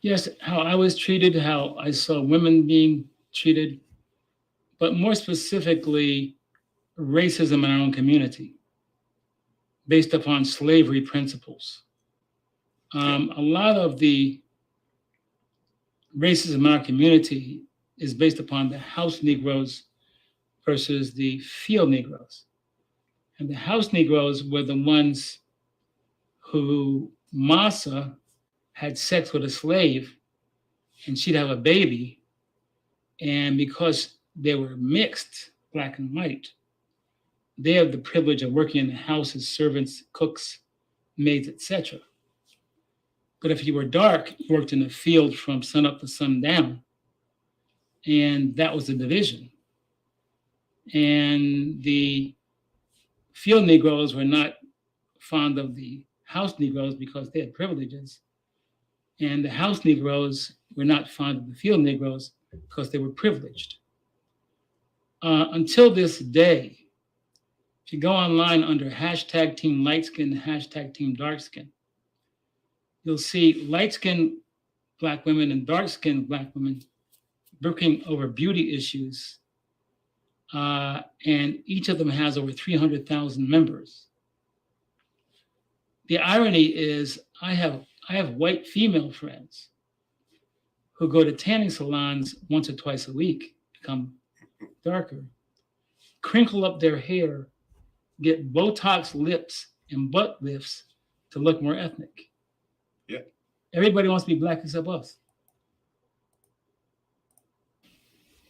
Yes, how I was treated, how I saw women being treated, but more specifically, racism in our own community based upon slavery principles. Yeah. A lot of the racism in our community is based upon the house Negroes versus the field Negroes. And the house Negroes were the ones who Massa had sex with a slave and she'd have a baby. And because they were mixed, black and white, they have the privilege of working in the house as servants, cooks, maids, etc. But if you were dark, you worked in the field from sun up to sundown. And that was the division. And the field Negroes were not fond of the house Negroes because they had privileges. And the house Negroes were not fond of the field Negroes because they were privileged. Until this day, if you go online under hashtag team light skin, hashtag team dark skin, you'll see light skinned black women and dark skinned black women working over beauty issues. And each of them has over 300,000 members. The irony is I have white female friends who go to tanning salons once or twice a week, become darker, crinkle up their hair, get Botox lips and butt lifts to look more ethnic. Yeah. Everybody wants to be black except us.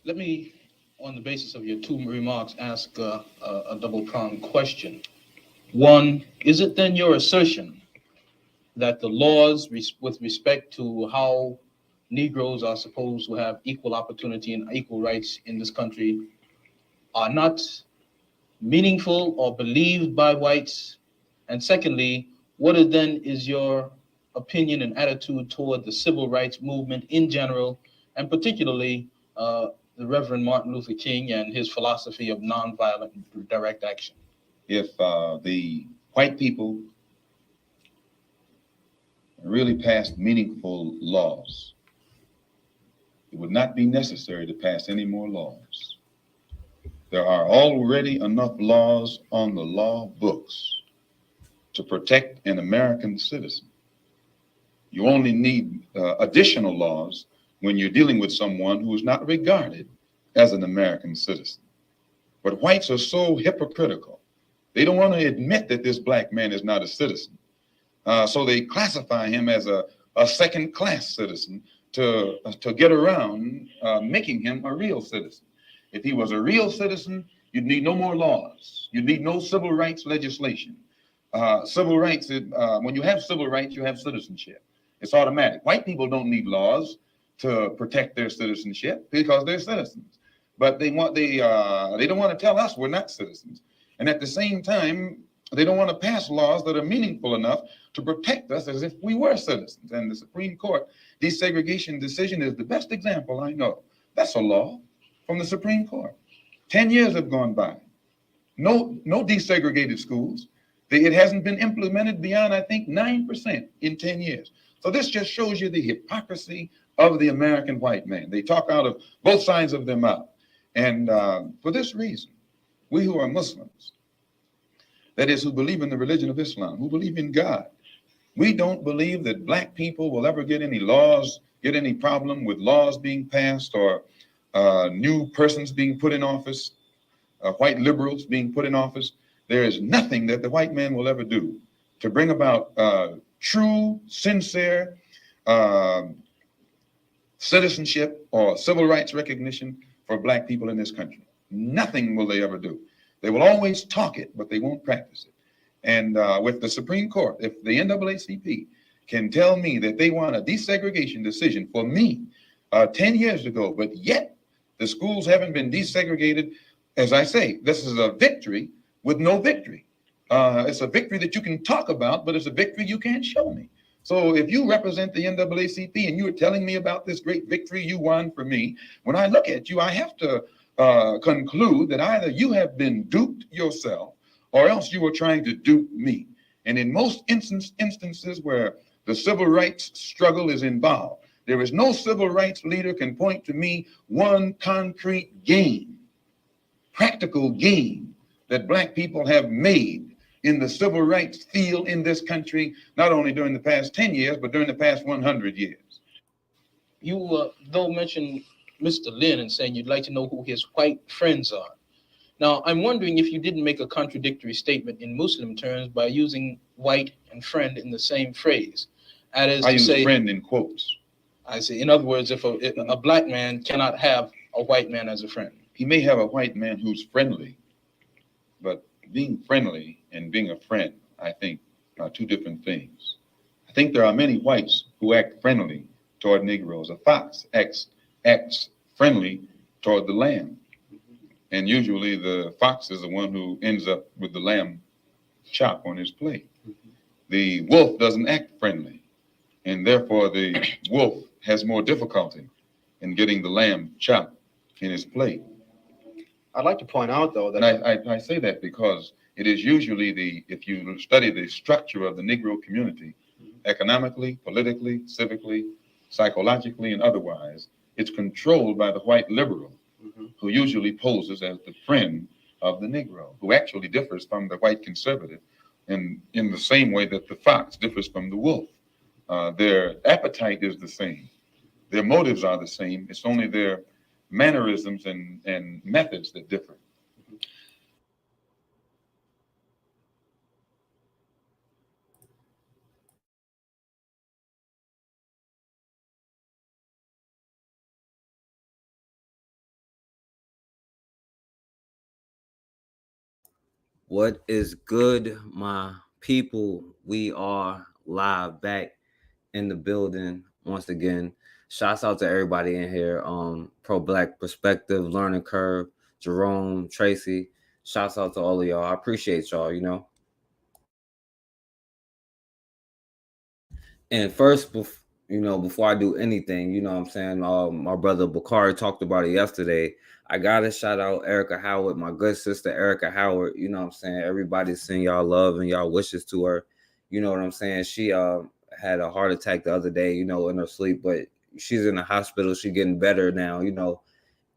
Let me, on the basis of your two remarks, ask a double-pronged question. One, is it then your assertion that the laws with respect to how Negroes are supposed to have equal opportunity and equal rights in this country are not meaningful or believed by whites? And secondly, what is your opinion and attitude toward the civil rights movement in general, and particularly the Reverend Martin Luther King and his philosophy of nonviolent direct action? If the white people really passed meaningful laws, it would not be necessary to pass any more laws. There are already enough laws on the law books to protect an American citizen. You only need additional laws when you're dealing with someone who is not regarded as an American citizen. But whites are so hypocritical. They don't want to admit that this black man is not a citizen. So they classify him as a second-class citizen to get around making him a real citizen. If he was a real citizen, you'd need no more laws. You'd need no civil rights legislation. Civil rights, when you have civil rights, you have citizenship. It's automatic. White people don't need laws to protect their citizenship because they're citizens. But they don't want to tell us we're not citizens. And at the same time, they don't want to pass laws that are meaningful enough to protect us as if we were citizens. And the Supreme Court desegregation decision is the best example I know. That's a law from the Supreme Court. 10 years have gone by. No desegregated schools. It hasn't been implemented beyond, I think, 9% in 10 years. So this just shows you the hypocrisy of the American white man. They talk out of both sides of their mouth. And for this reason, we who are Muslims, that is, who believe in the religion of Islam, who believe in God, we don't believe that black people will ever get any problem with laws being passed or new persons being put in office, white liberals being put in office. There is nothing that the white man will ever do to bring about true, sincere citizenship or civil rights recognition for black people in this country. Nothing will they ever do. They will always talk it, but they won't practice it. And with the Supreme Court, if the NAACP can tell me that they want a desegregation decision for me 10 years ago, but yet the schools haven't been desegregated, as I say, this is a victory with no victory. It's a victory that you can talk about, but it's a victory you can't show me. So if you represent the NAACP and you're telling me about this great victory you won for me, when I look at you, I have to conclude that either you have been duped yourself or else you were trying to dupe me. And in most instances where the civil rights struggle is involved, There is no civil rights leader can point to me one concrete gain, practical gain that black people have made in the civil rights field in this country, not only during the past 10 years, but during the past 100 years. You, though, mentioned Mr. Lynn and saying you'd like to know who his white friends are. Now, I'm wondering if you didn't make a contradictory statement in Muslim terms by using white and friend in the same phrase. That is I to use say, friend in quotes. I say, in other words, if a black man cannot have a white man as a friend. He may have a white man who's friendly, but being friendly and being a friend, I think, are two different things. I think there are many whites who act friendly toward Negroes. A fox acts friendly toward the lamb. And usually the fox is the one who ends up with the lamb chop on his plate. The wolf doesn't act friendly, and therefore the wolf has more difficulty in getting the lamb chop in his plate. I'd like to point out, though, that And I say that because it is usually if you study the structure of the Negro community, economically, politically, civically, psychologically, and otherwise, it's controlled by the white liberal, who usually poses as the friend of the Negro, who actually differs from the white conservative in the same way that the fox differs from the wolf. Their appetite is the same. Their motives are the same. It's only their mannerisms and methods that differ. What is good, my people? We are live back in the building once again. Shouts out to everybody in here. Pro Black Perspective, Learning Curve, Jerome, Tracy. Shouts out to all of y'all. I appreciate y'all, And first, before I do anything, what I'm saying, my brother Bakari talked about it yesterday. I gotta shout out Erica Howard, my good sister Erica Howard. You know what I'm saying? Everybody's sending y'all love and y'all wishes to her. You know what I'm saying? She had a heart attack the other day, in her sleep, but she's in the hospital. She's getting better now,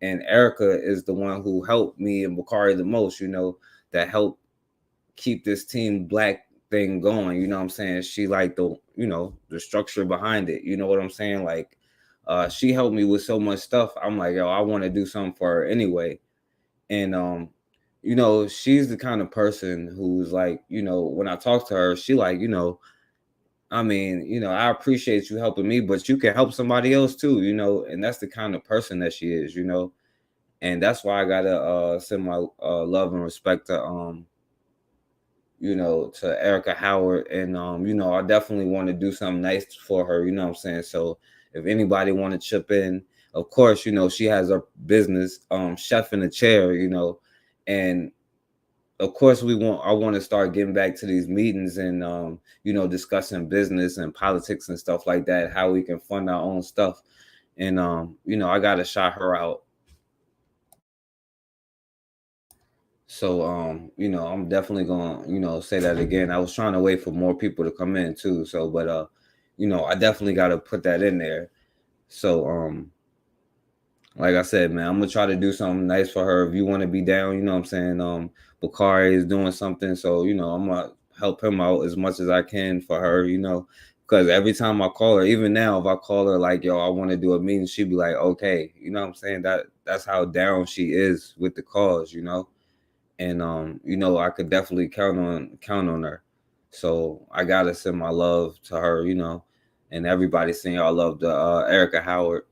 And Erica is the one who helped me and Bakari the most, that helped keep this Team Black thing going. You know what I'm saying? She like the structure behind it. You know what I'm saying? Like she helped me with so much stuff. I'm like, yo, I want to do something for her anyway. And she's the kind of person who's like, when I talk to her, she like, I appreciate you helping me, but you can help somebody else too, and that's the kind of person that she is, and that's why I gotta send my love and respect to to Erica Howard. And, I definitely want to do something nice for her, you know what I'm saying? So if anybody want to chip in, of course, she has her business, Chef in a Chair, and of course I want to start getting back to these meetings and, discussing business and politics and stuff like that, how we can fund our own stuff. And, I got to shout her out. So, I'm definitely going to, say that again. I was trying to wait for more people to come in too. So, but, I definitely got to put that in there. So, like I said, man, I'm going to try to do something nice for her. If you want to be down, you know what I'm saying? Bakari is doing something. So, I'm going to help him out as much as I can for her, because every time I call her, even now, if I call her like, yo, I want to do a meeting, she'd be like, okay, you know what I'm saying? That's how down she is with the cause, And I could definitely count on her. So I gotta send my love to her, and everybody send y'all love to Erica Howard.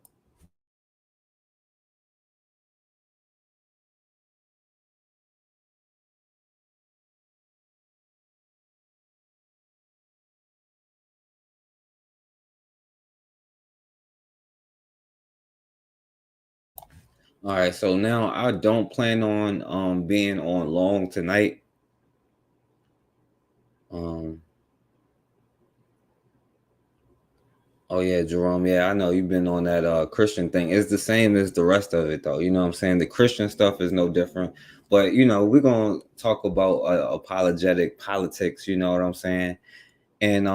All right, so now I don't plan on being on long tonight. Oh yeah, Jerome. Yeah, I know you've been on that Christian thing. It's the same as the rest of it though. You know what I'm saying? The Christian stuff is no different. But we're gonna talk about apologetic politics, you know what I'm saying? And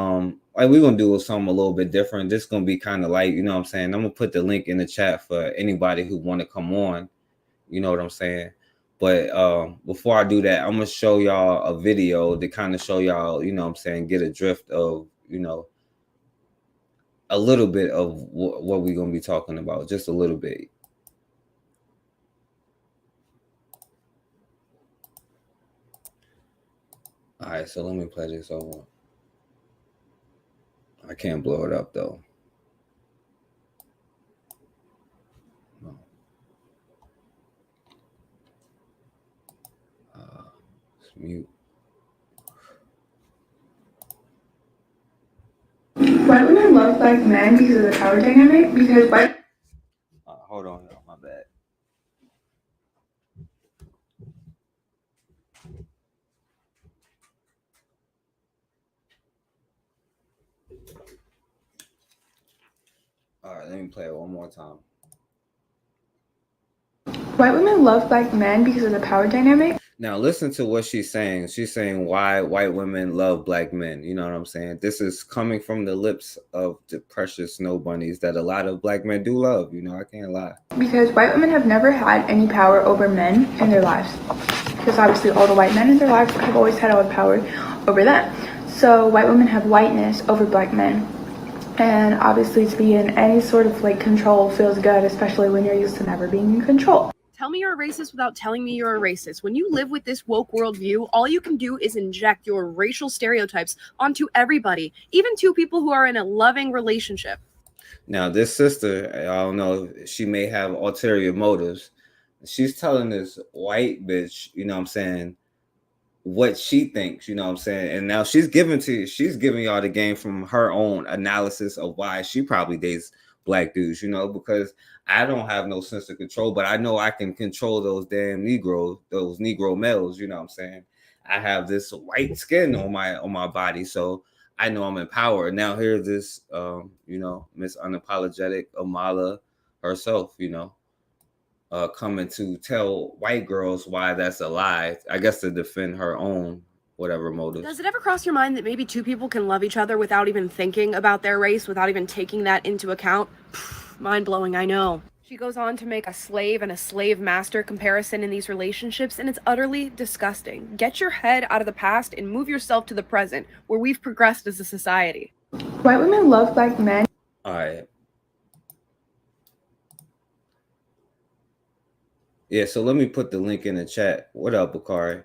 like we're gonna do something a little bit different. This is gonna be kind of light, you know what I'm saying? I'm gonna put the link in the chat for anybody who want to come on, you know what I'm saying? But before I do that, I'm gonna show y'all a video to kind of show y'all, you know what I'm saying, get a drift of, you know, a little bit of what we're gonna be talking about, just a little bit. All right, so let me play this over. I can't blow it up though. No. It's mute. White women love black men because of the power dynamic. Because white. Hold on, y'all. My bad. All right, let me play it one more time. White women love black men because of the power dynamic. Now listen to what she's saying. She's saying why white women love black men. You know what I'm saying? This is coming from the lips of the precious snow bunnies that a lot of black men do love. You know, I can't lie. Because white women have never had any power over men in their lives. Because obviously all the white men in their lives have always had all the power over them. So white women have whiteness over black men. And obviously to be in any sort of like control feels good, especially when you're used to never being in control. Tell me you're a racist without telling me you're a racist. When you live with this woke worldview, all you can do is inject your racial stereotypes onto everybody, even two people who are in a loving relationship. Now, this sister, I don't know, she may have ulterior motives. She's telling this white bitch, you know what I'm saying, what she thinks, you know what I'm saying? And now she's giving y'all the game from her own analysis of why she probably dates black dudes, you know, because I don't have no sense of control, but I know I can control those damn Negroes, those Negro males, you know what I'm saying? I have this white skin on my body, so I know I'm empowered. Now here's this you know, Miss Unapologetic Amala herself, you know, coming to tell white girls why that's a lie, I guess to defend her own whatever motives. Does it ever cross your mind that maybe two people can love each other without even thinking about their race, without even taking that into account? Mind-blowing, I know. She goes on to make a slave and a slave master comparison in these relationships, and it's utterly disgusting. Get your head out of the past and move yourself to the present, where we've progressed as a society. White women love black men. All right. Yeah, so let me put the link in the chat. What up, Bakari?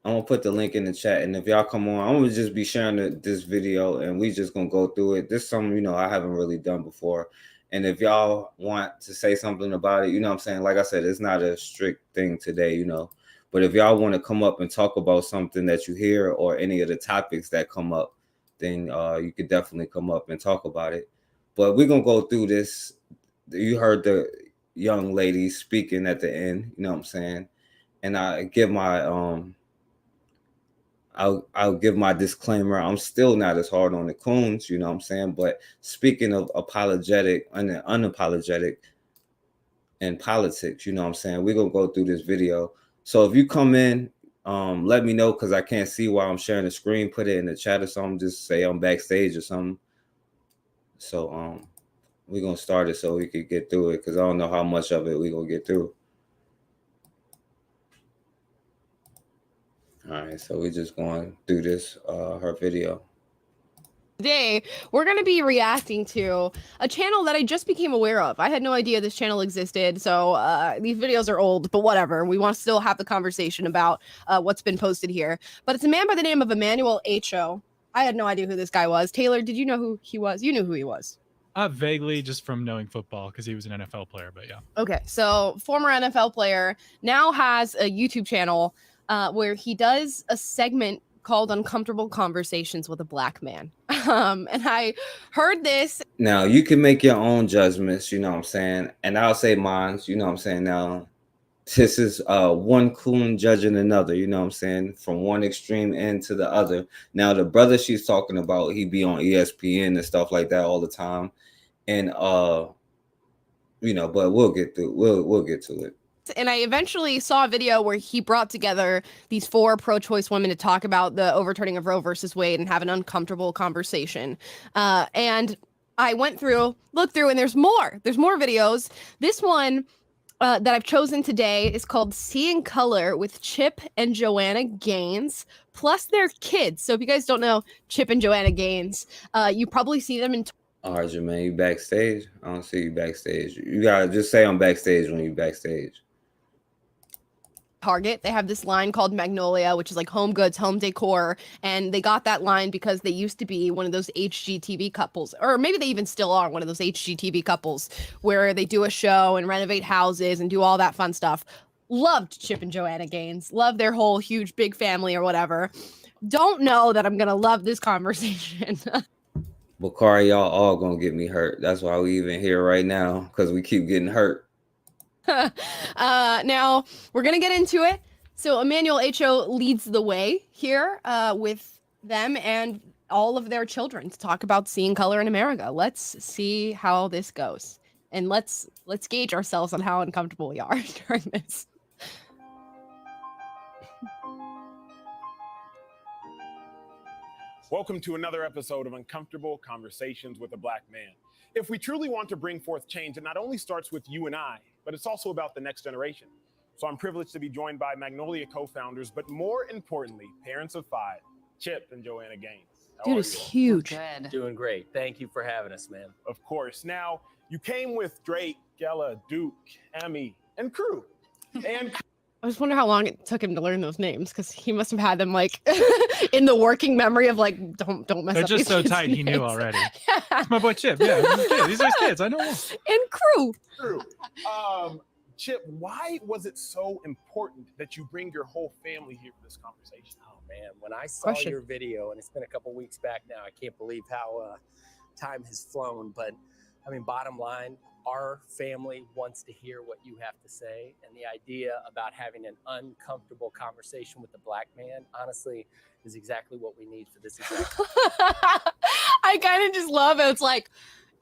I'm gonna put the link in the chat, and if y'all come on, I'm gonna just be sharing this video, and we just gonna go through it. This is something, you know, I haven't really done before, and if y'all want to say something about it, you know what I'm saying, like I said, it's not a strict thing today, you know, but if y'all want to come up and talk about something that you hear or any of the topics that come up, then you could definitely come up and talk about it. But we're gonna go through this. You heard the young lady speaking at the end, you know what I'm saying, and I give my I'll give my disclaimer. I'm still not as hard on the coons, you know what I'm saying? But speaking of apologetic and unapologetic in politics, you know what I'm saying? We're going to go through this video. So if you come in, let me know, because I can't see while I'm sharing the screen. Put it in the chat or something. Just say I'm backstage or something. So we're going to start it so we could get through it, because I don't know how much of it we're going to get through. All right, so we're just going through this, her video. Today, we're going to be reacting to a channel that I just became aware of. I had no idea this channel existed, so these videos are old, but whatever. We want to still have the conversation about what's been posted here. But it's a man by the name of Emmanuel H.O. I had no idea who this guy was. Taylor, did you know who he was? You knew who he was. Vaguely, just from knowing football, because he was an NFL player, but yeah. Okay, so former NFL player, now has a YouTube channel where he does a segment called Uncomfortable Conversations with a Black Man. And I heard this. Now, you can make your own judgments, you know what I'm saying? And I'll say mine, you know what I'm saying? Now, this is one coon judging another, you know what I'm saying? From one extreme end to the other. Now, the brother she's talking about, he be on ESPN and stuff like that all the time. And, you know, but we'll get through, we'll get to it. And I eventually saw a video where he brought together these 4 pro-choice women to talk about the overturning of Roe versus Wade and have an uncomfortable conversation. And I looked through, and there's more. There's more videos. This one that I've chosen today is called Seeing Color with Chip and Joanna Gaines, plus their kids. So if you guys don't know Chip and Joanna Gaines, you probably see them in All right, Jermaine, you backstage? I don't see you backstage. You gotta just say I'm backstage when you backstage. Target. They have this line called Magnolia, which is like home goods, home decor. And they got that line because they used to be one of those HGTV couples, or maybe they even still are one of those HGTV couples where they do a show and renovate houses and do all that fun stuff. Loved Chip and Joanna Gaines. Love their whole huge big family or whatever. Don't know that I'm going to love this conversation. Bakari, y'all all gonna get me hurt. That's why we even here right now, because we keep getting hurt. Now we're gonna get into it. So Emmanuel Acho leads the way here with them and all of their children to talk about seeing color in America. Let's see how this goes, and let's gauge ourselves on how uncomfortable we are during this. Welcome to another episode of Uncomfortable Conversations with a Black Man. If we truly want to bring forth change, it not only starts with you and I, but it's also about the next generation. So I'm privileged to be joined by Magnolia co-founders, but more importantly, parents of 5, Chip and Joanna Gaines. Dude, it's huge. Good. Doing great. Thank you for having us, man. Of course. Now, you came with Drake, Gella, Duke, Emmy, and crew. And I just wonder how long it took him to learn those names, because he must have had them like in the working memory of like, don't mess They're up. just these so kids' tight, he knew names. already. Yeah. It's my boy Chip. Yeah, he's a kid. These are his kids. I know him. And crew. crew. Chip, why was it so important that you bring your whole family here for this conversation? Oh man, when I saw your video, and it's been a couple weeks back now, I can't believe how time has flown. But I mean, bottom line, our family wants to hear what you have to say, and the idea about having an uncomfortable conversation with the Black man, honestly, is exactly what we need for this exact. I kind of just love it. It's like,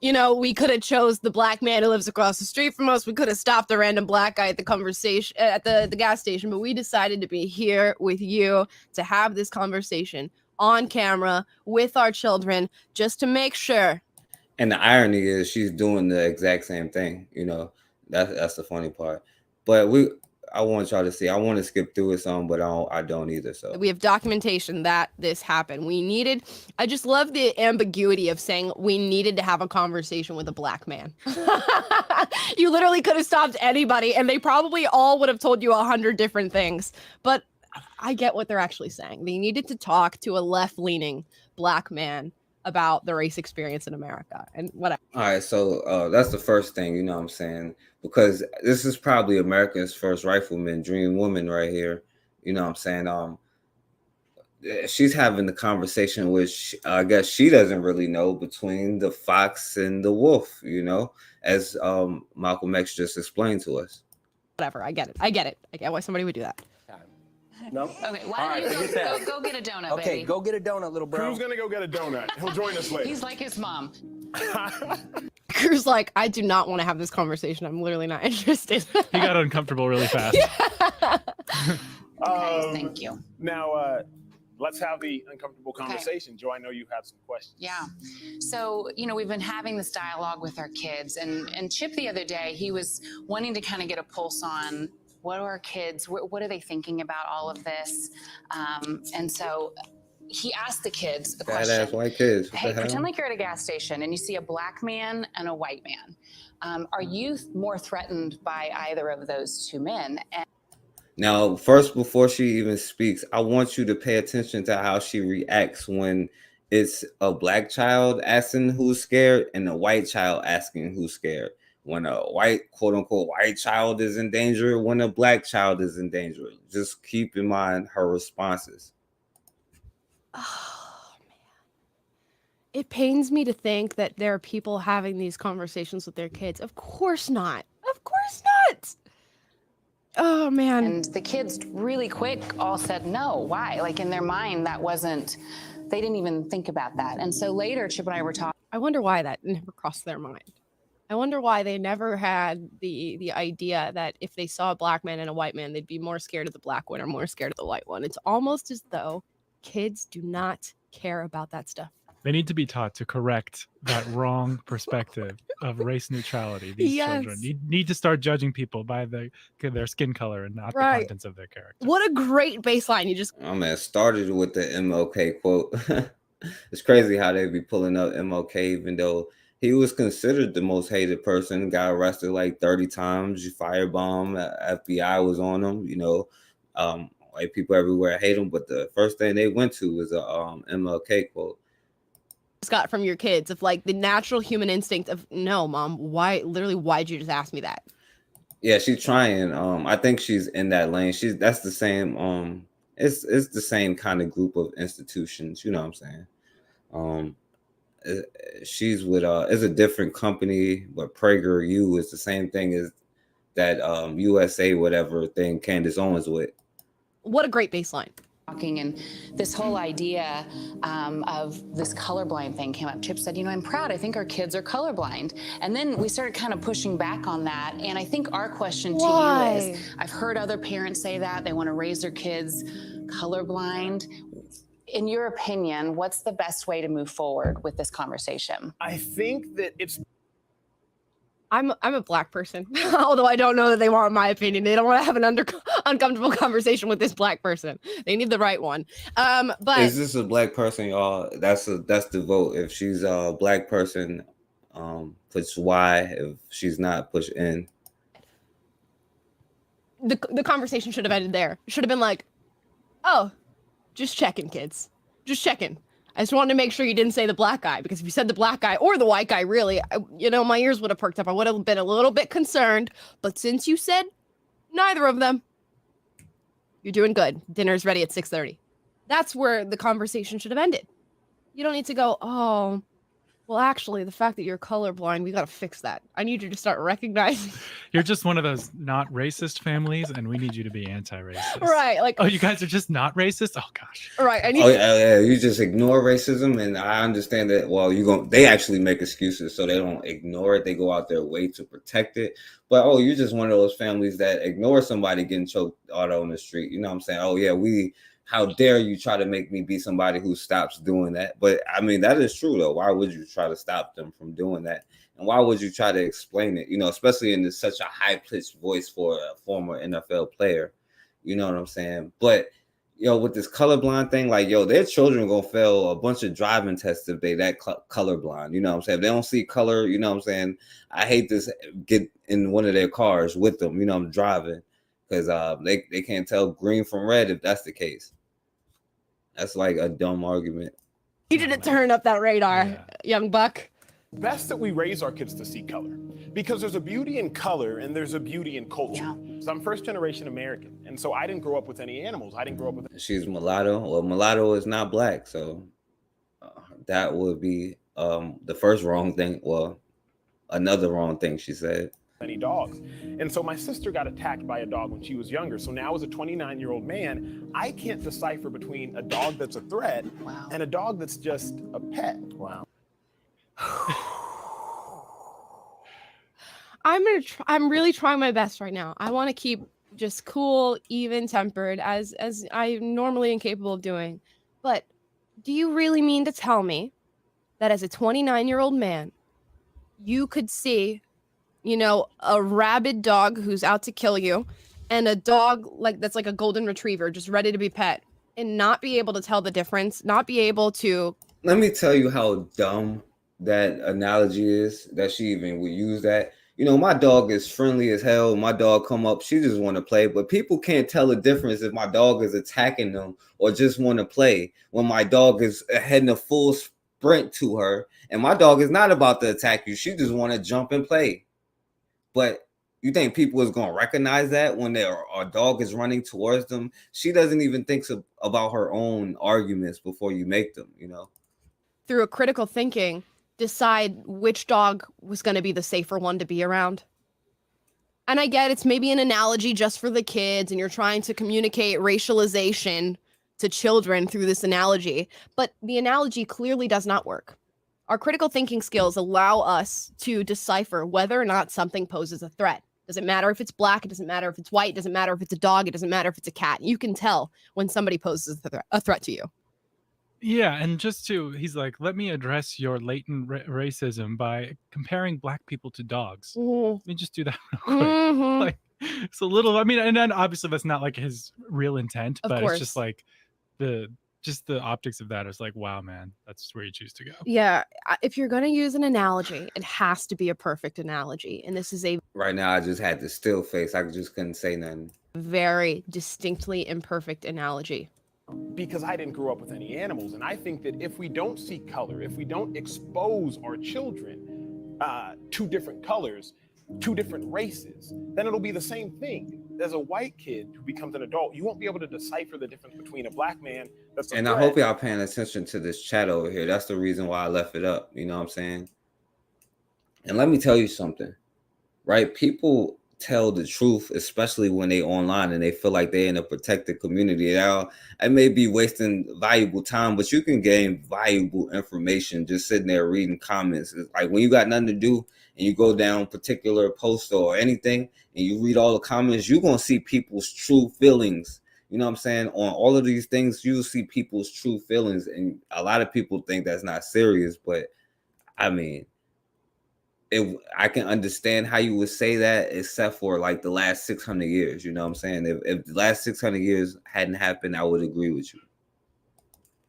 you know, we could have chose the Black man who lives across the street from us. We could have stopped the random Black guy at the conversation at the gas station, but we decided to be here with you to have this conversation on camera with our children, just to make sure. And the irony is she's doing the exact same thing. You know, that's the funny part. But I want y'all to see. I want to skip through it some, but I don't either. So we have documentation that this happened. I just love the ambiguity of saying we needed to have a conversation with a Black man. You literally could have stopped anybody, and they probably all would have told you 100 different things. But I get what they're actually saying. They needed to talk to a left-leaning Black man about the race experience in America and whatever. All right, so that's the first thing, you know what I'm saying? Because this is probably America's first rifleman, dream woman right here. You know what I'm saying? She's having the conversation which I guess she doesn't really know, between the fox and the wolf, you know, as Malcolm X just explained to us. Whatever, I get it. I get why somebody would do that. No. Okay, why don't you go get a donut, Okay, baby? go get a donut, little bro. Crew's gonna go get a donut. He'll join us later. He's like his mom. Crew's like, I do not want to have this conversation. I'm literally not interested. He got uncomfortable really fast. Okay, thank you. Now, let's have the uncomfortable conversation. Joe, I know you have some questions. Yeah. So, you know, we've been having this dialogue with our kids, and Chip the other day, he was wanting to kind of get a pulse on what are our kids, what are they thinking about all of this? And so he asked the kids a question. Badass white kids. What Hey, the hell? pretend like you're at a gas station and you see a Black man and a white man. Are you more threatened by either of those two men? And Now, first, before she even speaks, I want you to pay attention to how she reacts when it's a Black child asking who's scared and a white child asking who's scared. When a white, quote unquote, white child is in danger, when a Black child is in danger. Just keep in mind her responses. Oh, man. It pains me to think that there are people having these conversations with their kids. Of course not. Of course not. Oh, man. And the kids really quick all said no. Why? Like in their mind, they didn't even think about that. And so later, Chip and I were talking. I wonder why that never crossed their mind. I wonder why they never had the idea that if they saw a black man and a white man, they'd be more scared of the black one or more scared of the white one. It's almost as though kids do not care about that stuff. They need to be taught to correct that wrong perspective of race neutrality. These children need to start judging people by their skin color and not the contents of their character. What a great baseline you just. Oh man, started with the MLK quote. It's crazy how they be pulling up MLK, even though he was considered the most hated person. Got arrested like 30 times. Firebomb. FBI was on him. You know, white people everywhere hate him. But the first thing they went to was a MLK quote. Got from your kids of like the natural human instinct of no, mom, why'd you just ask me that? Yeah, she's trying. I think she's in that lane. That's the same. It's the same kind of group of institutions. You know what I'm saying? She's with it's a different company, but PragerU is the same thing as that USA whatever thing Candace Owens with. What a great baseline. And this whole idea of this colorblind thing came up. Chip said, you know, I'm proud. I think our kids are colorblind. And then we started kind of pushing back on that. And I think our question to you is, I've heard other parents say that they want to raise their kids colorblind. In your opinion, what's the best way to move forward with this conversation? I think that I'm a black person, although I don't know that they want my opinion. They don't want to have an uncomfortable conversation with this black person. They need the right one. But is this a black person, y'all? That's the vote. If she's a black person, push Y. If she's not, push N. The conversation should have ended there. It should have been like, oh, just checking, kids. Just checking. I just wanted to make sure you didn't say the black guy, because if you said the black guy or the white guy, really, my ears would have perked up. I would have been a little bit concerned. But since you said neither of them, you're doing good. Dinner's ready at 6:30. That's where the conversation should have ended. You don't need to go, oh, well, actually, the fact that you're colorblind, we got to fix that. I need you to start recognizing. You're just one of those not racist families, and we need you to be anti-racist. Right. Like, oh, you guys are just not racist? Oh, gosh. Right. Yeah, you just ignore racism, and I understand that, well, they actually make excuses, so they don't ignore it. They go out their way to protect it. But, oh, you're just one of those families that ignore somebody getting choked out on the street. You know what I'm saying? Oh, yeah, how dare you try to make me be somebody who stops doing that? But I mean, that is true though. Why would you try to stop them from doing that? And why would you try to explain it? You know, especially in such a high-pitched voice for a former NFL player. You know what I'm saying? But with this colorblind thing, like, their children gonna fail a bunch of driving tests if they that colorblind. You know what I'm saying? If they don't see color, you know what I'm saying? I hate this. Get in one of their cars with them. You know, I'm driving. Because they can't tell green from red if that's the case. That's like a dumb argument. You didn't turn up that radar, young buck. Best that we raise our kids to see color, because there's a beauty in color and there's a beauty in culture. Yeah. So I'm first generation American, and so I didn't grow up with any animals. I didn't grow up with. She's mulatto. Well, mulatto is not black, so that would be the first wrong thing. Well, another wrong thing she said. Any dogs. And so my sister got attacked by a dog when she was younger. So now as a 29-year-old man, I can't decipher between a dog that's a threat and a dog that's just a pet. Wow. I'm really trying my best right now. I want to keep just cool, even tempered as I normally am capable of doing. But do you really mean to tell me that as a 29-year-old man, you could see a rabid dog who's out to kill you and a dog that's like a golden retriever just ready to be pet and not be able to tell the difference, not be able to. Let me tell you how dumb that analogy is, that she even would use that. My dog is friendly as hell. My dog come up, she just want to play, but people can't tell the difference if my dog is attacking them or just want to play when my dog is heading a full sprint to her and my dog is not about to attack you. She just want to jump and play. But you think people is going to recognize that when a dog is running towards them? She doesn't even think about her own arguments before you make them, Through a critical thinking, decide which dog was going to be the safer one to be around. And I get it's maybe an analogy just for the kids and you're trying to communicate racialization to children through this analogy. But the analogy clearly does not work. Our critical thinking skills allow us to decipher whether or not something poses a threat. Doesn't matter if it's black, it doesn't matter if it's white, it doesn't matter if it's a dog, it doesn't matter if it's a cat. You can tell when somebody poses a threat to you. Yeah, and he's like, let me address your latent racism by comparing black people to dogs. Let me just do that real quick. Like, it's a little, I mean, and then obviously that's not like his real intent, Of but course. it's just like the optics of that is like, wow, man, that's where you choose to go. Yeah, if you're going to use an analogy, it has to be a perfect analogy. And this is a Right now, I just had the still face. I just couldn't say nothing. very distinctly imperfect analogy. Because I didn't grow up with any animals. And I think that if we don't see color, if we don't expose our children to different colors, to different races, then it'll be the same thing. As a white kid who becomes an adult, you won't be able to decipher the difference between a black man that's a And threat. I hope y'all paying attention to this chat over here. That's the reason why I left it up. You know what I'm saying? And let me tell you something, right? People tell the truth, especially when they online and they feel like they're in a protected community. Now, I may be wasting valuable time, but you can gain valuable information just sitting there reading comments. It's like when you got nothing to do and you go down a particular post or anything and you read all the comments, you're going to see people's true feelings. You know what I'm saying? On all of these things, you'll see people's true feelings. And a lot of people think that's not serious, but I mean, I can understand how you would say that, except for like the last 600 years. You know what I'm saying? If the last 600 years hadn't happened, I would agree with you.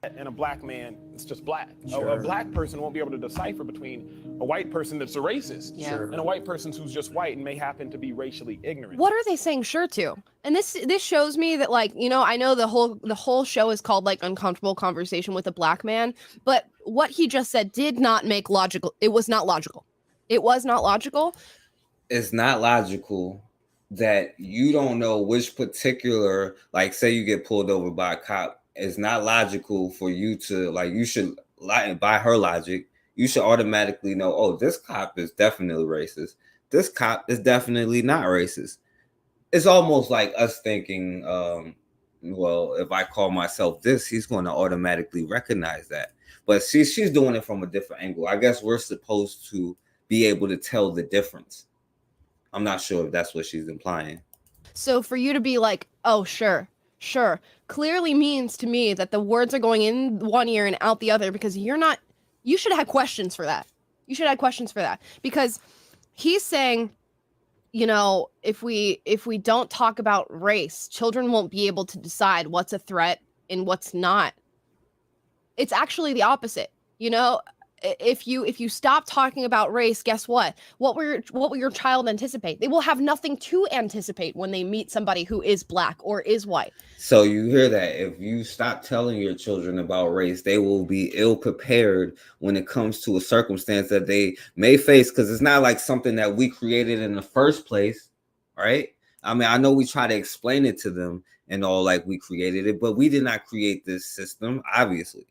And a black man, it's just black. Sure. A black person won't be able to decipher between a white person that's a racist and a white person who's just white and may happen to be racially ignorant. What are they saying sure to? And this shows me that, like, you know, I know the whole show is called like Uncomfortable Conversation with a Black Man, but what he just said did not make logical. It was not logical. It was not logical. It's not logical that you don't know which particular, like, say you get pulled over by a cop. It's not logical for you to, like, you should, by her logic, you should automatically know, oh, this cop is definitely racist. This cop is definitely not racist. It's almost like us thinking, well, if I call myself this, he's going to automatically recognize that. But she's doing it from a different angle. I guess we're supposed to be able to tell the difference. I'm not sure if that's what she's implying. So for you to be like, oh, sure, clearly means to me that the words are going in one ear and out the other, because you should have questions for that. You should have questions for that, because he's saying, you know, if we don't talk about race, children won't be able to decide what's a threat and what's not. It's actually the opposite. You know, if you stop talking about race, guess what? What will your child anticipate? They will have nothing to anticipate when they meet somebody who is black or is white. So you hear that? If you stop telling your children about race, they will be ill prepared when it comes to a circumstance that they may face, because it's not like something that we created in the first place, right? I mean, I know we try to explain it to them and all, like we created it, but we did not create this system, obviously,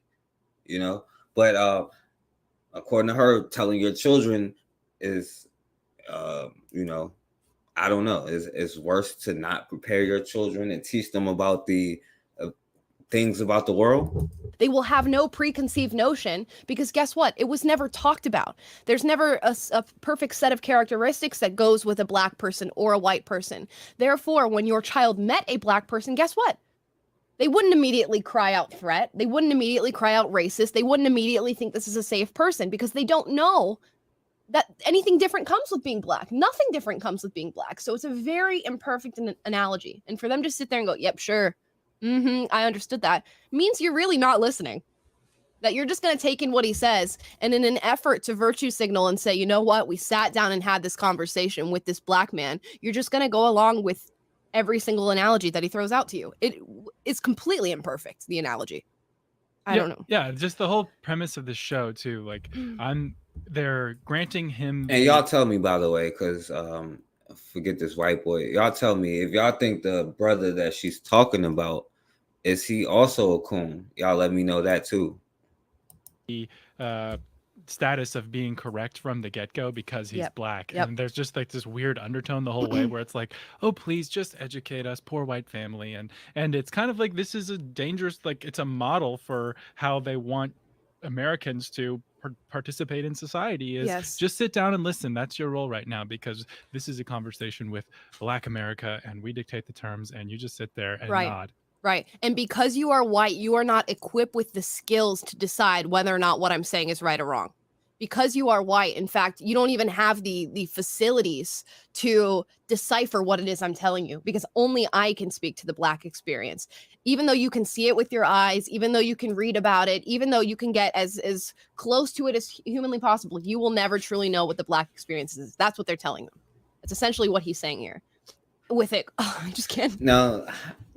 you know. But according to her, telling your children is, you know, I don't know, it's worse to not prepare your children and teach them about the things about the world. They will have no preconceived notion, because guess what? It was never talked about. There's never a perfect set of characteristics that goes with a black person or a white person. Therefore, when your child met a black person, guess what? They wouldn't immediately cry out threat. They wouldn't immediately cry out racist. They wouldn't immediately think this is a safe person, because they don't know that anything different comes with being black. Nothing different comes with being black. So it's a very imperfect analogy. And for them to sit there and go, yep, sure, I understood that, means you're really not listening. That you're just going to take in what he says, and in an effort to virtue signal and say, you know what, we sat down and had this conversation with this black man, you're just going to go along with every single analogy that he throws out to you. It is completely imperfect, the analogy. I don't know. Yeah, just the whole premise of the show too. Like, they're granting him. And y'all tell me, by the way, because forget this white boy. Y'all tell me if y'all think the brother that she's talking about, is he also a coon? Y'all let me know that too. The status of being correct from the get-go because he's black. And there's just like this weird undertone the whole way where it's like, oh, please just educate us, poor white family. And it's kind of like, this is a dangerous, like, it's a model for how they want Americans to participate in society is Yes. just sit down and listen. That's your role right now, because this is a conversation with Black America and we dictate the terms, and you just sit there and Right. nod. Right. And because you are white, you are not equipped with the skills to decide whether or not what I'm saying is right or wrong. Because you are white, in fact, you don't even have the facilities to decipher what it is I'm telling you, because only I can speak to the Black experience. Even though you can see it with your eyes, even though you can read about it, even though you can get as close to it as humanly possible, you will never truly know what the Black experience is. That's what they're telling them. It's essentially what he's saying here. With it, I just can't. Now,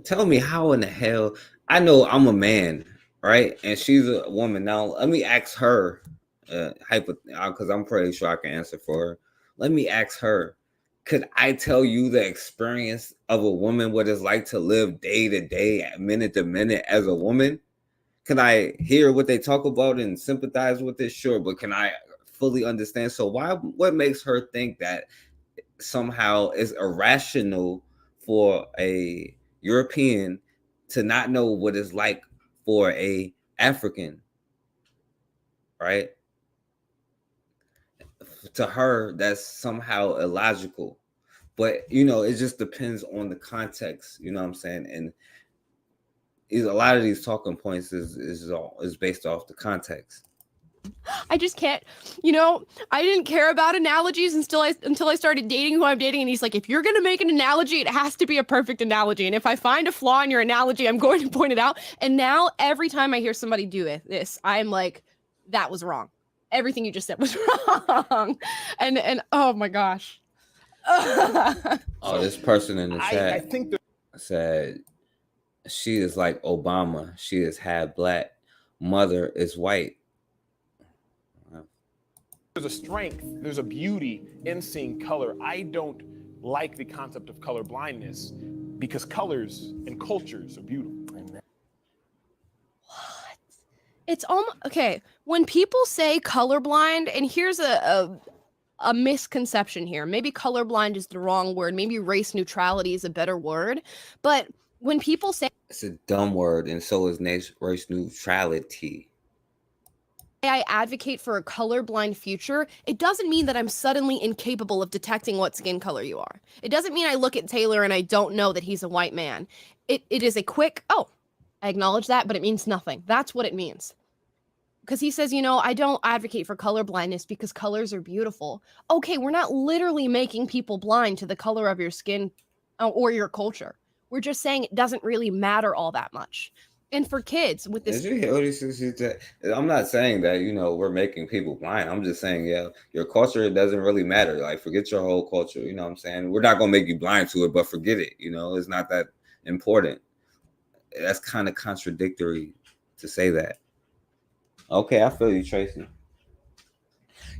tell me how in the hell, I know I'm a man, right? And she's a woman. Now, let me ask her, because I'm pretty sure I can answer for her. Let me ask her, could I tell you the experience of a woman, what it's like to live day to day, minute to minute as a woman? Can I hear what they talk about and sympathize with it? Sure, but can I fully understand? So what makes her think that somehow it's irrational for a European to not know what it's like for a African, right? To her, that's somehow illogical. But it just depends on the context, you know what I'm saying? And a lot of these talking points is based off the context. I just can't, I didn't care about analogies until I started dating who I'm dating. And he's like, if you're going to make an analogy, it has to be a perfect analogy. And if I find a flaw in your analogy, I'm going to point it out. And now every time I hear somebody do this, I'm like, that was wrong. Everything you just said was wrong. And oh my gosh. Oh, this person in the chat I think said she is like Obama. She is half Black. Mother is white. there's a strength, there's a beauty in seeing color. I don't like the concept of color blindness because colors and cultures are beautiful. What? It's almost okay. When people say colorblind, and here's a misconception here. Maybe colorblind is the wrong word. Maybe race neutrality is a better word. But when people say it's a dumb word, and so is race neutrality. I advocate for a colorblind future, it doesn't mean that I'm suddenly incapable of detecting what skin color you are. It doesn't mean I look at Taylor and I don't know that he's a white man. It is a quick, oh, I acknowledge that, but it means nothing. That's what it means. Because he says, I don't advocate for color blindness because colors are beautiful. Okay, we're not literally making people blind to the color of your skin or your culture. We're just saying it doesn't really matter all that much. And for kids with this, I'm not saying that, we're making people blind. I'm just saying, your culture doesn't really matter. Like, forget your whole culture. You know what I'm saying? We're not going to make you blind to it, but forget it. It's not that important. That's kind of contradictory to say that. Okay, I feel you, Tracy.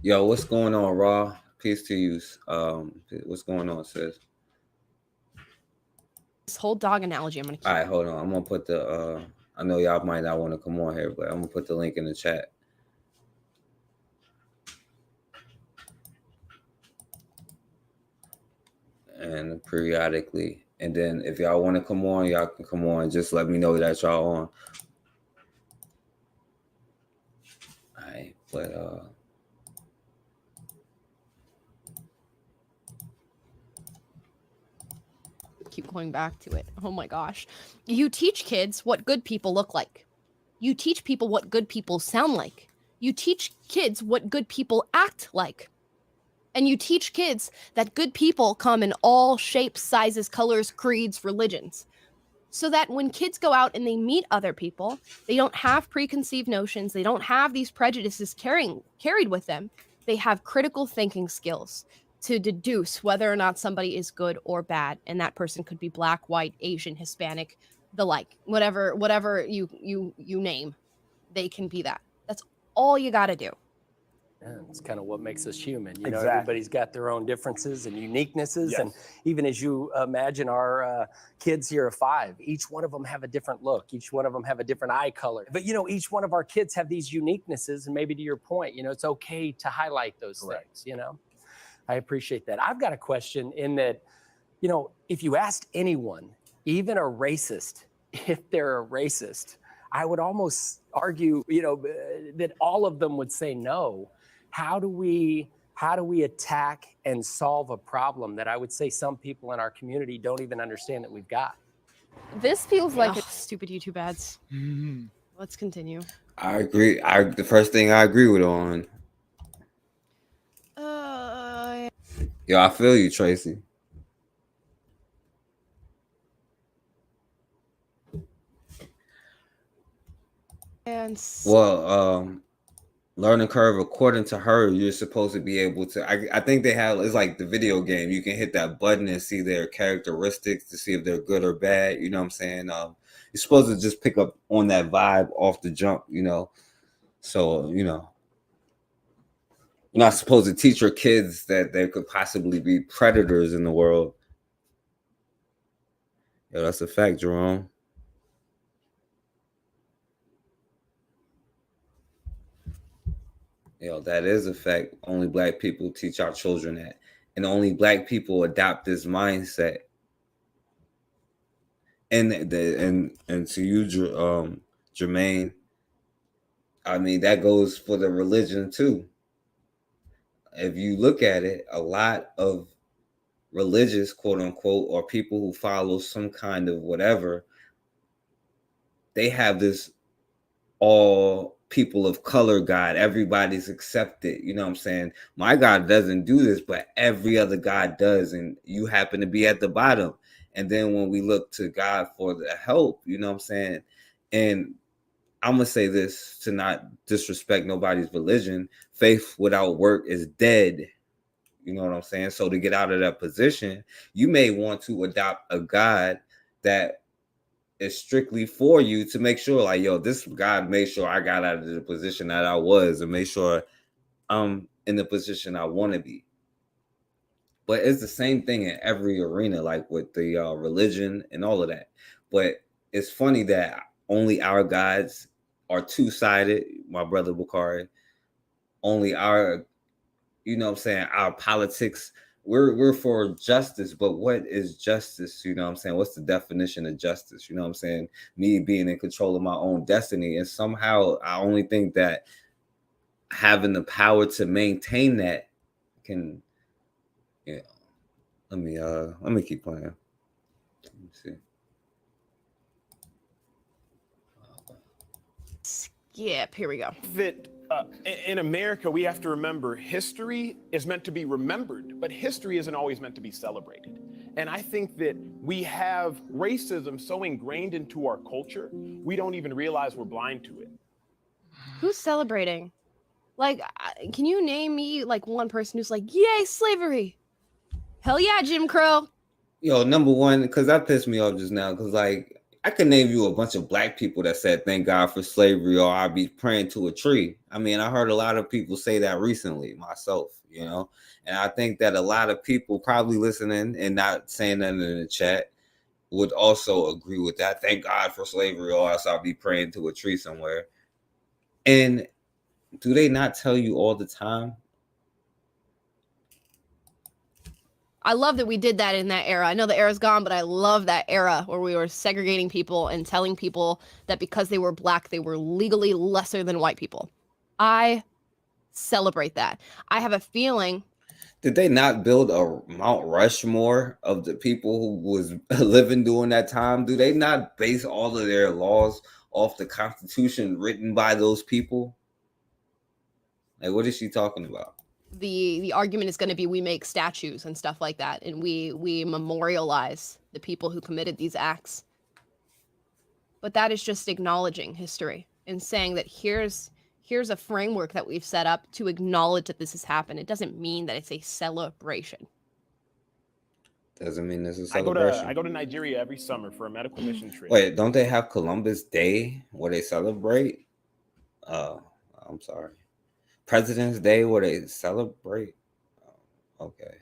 Yo, what's going on, Raw? Peace to you. What's going on, sis? This whole dog analogy, I'm going to keep. All right, hold on. I'm going to put the, I know y'all might not want to come on here, but I'm going to put the link in the chat. And periodically. And then if y'all want to come on, y'all can come on. Just let me know that y'all on. All right, but keep going back to it. Oh my gosh. You teach kids what good people look like. You teach people what good people sound like. You teach kids what good people act like. And you teach kids that good people come in all shapes, sizes, colors, creeds, religions. So that when kids go out and they meet other people, they don't have preconceived notions. They don't have these prejudices carried with them. They have critical thinking skills to deduce whether or not somebody is good or bad. And that person could be Black, white, Asian, Hispanic, the like, whatever you name, they can be that. That's all you got to do. Yeah, it's kind of what makes us human. Exactly. Everybody's got their own differences and uniquenesses. Yes. And even as you imagine our kids here of 5, each one of them have a different look. Each one of them have a different eye color. But, each one of our kids have these uniquenesses. And maybe to your point, it's okay to highlight those things, I appreciate that. I've got a question in that, if you asked anyone, even a racist, if they're a racist, I would almost argue, that all of them would say no. How do we attack and solve a problem that I would say some people in our community don't even understand that we've got? This feels like stupid YouTube ads. Let's continue. I agree. The first thing I agree with on. Yo, I feel you, Tracy. And learning curve, according to her, you're supposed to be able to. I think they have, it's like the video game. You can hit that button and see their characteristics to see if they're good or bad. You know what I'm saying? You're supposed to just pick up on that vibe off the jump. So you're not supposed to teach your kids that there could possibly be predators in the world. Yo, that's a fact, Jerome. That is a fact. Only Black people teach our children that. And only Black people adopt this mindset. And to you, Jermaine, I mean, that goes for the religion too. If you look at it, a lot of religious, quote unquote, or people who follow some kind of whatever, they have this all people of color God. Everybody's accepted. You know what I'm saying? My God doesn't do this, but every other God does. And you happen to be at the bottom. And then when we look to God for the help, you know what I'm saying? And I'm going to say this to not disrespect nobody's religion. Faith without work is dead. You know what I'm saying? So to get out of that position, you may want to adopt a God that is strictly for you to make sure, like, yo, this God made sure I got out of the position that I was and made sure I'm in the position I want to be. But it's the same thing in every arena, like with the religion and all of that. But it's funny that only our gods are two-sided, my brother Bukhari. Only our, you know what I'm saying, our politics, we're for justice, but what is justice? You know what I'm saying? What's the definition of justice? You know what I'm saying? Me being in control of my own destiny. And somehow I only think that having the power to maintain that can, let me keep playing. Let me see. Skip, here we go. That in America, we have to remember history is meant to be remembered, but history isn't always meant to be celebrated. And I think that we have racism so ingrained into our culture, we don't even realize we're blind to it. Who's celebrating? Like, can you name me like one person who's like, yay, slavery? Hell yeah, Jim Crow. Yo, number one, because that pissed me off just now, because like I could name you a bunch of Black people that said thank God for slavery, or I'll be praying to a tree. I mean, I heard a lot of people say that recently myself, and I think that a lot of people probably listening and not saying that in the chat would also agree with that. Thank God for slavery, or else I'll be praying to a tree somewhere. And do they not tell you all the time? I love that we did that in that era. I know the era's gone, but I love that era where we were segregating people and telling people that because they were Black, they were legally lesser than white people. I celebrate that. I have a feeling. Did they not build a Mount Rushmore of the people who was living during that time? Do they not base all of their laws off the Constitution written by those people? Like, what is she talking about? The argument is going to be we make statues and stuff like that, and we memorialize the people who committed these acts. But that is just acknowledging history and saying that here's a framework that we've set up to acknowledge that this has happened. It doesn't mean that it's a celebration. Doesn't mean it's a celebration. I go to Nigeria every summer for a medical mission trip. Wait, don't they have Columbus Day where they celebrate? I'm sorry. President's Day where they celebrate? Okay.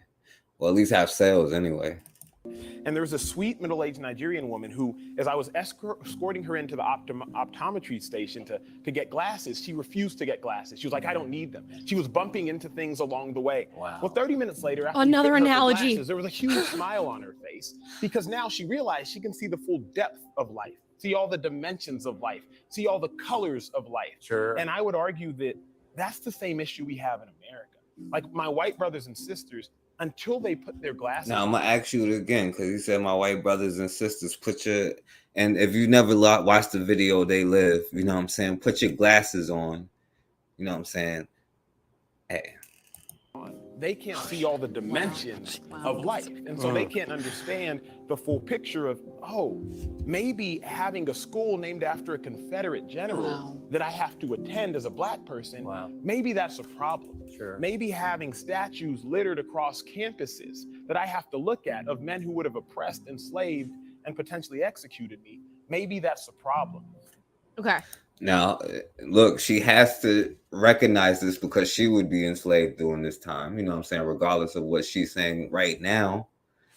Well, at least have sales anyway. And there was a sweet middle-aged Nigerian woman who, as I was escorting her into the optometry station to get glasses, she refused to get glasses. She was like, I don't need them. She was bumping into things along the way. Wow. Well, 30 minutes later, after another analogy, glasses, there was a huge smile on her face because now she realized she can see the full depth of life. see all the dimensions of life, see all the colors of life. Sure. And I would argue that that's the same issue we have in America. Like my white brothers and sisters, until they put their glasses Now I'm on. gonna ask you it again because you said my white brothers and sisters. And if you never watched the video They Live, you know what I'm saying, put your glasses on. You know what I'm saying? Hey. They can't see all the dimensions of life. And so they can't understand the full picture of, oh, maybe having a school named after a Confederate general that I have to attend as a black person, maybe that's a problem. Sure. Maybe having statues littered across campuses that I have to look at of men who would have oppressed, enslaved, and potentially executed me, maybe that's a problem. Okay. Now, look, she has to recognize this because she would be enslaved during this time, you know what I'm saying, regardless of what she's saying right now.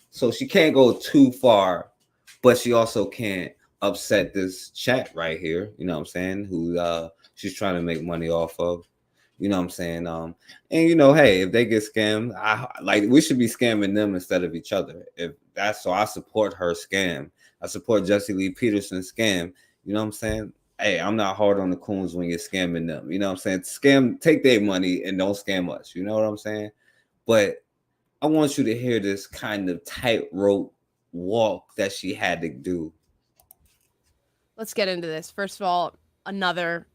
So she can't go too far, but she also can't upset this chat right here, you know what I'm saying, who she's trying to make money off of, you know what I'm saying. And, you know, hey, if they get scammed, we should be scamming them instead of each other. If that's so, I support her scam. I support Jesse Lee Peterson's scam, you know what I'm saying. Hey, I'm not hard on the coons when you're scamming them. You know what I'm saying? Take their money and don't scam us. You know what I'm saying? But I want you to hear this kind of tightrope walk that she had to do. Let's get into this. First of all, another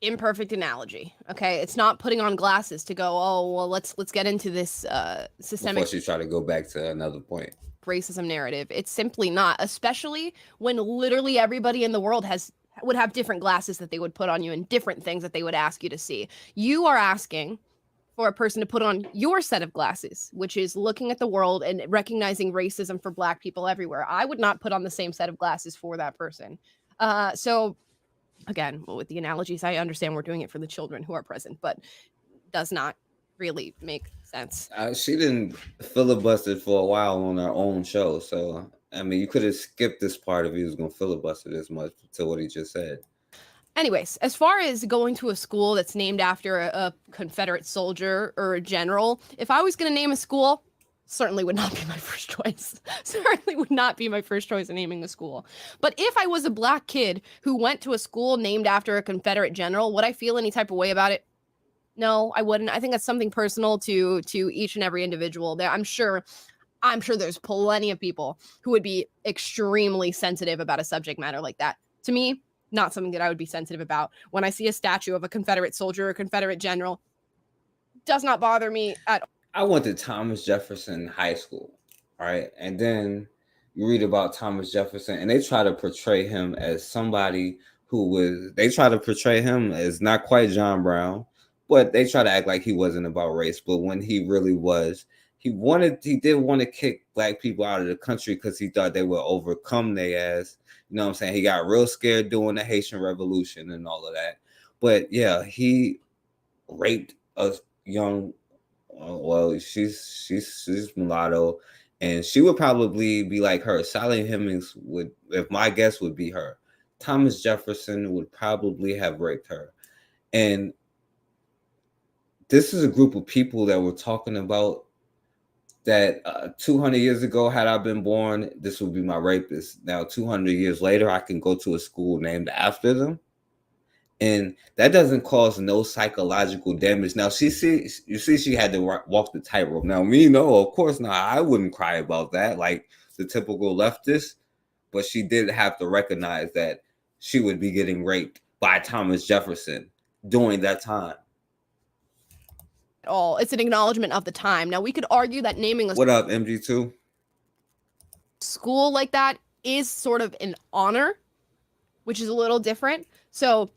imperfect analogy. Okay, it's not putting on glasses to go, oh, well, let's get into this systemic. Before she tried to go back to another point. Racism narrative. It's simply not, especially when literally everybody in the world would have different glasses that they would put on you and different things that they would ask you to see. You are asking for a person to put on your set of glasses, which is looking at the world and recognizing racism for Black people everywhere. I would not put on the same set of glasses for that person. So again, with the analogies, I understand we're doing it for the children who are present, but does not really make sense. She didn't filibuster for a while on her own show. So, I mean, you could have skipped this part if he was going to filibuster this much to what he just said. Anyways, as far as going to a school that's named after a Confederate soldier or a general, if I was going to name a school, certainly would not be my first choice. Certainly would not be my first choice in naming a school. But if I was a Black kid who went to a school named after a Confederate general, would I feel any type of way about it? No, I wouldn't. I think that's something personal to each and every individual. There, I'm sure there's plenty of people who would be extremely sensitive about a subject matter like that. To me, not something that I would be sensitive about. When I see a statue of a Confederate soldier or a Confederate general, does not bother me at all. I went to Thomas Jefferson High School, right? And then you read about Thomas Jefferson, and they try to portray him as somebody they try to portray him as not quite John Brown, but they try to act like he wasn't about race. But when he really was, he did want to kick Black people out of the country because he thought they would overcome their ass. You know what I'm saying? He got real scared during the Haitian Revolution and all of that. But yeah, he raped a young, she's mulatto, and she would probably be like her. Sally Hemings would, if my guess would be her. Thomas Jefferson would probably have raped her. And this is a group of people that we're talking about that 200 years ago, had I been born, this would be my rapist. Now, 200 years later, I can go to a school named after them. And that doesn't cause no psychological damage. Now, you see she had to walk the tightrope. Now, me, no, of course not. I wouldn't cry about that like the typical leftist. But she did have to recognize that she would be getting raped by Thomas Jefferson during that time. All. It's an acknowledgement of the time. Now, we could argue that naming a What up, MG2? School like that is sort of an honor, which is a little different. So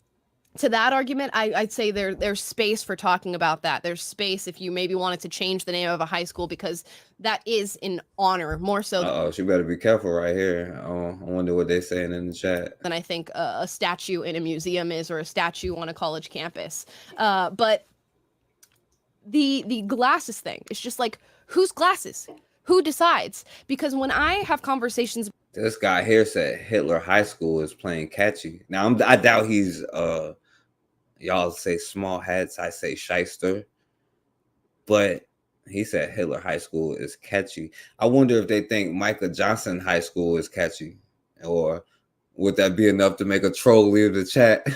to that argument, I'd say there's space for talking about that. There's space if you maybe wanted to change the name of a high school because that is an honor more so. Oh, she better be careful right here. I wonder what they're saying in the chat. Than I think a statue in a museum is, or a statue on a college campus. But the glasses thing, it's just like, whose glasses? Who decides? Because when I have conversations, this guy here said Hitler High School is playing catchy. Now I doubt he's y'all say small hats, I say shyster, but he said Hitler High School is catchy. I wonder if they think Micah Johnson High School is catchy, or would that be enough to make a troll leave the chat?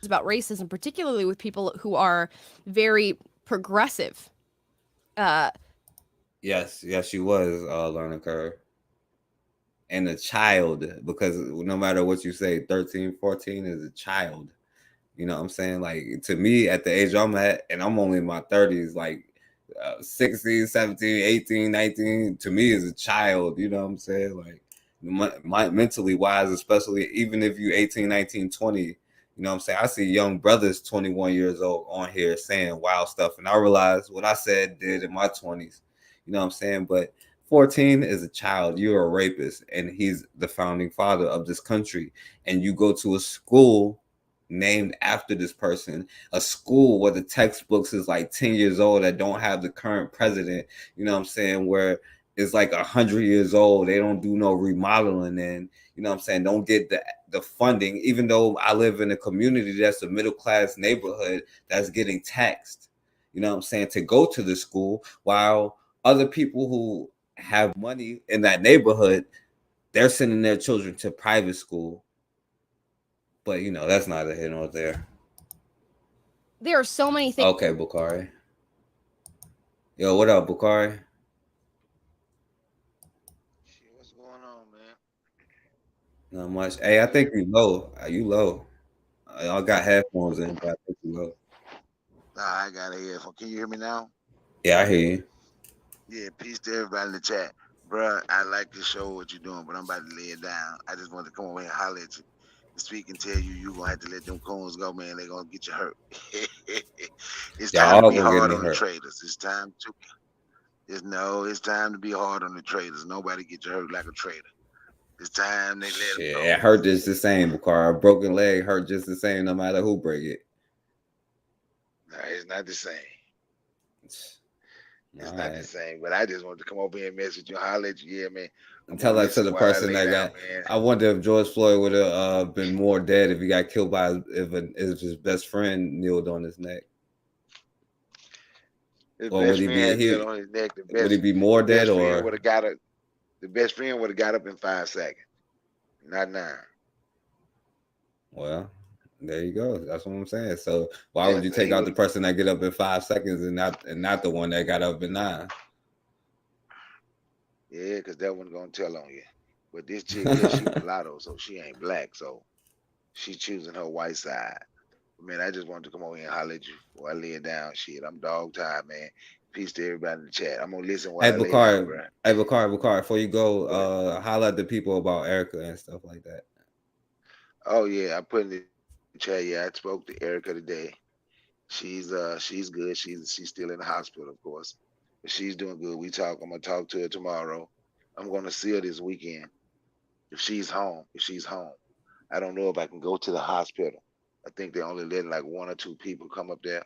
About racism, particularly with people who are very progressive. Yes, she was learning curve. And a child, because no matter what you say, 13, 14 is a child. You know what I'm saying? Like, to me, at the age I'm at, and I'm only in my 30s, like 16, 17, 18, 19, to me is a child. You know what I'm saying? Like, my mentally wise, especially even if you 18, 19, 20, you know what I'm saying? I see young brothers 21 years old on here saying wild stuff. And I realize what I did in my 20s. You know what I'm saying? But 14 is a child. You're a rapist, and he's the founding father of this country. And you go to a school named after this person, a school where the textbooks is like 10 years old that don't have the current president, you know what I'm saying, where it's like 100 years old. They don't do no remodeling, and you know what I'm saying, don't get the funding, even though I live in a community that's a middle-class neighborhood that's getting taxed, you know what I'm saying, to go to the school, while other people who have money in that neighborhood, they're sending their children to private school. But, you know, that's not a hit nor there. There are so many things. Okay, Bukhari. Yo, what up, Bukhari? Shit, what's going on, man? Not much. Hey, I think you low. You low. I got headphones in, but I think you low. Nah, I got a headphone. Can you hear me now? Yeah, I hear you. Yeah, peace to everybody in the chat. Bruh, I like to show what you're doing, but I'm about to lay it down. I just wanted to come over here and holler at you. Speak and tell you're going to have to let them coons go, man. They're going to get you hurt. It's time Y'all to be gonna get hard me on the hurt. traders. It's time to be hard on the traders. Nobody get you hurt like a trader. It's time they let them Shit, go. it hurt just the same, Bukhari. A broken leg hurt just the same no matter who break it. Nah, it's not the same. It's All not right. the same. But I just wanted to come over here and message you, holler at you. Yeah, man. And tell that to the person that got. I wonder if George Floyd would have been more dead if he got killed by if his best friend kneeled on his neck. His Or best would he friend be on his neck. would he be more dead or? The best friend would have got up in 5 seconds, not 9. Well, there you go. That's what I'm saying. So why would you take out the person that get up in 5 seconds and not the one that got up in 9? Yeah, because that one's gonna tell on you. But this chick here, she mulatto, so she ain't black, so she choosing her white side. Man, I just wanted to come over here and holler at you before I lay it down. Shit, I'm dog tired, man. Peace to everybody in the chat. I'm gonna listen while I lay down, bro. Hey, Bukhari, before you go, holler at the people about Erica and stuff like that. Oh yeah, I put in the chat. Yeah, I spoke to Erica today. She's good. She's still in the hospital, of course, but she's doing good. I'm gonna talk to her tomorrow. I'm gonna see her this weekend. If she's home, I don't know if I can go to the hospital. I think they only let like 1 or 2 people come up there,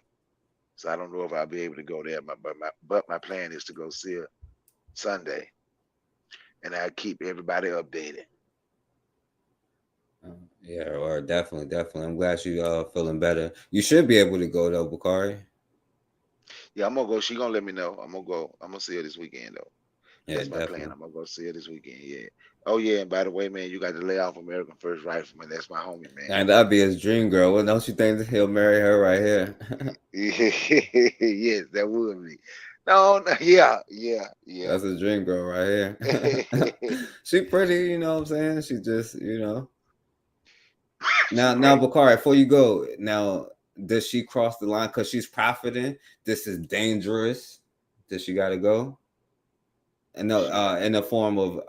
so I don't know if I'll be able to go there. But my plan is to go see her Sunday, and I keep everybody updated. Yeah, or definitely. I'm glad you feeling better. You should be able to go though, Bukhari. Yeah, I'm gonna go. She gonna let me know. I'm gonna go. I'm gonna see her this weekend though. Yeah, That's my plan. I'm gonna go see her this weekend. Yeah. Oh yeah, and by the way, man, you got to lay off American First Rifleman. That's my homie, man. And that'd be his dream girl. Well, don't you think he'll marry her right here? Yes, that would be. No, yeah. That's his dream girl right here. She pretty, you know what I'm saying? She just, you know. Now, Bukhari, before you go, now, does she cross the line because she's profiting? This is dangerous. Does she got to go? And no, in a form of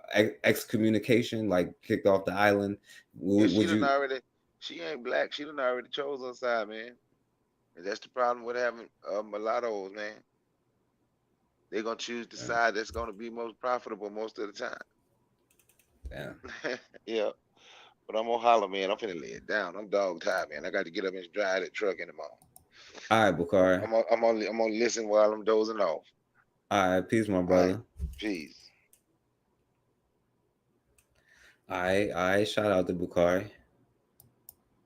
excommunication, like kicked off the island. She ain't black. She done already chose her side, man. And that's the problem with having mulattoes, man. They're gonna choose the side that's gonna be most profitable most of the time. Yeah. Yeah. But I'm gonna holler, man. I'm finna lay it down. I'm dog tired, man. I got to get up and drive that truck in the morning. All right, Bukhari. I'm gonna listen while I'm dozing off. All right, peace, my brother. Right. Peace. All right. Shout out to Bukhari.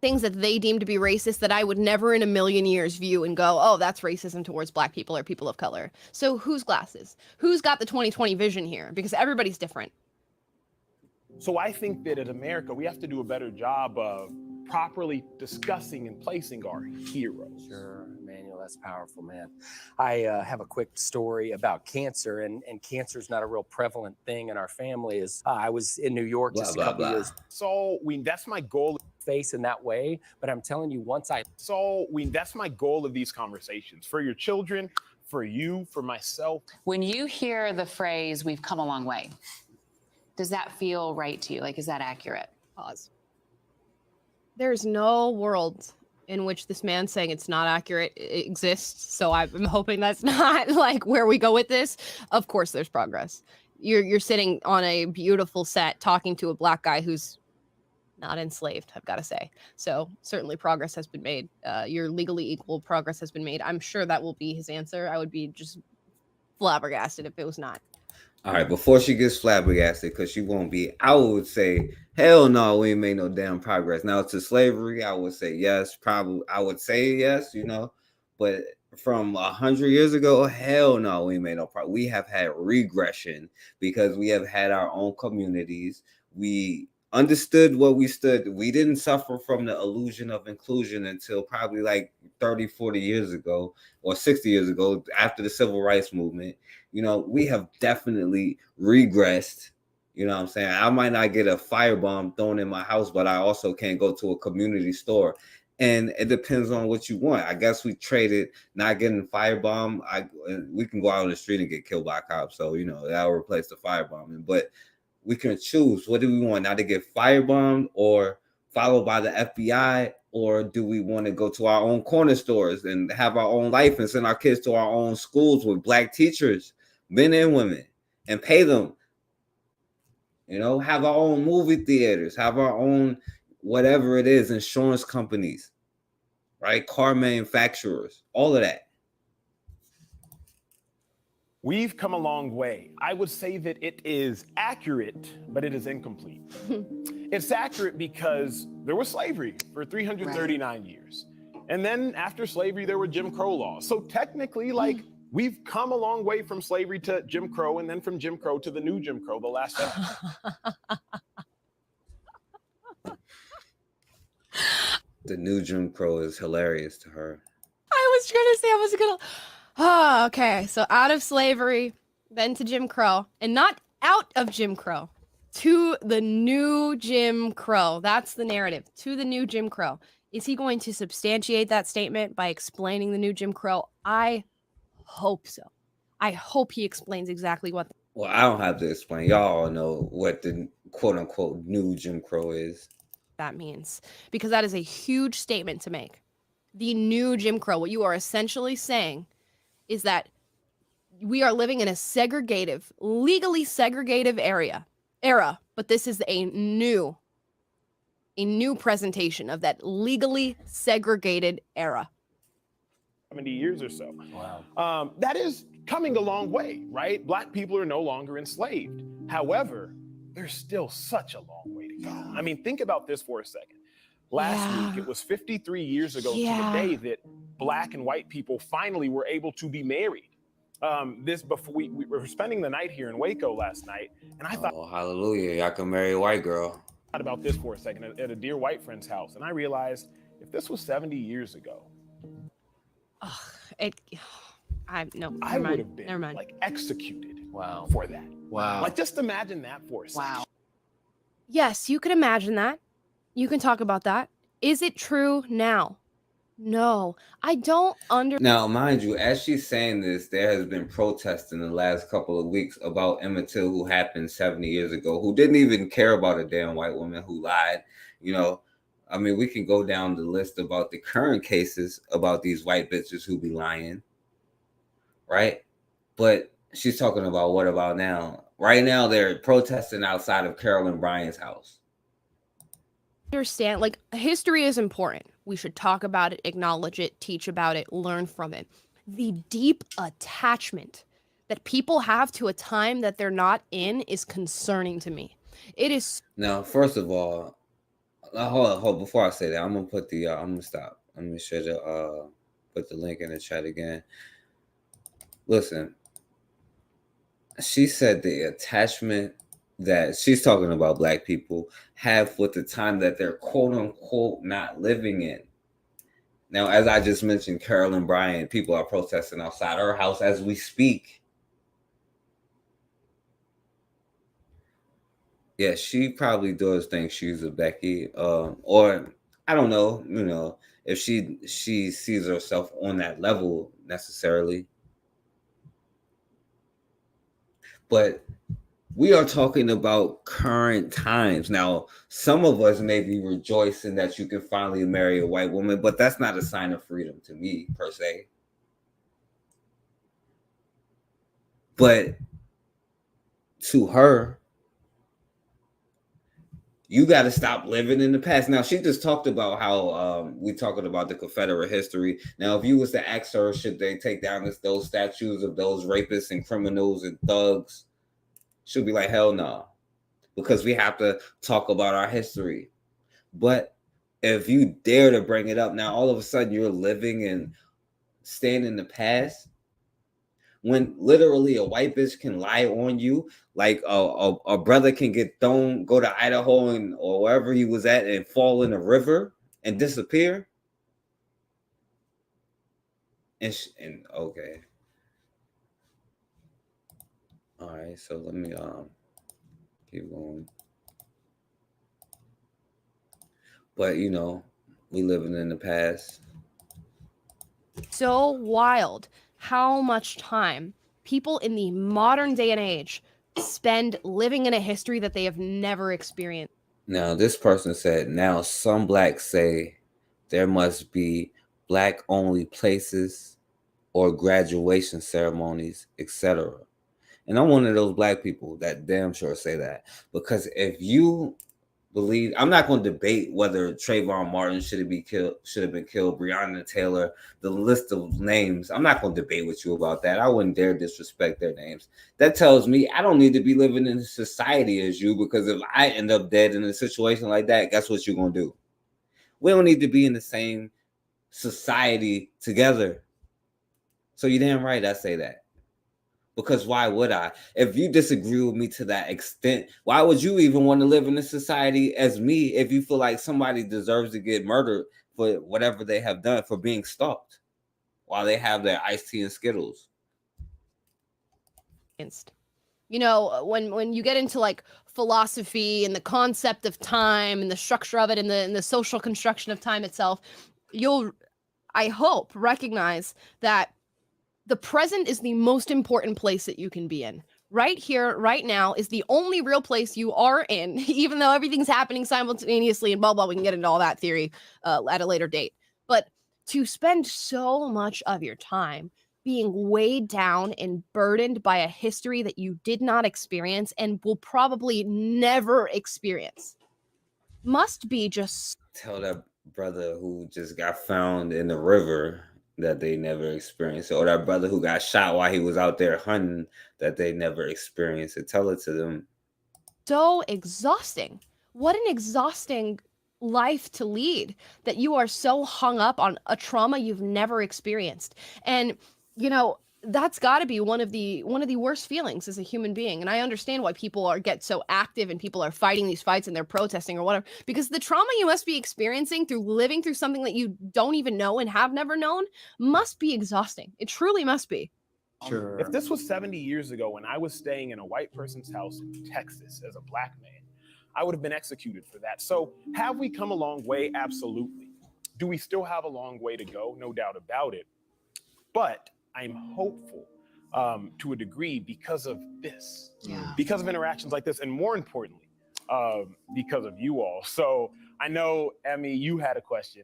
Things that they deem to be racist that I would never in a million years view and go, oh, that's racism towards black people or people of color. So whose glasses? Who's got the 20/20 vision here? Because everybody's different. So I think that in America, we have to do a better job of properly discussing and placing our heroes. Sure, Emmanuel, that's powerful, man. I have a quick story about cancer, and cancer is not a real prevalent thing in our family. I was in New York just a couple years. So that's my goal. Face in that way, but I'm telling you, that's my goal of these conversations for your children, for you, for myself. When you hear the phrase, we've come a long way, does that feel right to you? Like, is that accurate? Pause. There's no world in which this man saying it's not accurate exists. So I'm hoping that's not like where we go with this. Of course, there's progress. You're sitting on a beautiful set talking to a black guy who's not enslaved, I've got to say. So certainly progress has been made. Your legally equal progress has been made. I'm sure that will be his answer. I would be just flabbergasted if it was not. All right, before she gets flabbergasted, because she won't be, I would say, hell no, we ain't made no damn progress. Now, to slavery, I would say yes, probably. I would say yes, but from 100 years ago, hell no, we ain't made no progress. We have had regression because we have had our own communities. We understood what we stood. We didn't suffer from the illusion of inclusion until probably like 30, 40 years ago or 60 years ago after the civil rights movement. We have definitely regressed. You know what I'm saying? I might not get a firebomb thrown in my house, but I also can't go to a community store. And it depends on what you want. I guess we traded not getting firebomb. We can go out on the street and get killed by cops. So, that'll replace the firebombing. But we can choose. What do we want? Now to get firebombed or followed by the FBI? Or do we want to go to our own corner stores and have our own life and send our kids to our own schools with black teachers, men and women, and pay them? Have our own movie theaters, have our own whatever it is, insurance companies, right? Car manufacturers, all of that. We've come a long way. I would say that it is accurate, but it is incomplete. It's accurate because there was slavery for 339 years. And then after slavery, there were Jim Crow laws. So technically, we've come a long way from slavery to Jim Crow, and then from Jim Crow to the new Jim Crow, the last century. The new Jim Crow is hilarious to her. Oh, okay. So out of slavery, then to Jim Crow, and not out of Jim Crow, to the new Jim Crow. That's the narrative. To the new Jim Crow. Is he going to substantiate that statement by explaining the new Jim Crow? I hope so. I hope he explains exactly what. Well, I don't have to explain. Y'all all know what the quote unquote new Jim Crow is. That means, because that is a huge statement to make. The new Jim Crow. What you are essentially saying is that we are living in a legally segregative era, but this is a new presentation of that legally segregated era. 70 years or so. Wow. That is coming a long way, right? Black people are no longer enslaved. However, there's still such a long way to go. I mean, think about this for a second. Last week, it was 53 years ago to the day that Black and white people finally were able to be married. We were spending the night here in Waco last night, and I thought, oh, hallelujah, y'all can marry a white girl. About this for a second at a dear white friend's house, and I realized if this was 70 years ago, I would have been executed for that. Wow. Just imagine that for a second. Wow. Yes, you can imagine that. You can talk about that. Is it true now? No, I don't Now, mind you, as she's saying this, there has been protests in the last couple of weeks about Emmett Till, who happened 70 years ago, who didn't even care about a damn white woman who lied. I mean, we can go down the list about the current cases about these white bitches who be lying, right? But she's talking about what about now? Right now, they're protesting outside of Carolyn Bryant's house. understand, history is important. We should talk about it, acknowledge it, teach about it, learn from it. The deep attachment that people have to a time that they're not in is concerning to me. It is. Now, first of all, hold on. Before I say that, I'm gonna put I'm gonna stop. Let me show you. Put the link in the chat again. Listen, she said the attachment that she's talking about black people have with the time that they're quote unquote not living in. Now, as I just mentioned, Carolyn Bryant, people are protesting outside her house as we speak. Yeah, she probably does think she's a Becky, or I don't know, if she sees herself on that level necessarily. But we are talking about current times. Now, some of us may be rejoicing that you can finally marry a white woman, but that's not a sign of freedom to me, per se. But to her, you got to stop living in the past. Now, she just talked about how we talking about the Confederate history. Now, if you was to ask her, should they take down those statues of those rapists and criminals and thugs? She'll be like, hell no, because we have to talk about our history. But if you dare to bring it up, now all of a sudden you're living and staying in the past, when literally a white bitch can lie on you, like a brother can get thrown, go to Idaho or wherever he was at and fall in a river and disappear. And okay. All right, so let me keep going. But we living in the past. So wild how much time people in the modern day and age spend living in a history that they have never experienced. Now, this person said, now some blacks say there must be black only places or graduation ceremonies, etc. And I'm one of those black people that damn sure say that, because if you believe, I'm not going to debate whether Trayvon Martin should have been killed, Breonna Taylor, the list of names. I'm not going to debate with you about that. I wouldn't dare disrespect their names. That tells me I don't need to be living in society as you, because if I end up dead in a situation like that, guess what you're going to do? We don't need to be in the same society together. So you're damn right I say that. Because why would I? If you disagree with me to that extent, why would you even want to live in a society as me if you feel like somebody deserves to get murdered for whatever they have done, for being stalked while they have their iced tea and Skittles? When you get into like philosophy and the concept of time and the structure of it and the social construction of time itself, you'll, I hope, recognize that the present is the most important place that you can be in. Right here, right now is the only real place you are in, even though everything's happening simultaneously and blah, blah. We can get into all that theory at a later date. But to spend so much of your time being weighed down and burdened by a history that you did not experience and will probably never experience must be just... Tell that brother who just got found in the river that they never experienced it, or that brother who got shot while he was out there hunting that they never experienced it. Tell it to them. So exhausting. What an exhausting life to lead, that you are so hung up on a trauma you've never experienced. And that's got to be one of the worst feelings as a human being. And I understand why people get so active and people are fighting these fights and they're protesting or whatever, because the trauma you must be experiencing through living through something that you don't even know and have never known must be exhausting. It truly must be. Sure. If this was 70 years ago when I was staying in a white person's house in Texas as a black man, I would have been executed for that. So have we come a long way? Absolutely. Do we still have a long way to go? No doubt about it. But I'm hopeful to a degree because of this, because of interactions like this, and more importantly, because of you all. So I know, Emmy, you had a question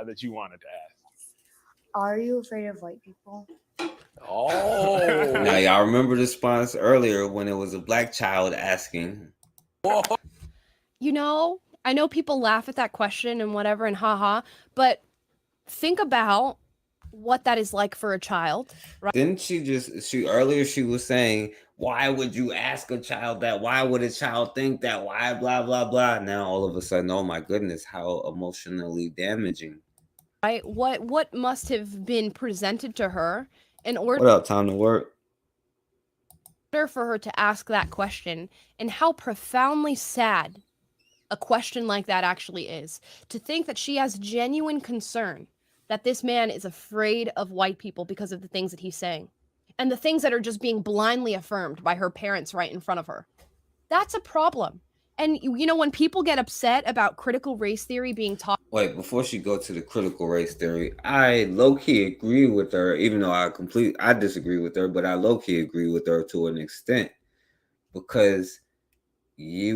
that you wanted to ask. Are you afraid of white people? Oh, now y'all remember the response earlier when it was a black child asking. I know people laugh at that question and whatever and haha, but think about what that is like for a child, right? Didn't she earlier she was saying, why would you ask a child that? Why would a child think that? Why blah blah blah? Now all of a sudden, oh my goodness, how emotionally damaging. Right? What must have been presented to her in order... What up, time to work? For her to ask that question, and how profoundly sad a question like that actually is. To think that she has genuine concern that this man is afraid of white people because of the things that he's saying, and the things that are just being blindly affirmed by her parents right in front of her. That's a problem. And you know, when people get upset about critical race theory being taught. Wait, before she go to the critical race theory, I low-key agree with her, even though I disagree with her, but I low-key agree with her to an extent, because a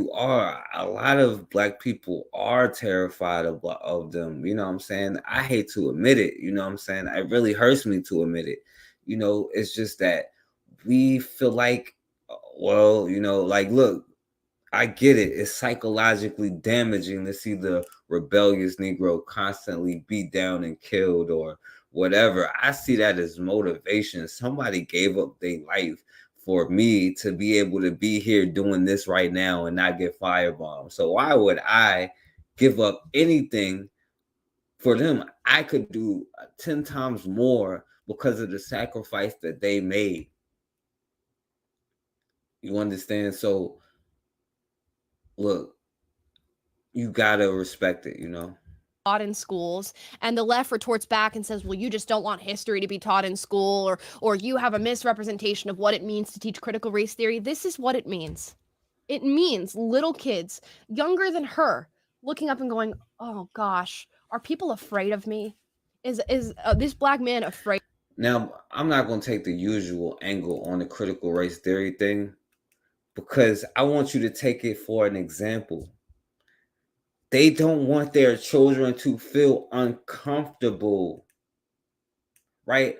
lot of black people are terrified of them. You know what I'm saying? I hate to admit it. You know what I'm saying? It really hurts me to admit it. You know, it's just that we feel like, well, you know, like, look, I get it. It's psychologically damaging to see the rebellious Negro constantly beat down and killed or whatever. I see that as motivation. Somebody gave up their life for me to be able to be here doing this right now and not get firebombed. So why would I give up anything for them? I could do 10 times more because of the sacrifice that they made. You understand? So look, you gotta respect it, you know? Taught in schools, and the left retorts back and says, well, you just don't want history to be taught in school, or you have a misrepresentation of what it means to teach critical race theory. This is what it means. It means little kids younger than her looking up and going, oh gosh, are people afraid of me? Is this black man afraid? Now, I'm not going to take the usual angle on the critical race theory thing, because I want you to take it for an example. They don't want their children to feel uncomfortable, right?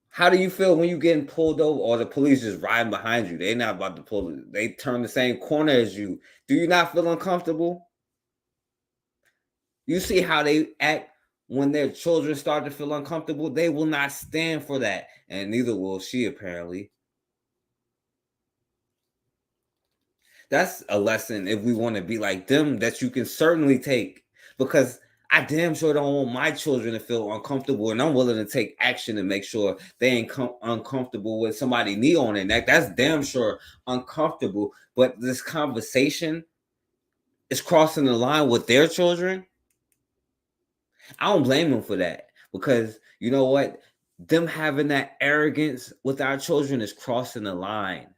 How do you feel when you getting pulled over or the police just riding behind you? They're not about to pull it. They turn the same corner as you. Do you not feel uncomfortable? You see how they act when their children start to feel uncomfortable? They will not stand for that. And neither will she, apparently. That's a lesson, if we want to be like them, that you can certainly take, because I damn sure don't want my children to feel uncomfortable, and I'm willing to take action to make sure they ain't uncomfortable with somebody knee on their neck. That's damn sure uncomfortable. But this conversation is crossing the line with their children. I don't blame them for that, because you know what? Them having that arrogance with our children is crossing the line.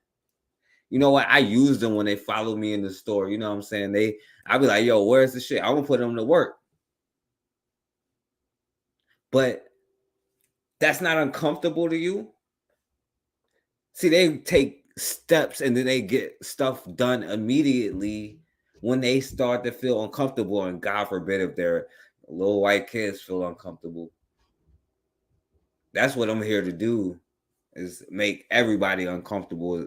You know what? I use them when they follow me in the store. You know what I'm saying? I'll be like, yo, where's the shit? I'm gonna put them to work. But that's not uncomfortable to you. See, they take steps and then they get stuff done immediately when they start to feel uncomfortable. And God forbid if their little white kids feel uncomfortable. That's what I'm here to do, is make everybody uncomfortable.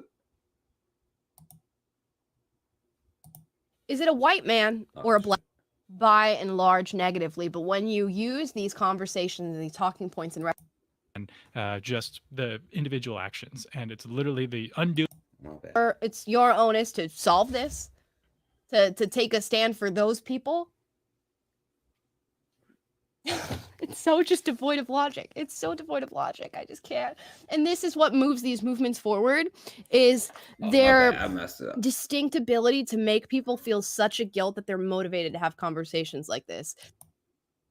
Is it a white man or a black? By and large, negatively. But when you use these conversations and these talking points and just the individual actions, and it's literally the undoing. It's your onus to solve this, to take a stand for those people. It's so just devoid of logic. It's so devoid of logic. I just can't. And this is what moves these movements forward, is their distinct ability to make people feel such a guilt that they're motivated to have conversations like this.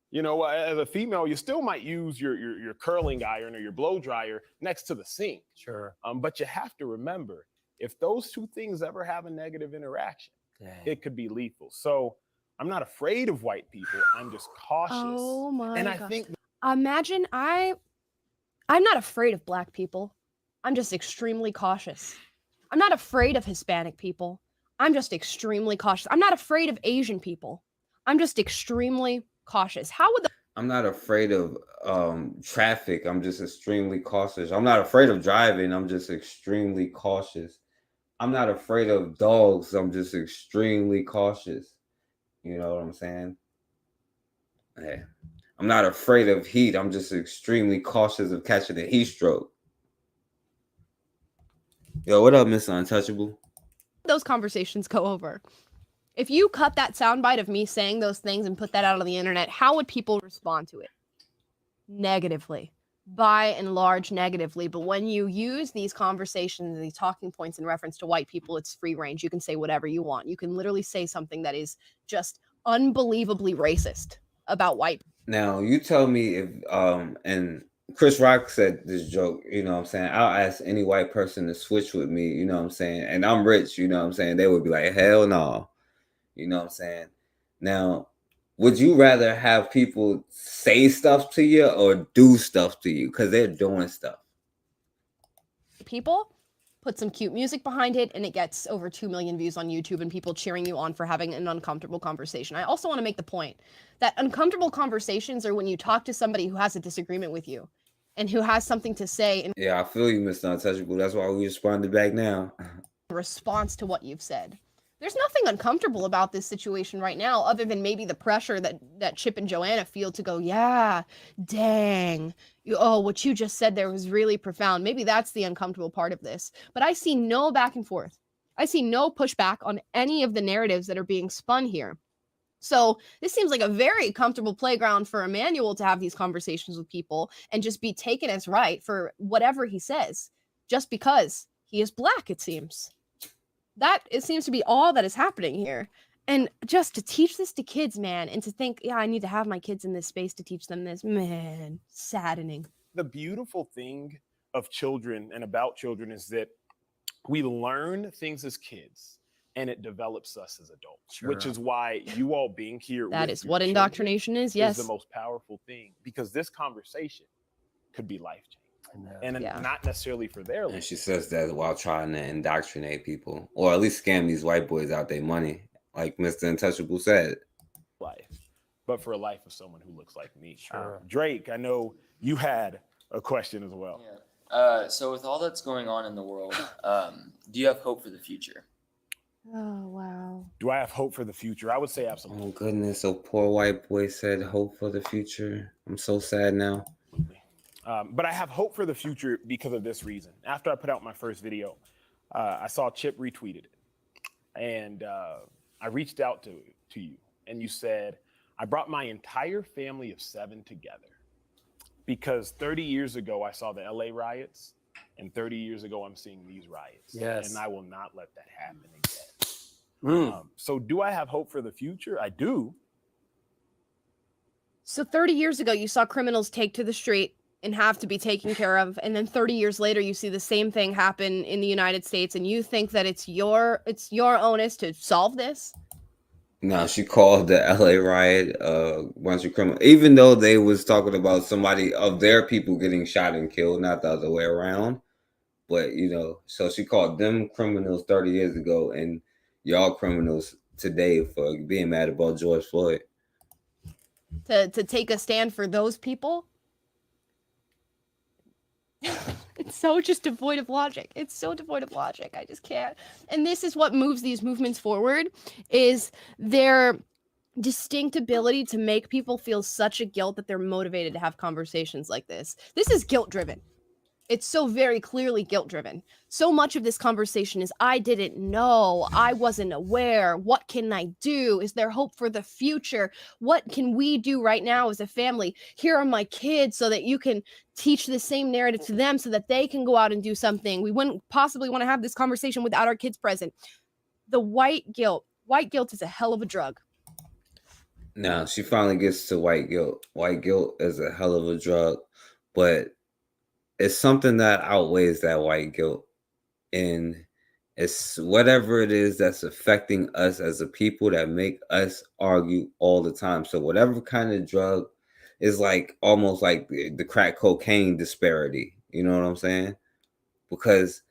You know, as a female, you still might use your curling iron or your blow dryer next to the sink. Sure. But you have to remember, if those two things ever have a negative interaction, it could be lethal. So I'm not afraid of white people. I'm just cautious. Oh my and gosh. I think imagine I'm not afraid of black people. I'm just extremely cautious. I'm not afraid of Hispanic people. I'm just extremely cautious. I'm not afraid of Asian people. I'm just extremely cautious. How would I'm not afraid of traffic. I'm just extremely cautious. I'm not afraid of driving. I'm just extremely cautious. I'm not afraid of dogs. I'm just extremely cautious. You know what I'm saying? Hey, I'm not afraid of heat. I'm just extremely cautious of catching a heat stroke. Yo, what up, Mr. Untouchable? those conversations go over? If you cut that soundbite of me saying those things and put that out on the internet, how would people respond to it? Negatively. by and large negatively, but when you use these conversations, these talking points in reference to white people, it's free range. You can say whatever you want. You can literally say something that is just unbelievably racist about white. Now you tell me if and Chris Rock said this joke, you know what I'm saying? I'll ask any white person to switch with me, you know what I'm saying? And I'm rich, you know what I'm saying? They would be like, hell no. You know what I'm saying? Now, would you rather have people say stuff to you or do stuff to you? Because they're doing stuff. People put some cute music behind it and it gets over 2 million views on YouTube and people cheering you on for having an uncomfortable conversation. I also want to make the point that uncomfortable conversations are when you talk to somebody who has a disagreement with you and who has something to say in Yeah, I feel you, Mr. Untouchable. That's why we responded back now. response to what you've said. There's nothing uncomfortable about this situation right now other than maybe the pressure that Chip and Joanna feel to go, yeah, dang, what you just said there was really profound. Maybe that's the uncomfortable part of this. But I see no back and forth. I see no pushback on any of the narratives that are being spun here. So this seems like a very comfortable playground for Emmanuel to have these conversations with people and just be taken as right for whatever he says, just because he is black, it seems. That it seems to be all that is happening here. And just to teach this to kids, man, and to think, yeah, I need to have my kids in this space to teach them this, man, saddening. The beautiful thing of children and about children is that we learn things as kids and it develops us as adults, which is why you all being here. That is what indoctrination is. Yes. Is the most powerful thing, because this conversation could be life changing. And not necessarily for their life. And she says that while trying to indoctrinate people, or at least scam these white boys out their money, like Mr. Untouchable said. Life, but for a life of someone who looks like me. Sure. Drake, I know you had a question as well. Yeah. So with all that's going on in the world, do you have hope for the future? Oh, wow. Do I have hope for the future? I would say absolutely. Oh, goodness. So poor white boy said hope for the future. I'm so sad now. But I have hope for the future because of this reason. After I put out my first video, I saw Chip retweeted it. And I reached out to you. And you said, I brought my entire family of 7 together. Because 30 years ago, I saw the LA riots. And 30 years ago, I'm seeing these riots. Yes. And I will not let that happen again. So do I have hope for the future? I do. So 30 years ago, you saw criminals take to the street and have to be taken care of, and then 30 years later you see the same thing happen in the United States, and you think that it's your onus to solve this? No, she called the LA riot a bunch of criminals, even though they was talking about somebody of their people getting shot and killed, not the other way around. But so she called them criminals 30 years ago, and y'all criminals today for being mad about George Floyd. To take a stand for those people? It's so just devoid of logic. It's so devoid of logic. I just can't. And this is what moves these movements forward, is their distinct ability to make people feel such a guilt that they're motivated to have conversations like this. This is guilt driven. It's so very clearly guilt driven. So much of this conversation is, I didn't know, I wasn't aware, what can I do? Is there hope for the future? What can we do right now as a family? Here are my kids so that you can teach the same narrative to them so that they can go out and do something. We wouldn't possibly want to have this conversation without our kids present. The white guilt is a hell of a drug. Now, she finally gets to white guilt. White guilt is a hell of a drug, but it's something that outweighs that white guilt. And it's whatever it is that's affecting us as a people that make us argue all the time. So whatever kind of drug is like almost like the crack cocaine disparity. You know what I'm saying? Because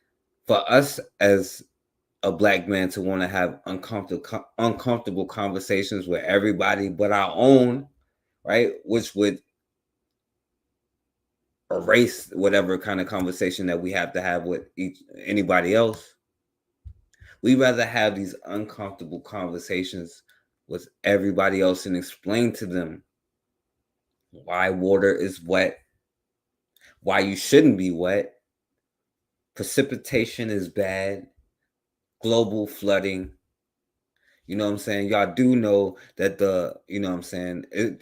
for us as a black man to want to have uncomfortable conversations with everybody but our own, right? Which would erase whatever kind of conversation that we have to have with anybody else. We rather have these uncomfortable conversations with everybody else and explain to them why water is wet, why you shouldn't be wet, precipitation is bad, global flooding. You know what I'm saying? Y'all do know that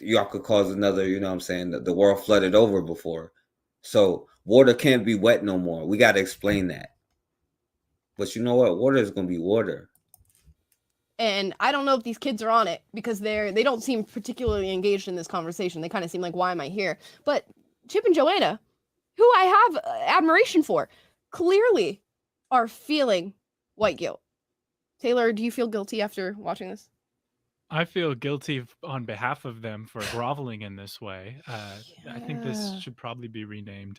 y'all could cause another, the world flooded over before. So water can't be wet no more. We got to explain that. But you know what? Water is going to be water. And I don't know if these kids are on it because they don't seem particularly engaged in this conversation. They kind of seem like, why am I here? But Chip and Joanna, who I have admiration for, clearly are feeling white guilt. Taylor, do you feel guilty after watching this? I feel guilty on behalf of them for groveling in this way. I think this should probably be renamed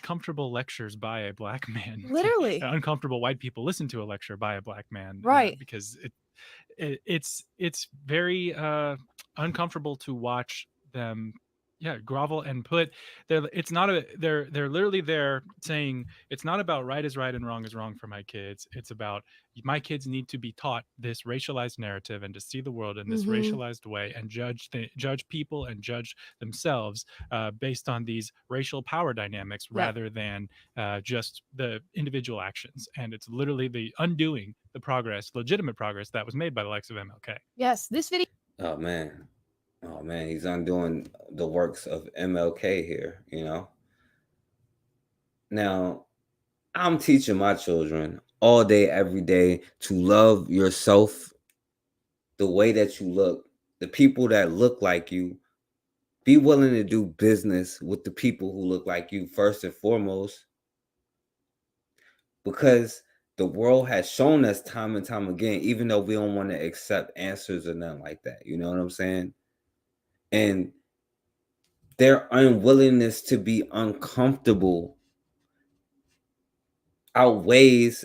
Comfortable Lectures by a Black Man. Literally. Uncomfortable white people listen to a lecture by a Black man. Right. Because it's very uncomfortable to watch them grovel and put they're literally there saying it's not about right is right and wrong is wrong for my kids. It's about my kids need to be taught this racialized narrative and to see the world in this racialized way and judge people and judge themselves based on these racial power dynamics rather than just the individual actions. And it's literally the undoing the progress, legitimate progress that was made by the likes of MLK. Yes, this video. Oh man, he's undoing the works of MLK here, you know. Now, I'm teaching my children all day, every day to love yourself the way that you look, the people that look like you. Be willing to do business with the people who look like you first and foremost. Because the world has shown us time and time again, even though we don't want to accept answers or nothing like that. You know what I'm saying? And their unwillingness to be uncomfortable outweighs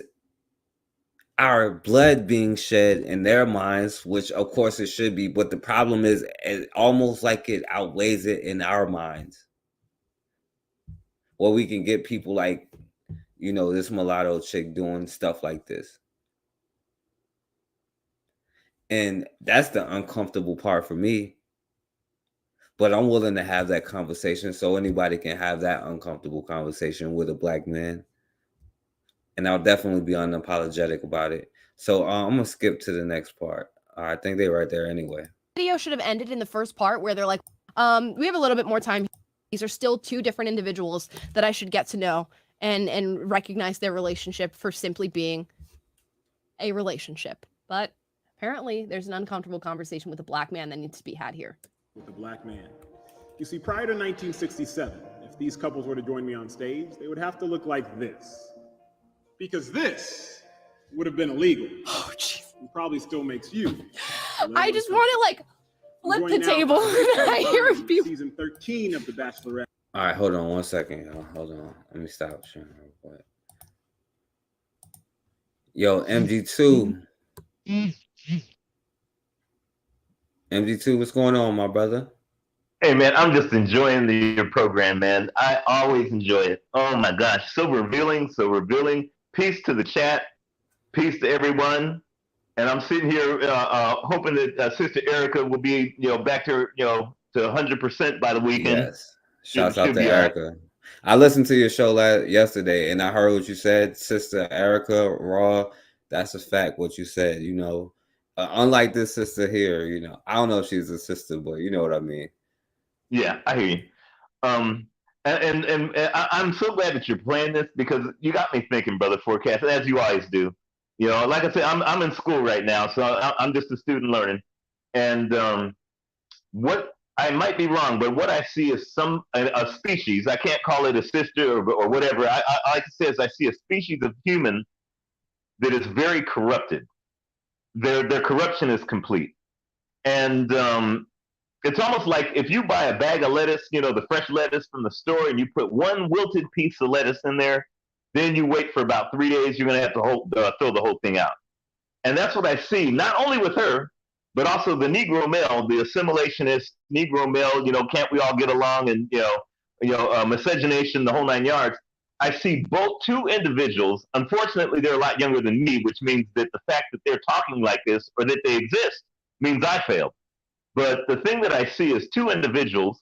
our blood being shed in their minds, which of course it should be. But the problem is almost like it outweighs it in our minds. Well, we can get people like, you know, this mulatto chick doing stuff like this. And that's the uncomfortable part for me. But I'm willing to have that conversation so anybody can have that uncomfortable conversation with a Black man. And I'll definitely be unapologetic about it. So I'm going to skip to the next part. I think they're right there anyway. Video should have ended in the first part where they're like, we have a little bit more time. These are still two different individuals that I should get to know and recognize their relationship for simply being a relationship. But apparently there's an uncomfortable conversation with a Black man that needs to be had here. With a Black man. You see, prior to 1967, if these couples were to join me on stage, they would have to look like this. Because this would have been illegal. Oh, jeez. And probably still makes you. I just want to like flip the table. I hear people. Season 13 of The Bachelorette. All right, hold on 1 second, y'all. Hold on. Let me stop sharing real quick. Yo, MG2. MG2, what's going on, my brother? Hey, man, I'm just enjoying your program, man. I always enjoy it. Oh, my gosh. So revealing, so revealing. Peace to the chat. Peace to everyone. And I'm sitting here hoping that Sister Erica will be, back to, to 100% by the weekend. Yes. Shouts out to Erica. I listened to your show yesterday, and I heard what you said, Sister Erica Raw. That's a fact, what you said, unlike this sister here, I don't know if she's a sister, but you know what I mean. Yeah, I hear you. And I'm so glad that you're playing this because you got me thinking, Brother Forecast, as you always do. Like I said, I'm in school right now, so I'm just a student learning. And what I might be wrong, but what I see is a species. I can't call it a sister or whatever. I like to say is I see a species of human that is very corrupted. Their corruption is complete. And it's almost like if you buy a bag of lettuce, the fresh lettuce from the store, and you put one wilted piece of lettuce in there, then you wait for about 3 days, you're going to have to throw the whole thing out. And that's what I see, not only with her, but also the Negro male, the assimilationist Negro male, can't we all get along, and, miscegenation, the whole 9 yards. I see both two individuals. Unfortunately, they're a lot younger than me, which means that the fact that they're talking like this or that they exist means I failed. But the thing that I see is two individuals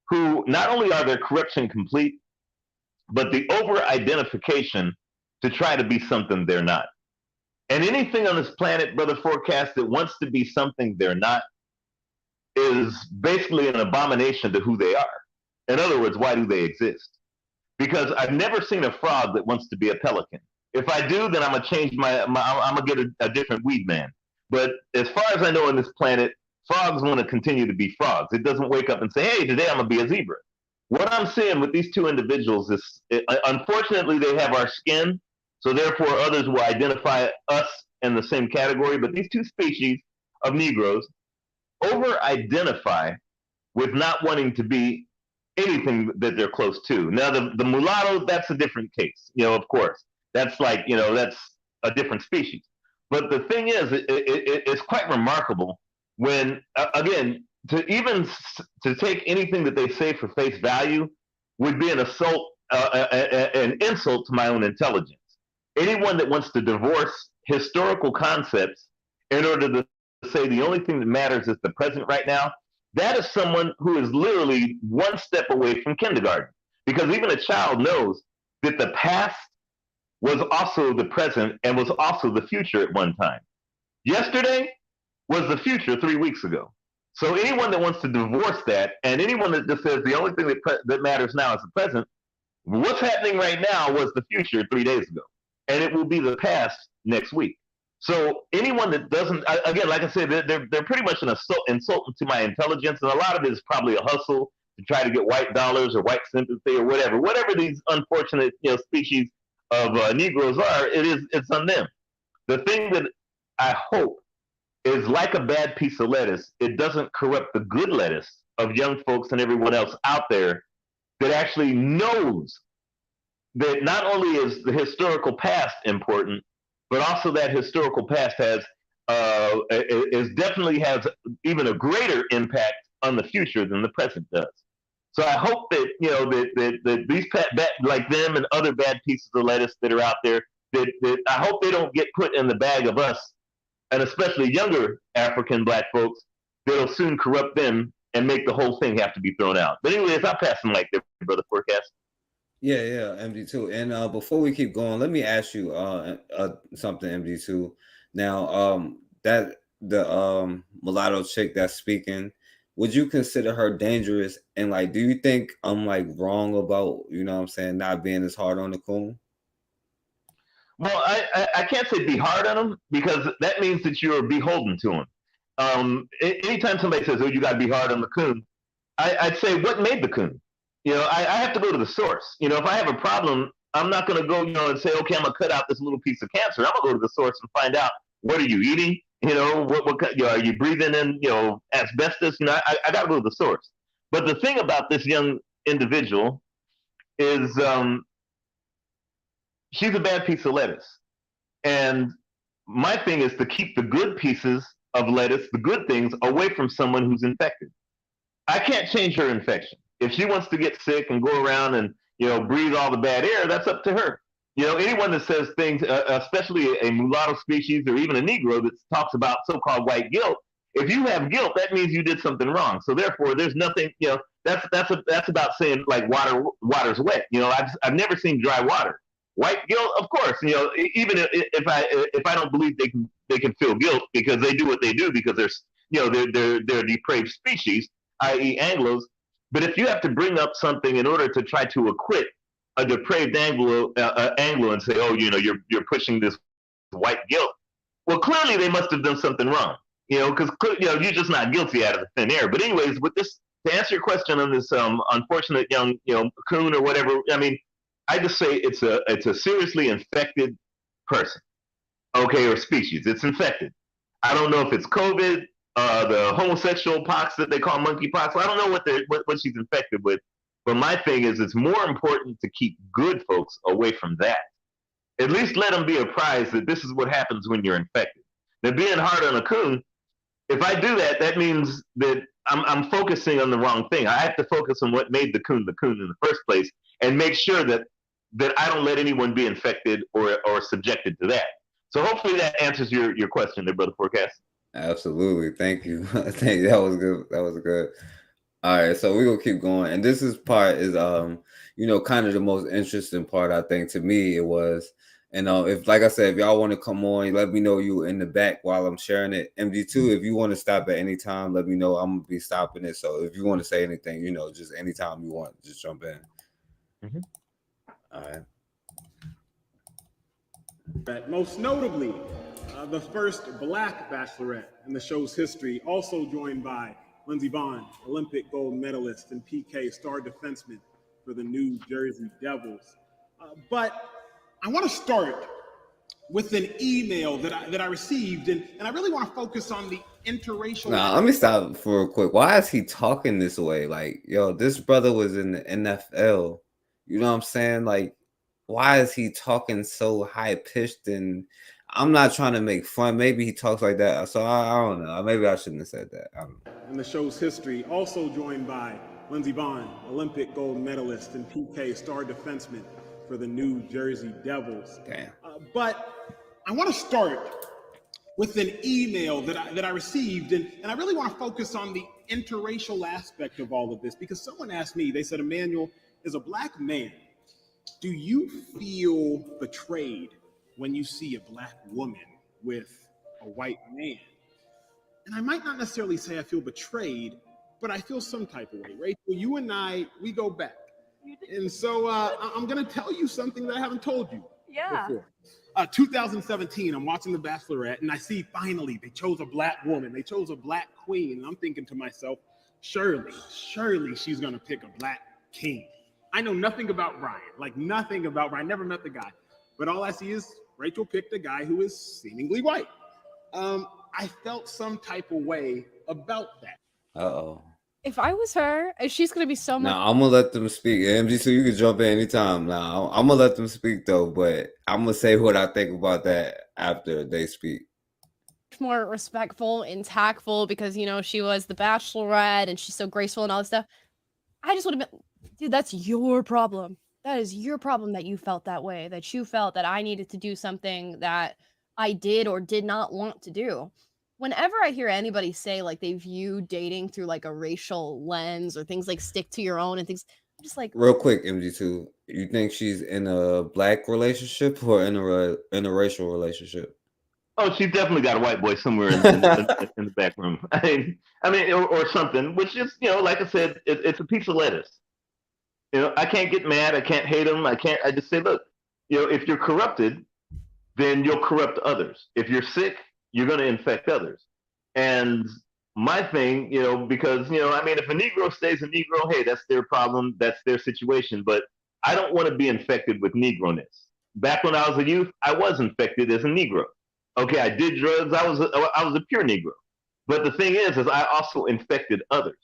who not only are their corruption complete, but the over-identification to try to be something they're not. And anything on this planet, Brother Forecast, that wants to be something they're not is basically an abomination to who they are. In other words, why do they exist? Because I've never seen a frog that wants to be a pelican. If I do, then I'm gonna change I'm gonna get a different weed man. But as far as I know on this planet, frogs want to continue to be frogs. It doesn't wake up and say, hey, today I'm gonna be a zebra. What I'm seeing with these two individuals is, unfortunately, they have our skin, so therefore others will identify us in the same category. But these two species of Negroes over-identify with not wanting to be anything that they're close to. Now, the mulatto, that's a different case, of course. That's like, that's a different species. But the thing is, it's quite remarkable when, again, to take anything that they say for face value would be an assault, an insult to my own intelligence. Anyone that wants to divorce historical concepts in order to say the only thing that matters is the present right now, that is someone who is literally one step away from kindergarten. Because even a child knows that the past was also the present and was also the future at one time. Yesterday was the future 3 weeks ago. So anyone that wants to divorce that, and anyone that just says the only thing that matters now is the present, what's happening right now was the future 3 days ago. And it will be the past next week. So anyone that doesn't, again, like I said, they're pretty much an insult to my intelligence, and a lot of it is probably a hustle to try to get white dollars or white sympathy or whatever these unfortunate species of Negroes are. It's on them. The thing that I hope is, like a bad piece of lettuce, it doesn't corrupt the good lettuce of young folks and everyone else out there that actually knows that not only is the historical past important, but also that historical past definitely has even a greater impact on the future than the present does. So I hope that that these like them and other bad pieces of lettuce that are out there, that I hope they don't get put in the bag of us, and especially younger African Black folks, that'll soon corrupt them and make the whole thing have to be thrown out. But anyways, I'll pass them like that, Brother Forecast. Yeah, MD2. And before we keep going, let me ask you something, MD2. Now, that the mulatto chick that's speaking, would you consider her dangerous? And like, do you think I'm like wrong about, not being as hard on the coon? Well, I can't say be hard on him, because that means that you're beholden to him. Anytime somebody says, "Oh, you got to be hard on the coon," I'd say, what made the coon? I have to go to the source. If I have a problem, I'm not going to go, and say, okay, I'm going to cut out this little piece of cancer. I'm going to go to the source and find out, what are you eating? What are you breathing in, asbestos? I got to go to the source. But the thing about this young individual is, she's a bad piece of lettuce. And my thing is to keep the good pieces of lettuce, the good things, away from someone who's infected. I can't change her infection. If she wants to get sick and go around and breathe all the bad air, that's up to her. Anyone that says things, especially a mulatto species or even a Negro that talks about so-called white guilt, if you have guilt, that means you did something wrong. So therefore, there's nothing. That's about saying like water's wet. I've never seen dry water. White guilt, of course. Even if I don't believe they can feel guilt, because they do what they do because they're a depraved species, i.e. Anglos. But if you have to bring up something in order to try to acquit a depraved Anglo and say, oh, you're pushing this white guilt, well, clearly they must have done something wrong, because you're just not guilty out of the thin air. But anyways, with this, to answer your question on this unfortunate young coon or whatever, I just say it's a seriously infected person, okay, or species. It's infected. I don't know if it's COVID, the homosexual pox that they call monkeypox. I don't know what she's infected with, but my thing is, it's more important to keep good folks away from that. At least let them be apprised that this is what happens when you're infected. Now, being hard on a coon, if I do that, that means that I'm focusing on the wrong thing. I have to focus on what made the coon in the first place, and make sure that I don't let anyone be infected or subjected to that. So hopefully that answers your question there, Brother Forecast. Absolutely. Thank you. Thank you. That was good. That was good. All right. So we're going to keep going. And this part is, kind of the most interesting part, I think, to me. It was, And if, like I said, if y'all want to come on, let me know you in the back while I'm sharing it. MD2, if you want to stop at any time, let me know. I'm gonna be stopping it. So if you want to say anything, just anytime you want, just jump in. Mm-hmm. All right. Most notably, the first Black Bachelorette in the show's history, also joined by Lindsey Vonn, Olympic gold medalist, and PK, star defenseman for the New Jersey Devils. But I want to start with an email that I received, and I really want to focus on the interracial. Nah, let me stop for a quick. Why is he talking this way? Like, yo, this brother was in the NFL. You know what I'm saying? Like, why is he talking so high pitched? And I'm not trying to make fun. Maybe he talks like that. So I don't know. Maybe I shouldn't have said that. I don't know. In the show's history, also joined by Lindsey Vonn, Olympic gold medalist, and PK, star defenseman for the New Jersey Devils. Damn. But I want to start with an email that I received, and I really want to focus on the interracial aspect of all of this, because someone asked me, they said, Emmanuel, as a Black man, do you feel betrayed when you see a Black woman with a white man? And I might not necessarily say I feel betrayed, but I feel some type of way. Rachel, you and I, we go back. And so I'm going to tell you something that I haven't told you before. 2017, I'm watching The Bachelorette, and I see finally they chose a Black woman. They chose a Black queen. And I'm thinking to myself, surely she's going to pick a Black king. I know nothing about Brian, never met the guy. But all I see is Rachel picked a guy who is seemingly white. I felt some type of way about that. Uh-oh. If I was her, she's going to be so much. Now, I'm going to let them speak. MG, so you can jump in anytime. Now, I'm going to let them speak, though, but I'm going to say what I think about that after they speak. More respectful and tactful because, she was the Bachelorette and she's so graceful and all this stuff. I just would have been, dude, that's your problem. That is your problem that you felt that way, that you felt that I needed to do something that I did or did not want to do. Whenever I hear anybody say like they view dating through like a racial lens or things like stick to your own and things, I'm just like, real quick, MG2, you think she's in a Black relationship or in a racial relationship? Oh, she's definitely got a white boy somewhere in the back room. I mean, or something. Which is, like I said, it's a piece of lettuce. I can't get mad. I can't hate him. I just say, look, if you're corrupted, then you'll corrupt others. If you're sick, you're going to infect others. And my thing, because, if a Negro stays a Negro, hey, that's their problem. That's their situation. But I don't want to be infected with Negro-ness. Back when I was a youth, I was infected as a Negro. Okay, I did drugs. I was a pure Negro. But the thing is I also infected others.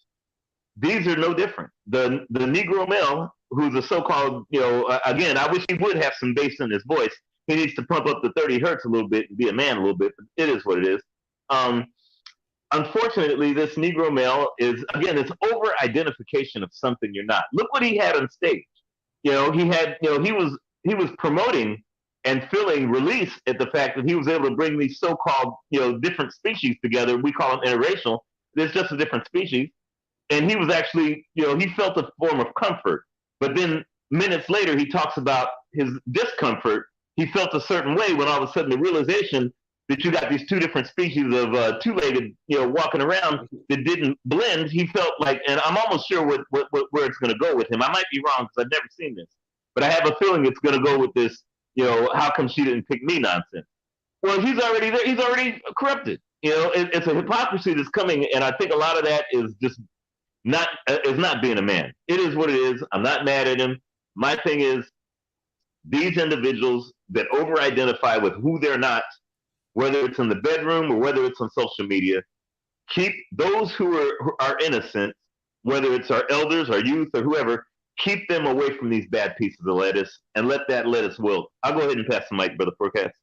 These are no different. The Negro male, who's a so-called, again, I wish he would have some bass in his voice. He needs to pump up the 30 hertz a little bit and be a man a little bit. But it is what it is. Unfortunately, this Negro male is, again, it's over-identification of something you're not. Look what he had on stage. He was promoting and feeling release at the fact that he was able to bring these so-called, different species together. We call them interracial. There's just a different species. And he was actually, he felt a form of comfort. But then minutes later, he talks about his discomfort. He felt a certain way when all of a sudden the realization that you got these two different species of two-legged, walking around that didn't blend. He felt like, and I'm almost sure where it's going to go with him. I might be wrong because I've never seen this, but I have a feeling it's going to go with this, how come she didn't pick me nonsense. Well, he's already there. He's already corrupted. It's a hypocrisy that's coming, and I think a lot of that is just not being a man. It is what it is. I'm not mad at him. My thing is, these individuals that over-identify with who they're not, whether it's in the bedroom or whether it's on social media, keep those who are innocent, whether it's our elders, our youth, or whoever, keep them away from these bad pieces of lettuce and let that lettuce wilt. I'll go ahead and pass the mic, Brother Forecast.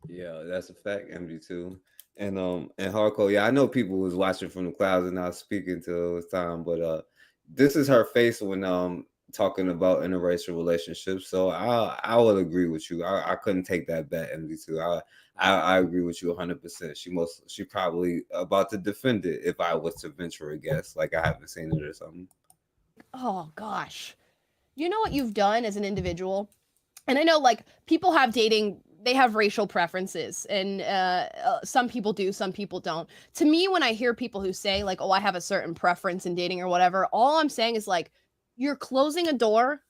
Yeah, that's a fact, MG2. And Hardcore, yeah, I know people was watching from the clouds and not speaking till it's time, but this is her face when talking about interracial relationships. So I would agree with you. I couldn't take that bet, MG2. I agree with you 100%. She probably about to defend it if I was to venture a guess, like I haven't seen it or something. Oh gosh. You know what you've done as an individual? And I know like people have dating, they have racial preferences, and some people do, some people don't. To me, when I hear people who say like, oh, I have a certain preference in dating or whatever, all I'm saying is like, you're closing a door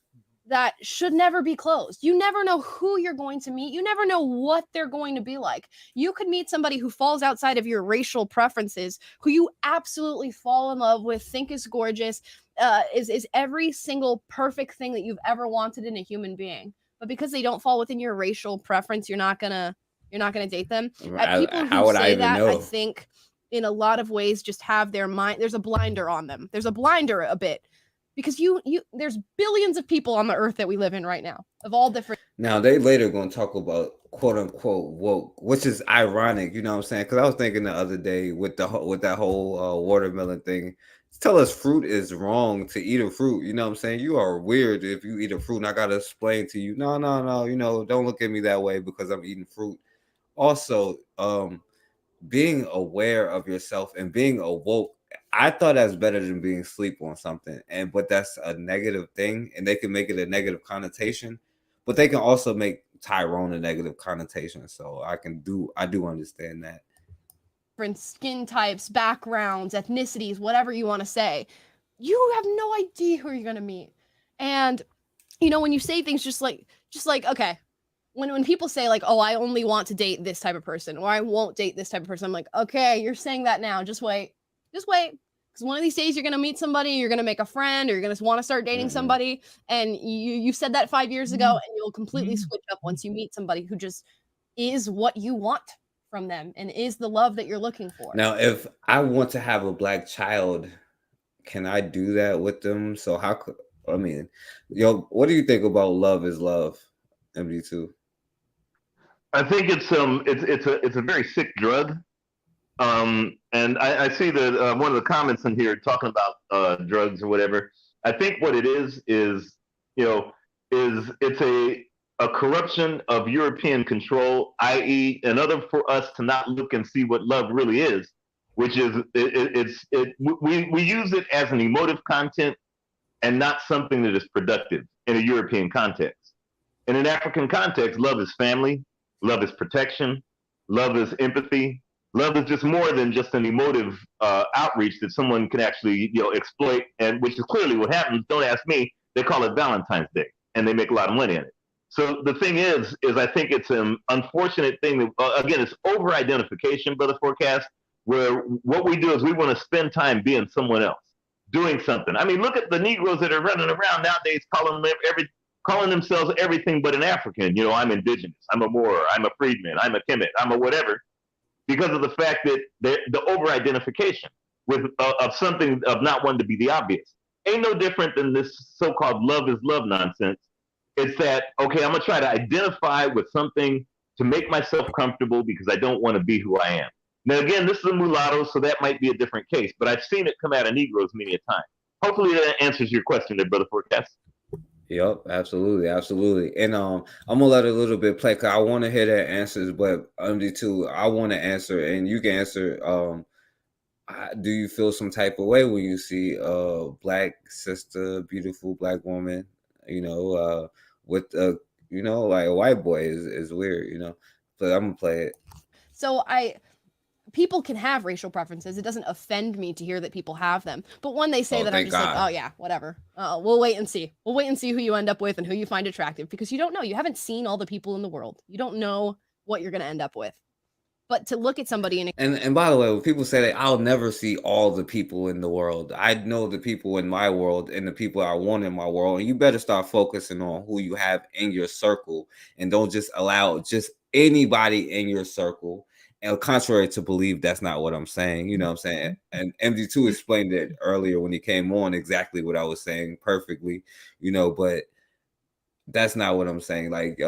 that should never be closed. You never know who you're going to meet. You never know what they're going to be like. You could meet somebody who falls outside of your racial preferences, who you absolutely fall in love with, think is gorgeous, is every single perfect thing that you've ever wanted in a human being. But because they don't fall within your racial preference, you're not gonna date them. People How who would I say even that, I know? think, in a lot of ways, just have their mind. There's a blinder on them. There's a blinder a bit, because you there's billions of people on the earth that we live in right now of all different. Now they later going to talk about quote unquote woke, which is ironic. You know what I'm saying? Because I was thinking the other day with that whole watermelon thing. Tell us fruit is wrong to eat a fruit. You know what I'm saying? You are weird if you eat a fruit, and I gotta explain to you. No, no, no. You know, don't look at me that way because I'm eating fruit. Also, being aware of yourself and being awoke, I thought that's better than being asleep on something. But that's a negative thing, and they can make it a negative connotation, but they can also make Tyrone a negative connotation. So I do understand that. Different skin types, backgrounds, ethnicities, whatever you want to say. You have no idea who you're going to meet. And you know, when you say things just like okay, when people say like, oh, I only want to date this type of person, or I won't date this type of person, I'm like, okay, you're saying that now. Just wait. Because one of these days you're going to meet somebody, you're going to make a friend, or you're going to want to start dating somebody. And you said that 5 years ago, and you'll completely switch up once you meet somebody who just is what you want from them and is the love that you're looking for. Now, if I want to have a black child, can I do that with them? So how could, I mean, what do you think about love is love, MD2? I think it's a very sick drug. And I see that one of the comments in here talking about drugs or whatever. I think what it is it's a corruption of European control, i.e., in order for us to not look and see what love really is, which is we use it as an emotive content and not something that is productive in a European context. In an African context, love is family, love is protection, love is empathy. Love is just more than just an emotive outreach that someone can actually, exploit, and which is clearly what happens. Don't ask me. They call it Valentine's Day, and they make a lot of money in it. So the thing is I think it's an unfortunate thing that, again, it's over-identification, Brother Forecast, where what we do is we want to spend time being someone else, doing something. I mean, look at the Negroes that are running around nowadays calling themselves everything but an African. I'm indigenous, I'm a Moor, I'm a freedman, I'm a Kemet, I'm a whatever. Because of the fact that the over-identification of something, of not wanting to be the obvious. Ain't no different than this so-called love is love nonsense. It's that, okay, I'm going to try to identify with something to make myself comfortable because I don't want to be who I am. Now, again, this is a mulatto, so that might be a different case, but I've seen it come out of Negroes many a time. Hopefully that answers your question there, Brother Forecast. Yep, absolutely. And I'm gonna let a little bit play because I want to hear their answers, but MD2, I want to answer, and you can answer. Do you feel some type of way when you see a black sister, beautiful black woman, with like a white boy is weird, but I'm gonna play it. So people can have racial preferences. It doesn't offend me to hear that people have them. But when they say that, I'm just like, oh yeah, whatever. We'll wait and see. We'll wait and see who you end up with and who you find attractive, because you don't know. You haven't seen all the people in the world. You don't know what you're going to end up with. But to look at somebody and by the way, when people say that, I'll never see all the people in the world. I know the people in my world and the people I want in my world. And you better start focusing on who you have in your circle, and don't just allow just anybody in your circle. And contrary to believe, that's not what I'm saying. You know what I'm saying? And MD2 explained it earlier when he came on exactly what I was saying perfectly, but that's not what I'm saying. Like,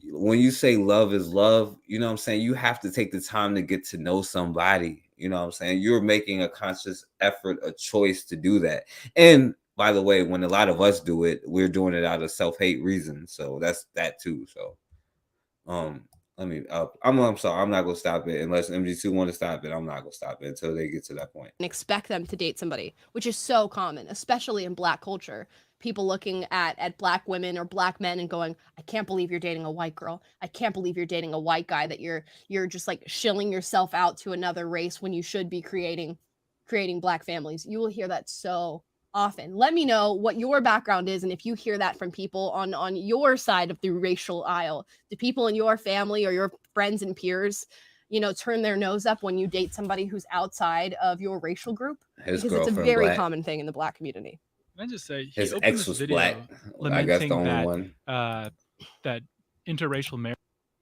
when you say love is love, you know what I'm saying? You have to take the time to get to know somebody. You know what I'm saying? You're making a conscious effort, a choice to do that. And by the way, when a lot of us do it, we're doing it out of self-hate reasons. So that's that too. So, I'm sorry. I'm not gonna stop it unless MG2 want to stop it. I'm not gonna stop it until they get to that point. And expect them to date somebody, which is so common, especially in Black culture. people looking at black women or black men and going, I can't believe you're dating a white girl. I can't believe you're dating a white guy, that you're just like shilling yourself out to another race when you should be creating black families. You will hear that so often. Let me know what your background is, and if you hear that from people on your side of the racial aisle. Do people in your family or your friends and peers, turn their nose up when you date somebody who's outside of your racial group? His Because it's a girlfriend very black. common thing in the black community. Can I just say, he His opened ex this was video black. I guess the lamenting only that one. that interracial marriage.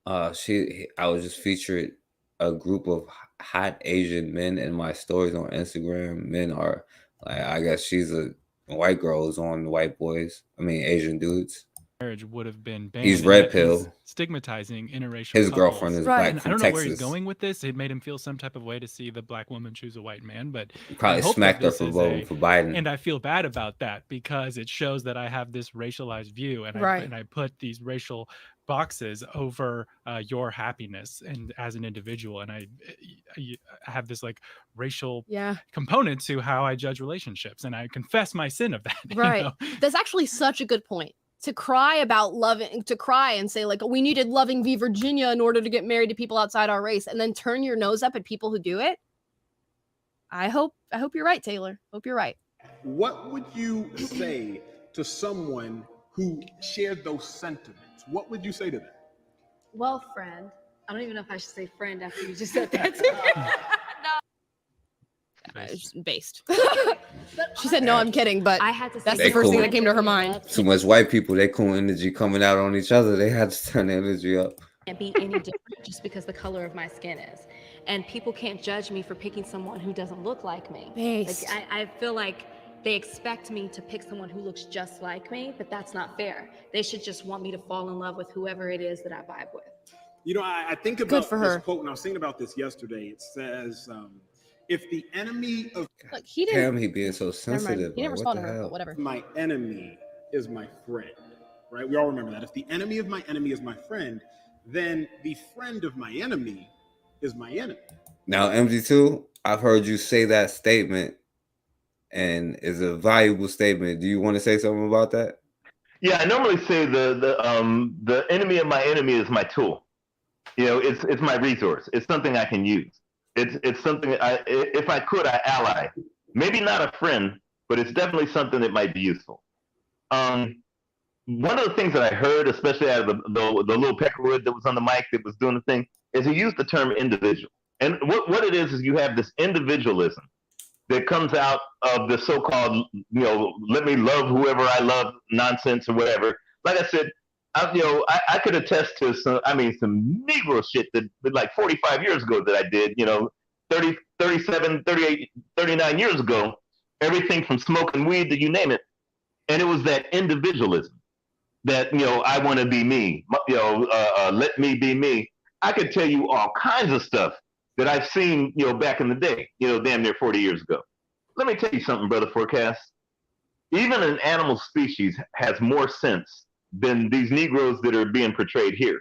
I was just featured a group of hot Asian men in my stories on Instagram. Men are like, I guess she's a white girl who's on white boys. I mean, Asian dudes. Marriage would have been banned. He's and red yet pill. he's stigmatizing interracial His couples. girlfriend is black And from I don't know where he's Texas. going with this. It made him feel some type of way to see the black woman choose a white man, but He probably I hope smacked that her this for is voting for Biden. And I feel bad about that because it shows that I have this racialized view, and Right. I put these racial boxes over your happiness and as an individual, and I have this like racial component to how I judge relationships, and I confess my sin of that. Right. That's actually such a good point. To cry about loving, to cry and say like, we needed loving v Virginia in order to get married to people outside our race, and then turn your nose up at people who do it. I hope you're right, Taylor. Hope you're right. What would you say to someone who shared those sentiments? What would you say to them? Well, friend, I don't even know if I should say friend after you just said that to me. Based. She said, no, I'm kidding, but I had to say that's the first thing that came to her mind. Too much white people, they cool energy coming out on each other. They had to turn the energy up. Can't be any different just because the color of my skin is. And people can't judge me for picking someone who doesn't look like me. Based. Like, I feel like they expect me to pick someone who looks just like me, but that's not fair. They should just want me to fall in love with whoever it is that I vibe with. You know, I think about this quote, and I was thinking about this yesterday. It says, if the enemy of Damn, he being so sensitive. He didn't like, respond what to the her, hell? but whatever. my enemy is my friend, right? We all remember that. If the enemy of my enemy is my friend, then the friend of my enemy is my enemy. Now, MG2, I've heard you say that statement, and it's a valuable statement. Do you want to say something about that? Yeah, I normally say the enemy of my enemy is my tool. You know, it's my resource. It's something I can use. It's something if I could, I ally. Maybe not a friend, but it's definitely something that might be useful. One of the things that I heard, especially out of the little peckerwood that was on the mic that was doing the thing, is he used the term individual. And what it is you have this individualism that comes out of the so-called, let me love whoever I love nonsense or whatever. Like I said, I could attest to some Negro shit that like 45 years ago that I did, 30, 37, 38, 39 years ago, everything from smoking weed to you name it. And it was that individualism that, I want to be me, let me be me. I could tell you all kinds of stuff that I've seen, back in the day, damn near 40 years ago. Let me tell you something, Brother Forecast. Even an animal species has more sense than these Negroes that are being portrayed here.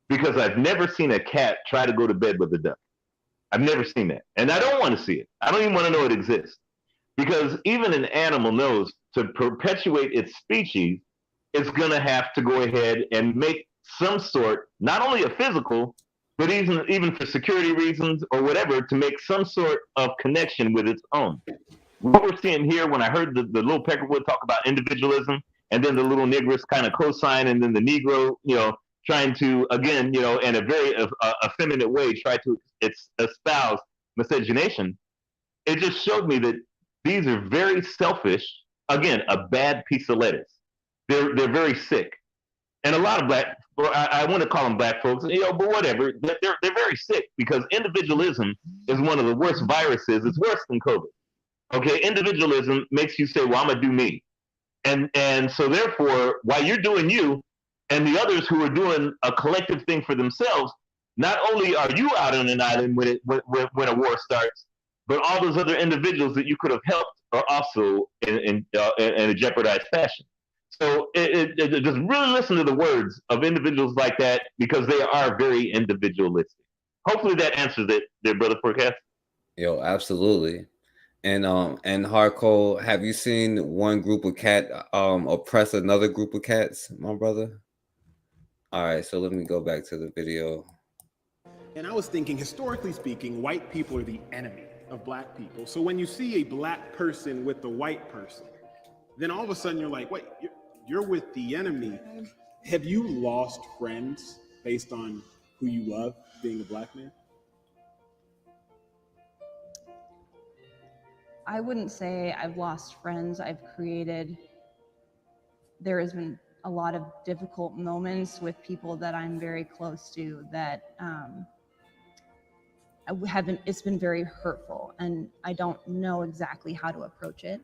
Because I've never seen a cat try to go to bed with a duck. I've never seen that. And I don't want to see it. I don't even want to know it exists. Because even an animal knows to perpetuate its species, it's going to have to go ahead and make some sort, not only a physical, but even for security reasons or whatever, to make some sort of connection with its own. What we're seeing here, when I heard the little peckerwood talk about individualism, and then the little negress kind of co-sign, and then the Negro, trying to, again, in a very effeminate way, try to espouse miscegenation, it just showed me that these are very selfish, again, a bad piece of lettuce. They're very sick. And a lot of black, or I want to call them black folks, but whatever, they're very sick because individualism is one of the worst viruses. It's worse than COVID. Okay, individualism makes you say, well, I'm going to do me. And so therefore, while you're doing you and the others who are doing a collective thing for themselves, not only are you out on an island when a war starts, but all those other individuals that you could have helped are also in a jeopardized fashion. So just really listen to the words of individuals like that because they are very individualistic. Hopefully that answers it there, Brother Forecast. Yo, absolutely. And Hardcore, have you seen one group of cat oppress another group of cats, my brother? All right, so let me go back to the video. And I was thinking, historically speaking, white people are the enemy of black people. So when you see a black person with a white person, then all of a sudden you're like, wait, you're with the enemy. Have you lost friends based on who you love being a black man? I wouldn't say I've lost friends. There has been a lot of difficult moments with people that I'm very close to that it's been very hurtful, and I don't know exactly how to approach it.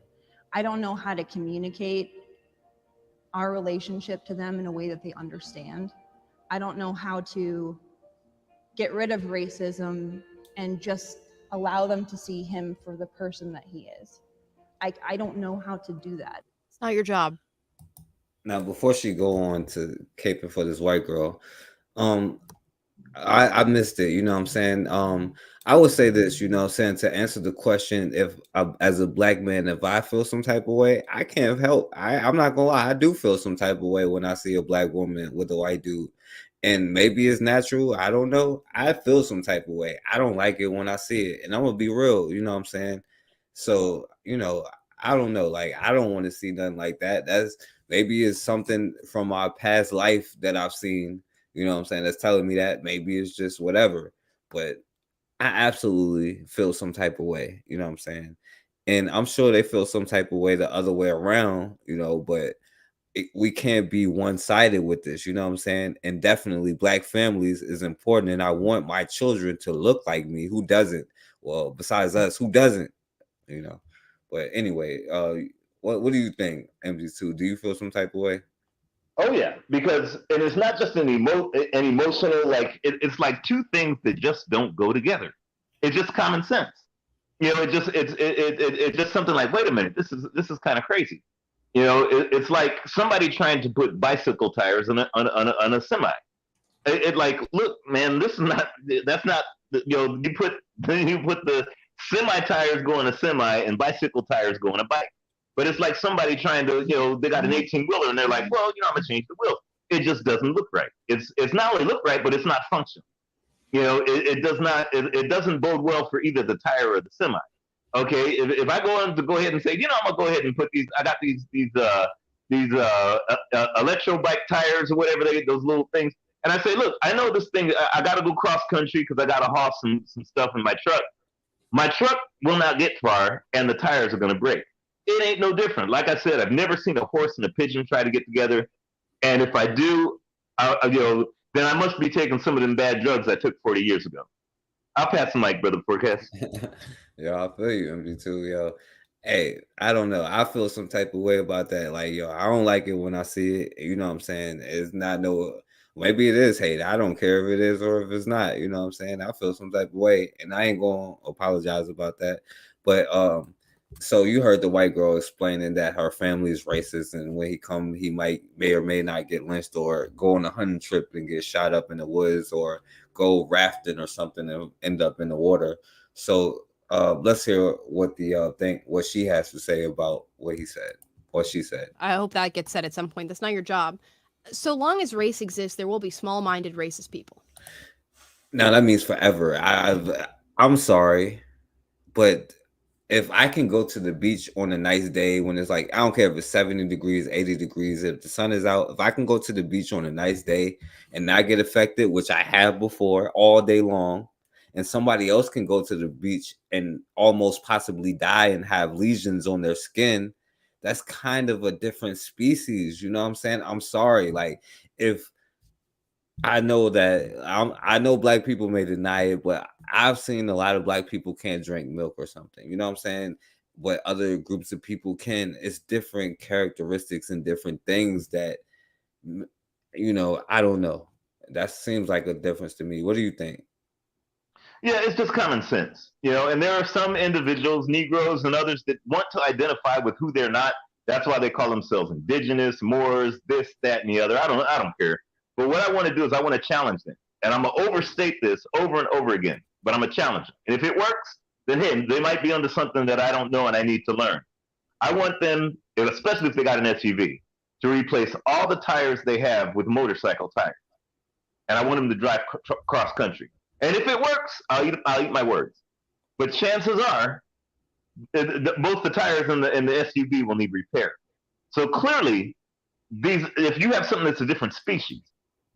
I don't know how to communicate our relationship to them in a way that they understand. I don't know how to get rid of racism and just allow them to see him for the person that he is. I don't know how to do that. It's not your job. Now, before she go on to caping for this white girl, I missed it. You know what I'm saying? I would say this, you know what I'm saying, to answer the question, if as a black man, if I feel some type of way, I can't help. I'm not gonna lie, I do feel some type of way when I see a black woman with a white dude. And maybe it's natural, I don't know. I feel some type of way. I don't like it when I see it. And I'm gonna be real, you know what I'm saying? So, you know, I don't know. Like, I don't want to see nothing like that. That's maybe it's something from my past life that I've seen, you know what I'm saying, that's telling me that. Maybe it's just whatever. But I absolutely feel some type of way, you know what I'm saying? And I'm sure they feel some type of way the other way around, you know, but we can't be one-sided with this, you know what I'm saying? And definitely black families is important. And I want my children to look like me. Who doesn't? Well, besides us, who doesn't? You know. But anyway, what do you think, MG2? Do you feel some type of way? Oh yeah, because and it's not just an emotional, like it's like two things that just don't go together. It's just common sense. You know, it's just something like, wait a minute, this is kind of crazy. You know, it's like somebody trying to put bicycle tires on a semi. It like, look, man, that's not, you know, you put the semi tires go on a semi and bicycle tires go on a bike. But it's like somebody trying to, you know, they got an 18-wheeler and they're like, well, you know, I'm gonna change the wheel. It just doesn't look right. It's not only look right, but it's not functional. You know, it does not, it doesn't bode well for either the tire or the semi. Okay, if I go on to go ahead and say, you know, I'm gonna go ahead and put these, I got these electro bike tires or whatever those little things, and I say, look, I know this thing, I got to go cross country because I got to haul some stuff in my truck. My truck will not get far, and the tires are gonna break. It ain't no different. Like I said, I've never seen a horse and a pigeon try to get together, and if I do, you know, then I must be taking some of them bad drugs I took 40 years ago. I'll pass the mic, brother Forecast. Yo, I feel you, MG2, yo. Hey, I don't know. I feel some type of way about that. Like, yo, I don't like it when I see it. You know what I'm saying? It's not no, maybe it is hate. I don't care if it is or if it's not. You know what I'm saying? I feel some type of way, and I ain't gonna apologize about that. But so you heard the white girl explaining that her family is racist, and when he come, he may or may not get lynched or go on a hunting trip and get shot up in the woods or go rafting or something and end up in the water. So let's hear what what she has to say about what he said, what she said. I hope that gets said at some point. That's not your job. So long as race exists, there will be small-minded racist people. Now that means forever. I'm sorry, but if I can go to the beach on a nice day when it's like, I don't care if it's 70 degrees, 80 degrees, if the sun is out, if I can go to the beach on a nice day and not get affected, which I have before all day long, and somebody else can go to the beach and almost possibly die and have lesions on their skin, that's kind of a different species. You know what I'm saying? I'm sorry. Like, if I know that I know black people may deny it, but I've seen a lot of black people can't drink milk or something. You know what I'm saying? But other groups of people can. It's different characteristics and different things that, you know, I don't know. That seems like a difference to me. What do you think? Yeah, it's just common sense, you know. And there are some individuals, Negroes and others, that want to identify with who they're not. That's why they call themselves indigenous, Moors, this, that, and the other. I don't care. But what I want to do is I want to challenge them. And I'm going to overstate this over and over again, but I'm going to challenge them. And if it works, then hey, they might be onto something that I don't know and I need to learn. I want them, especially if they got an SUV, to replace all the tires they have with motorcycle tires. And I want them to drive cross country. And if it works, I'll eat my words. But chances are, both the tires and the SUV will need repair. So clearly, if you have something that's a different species,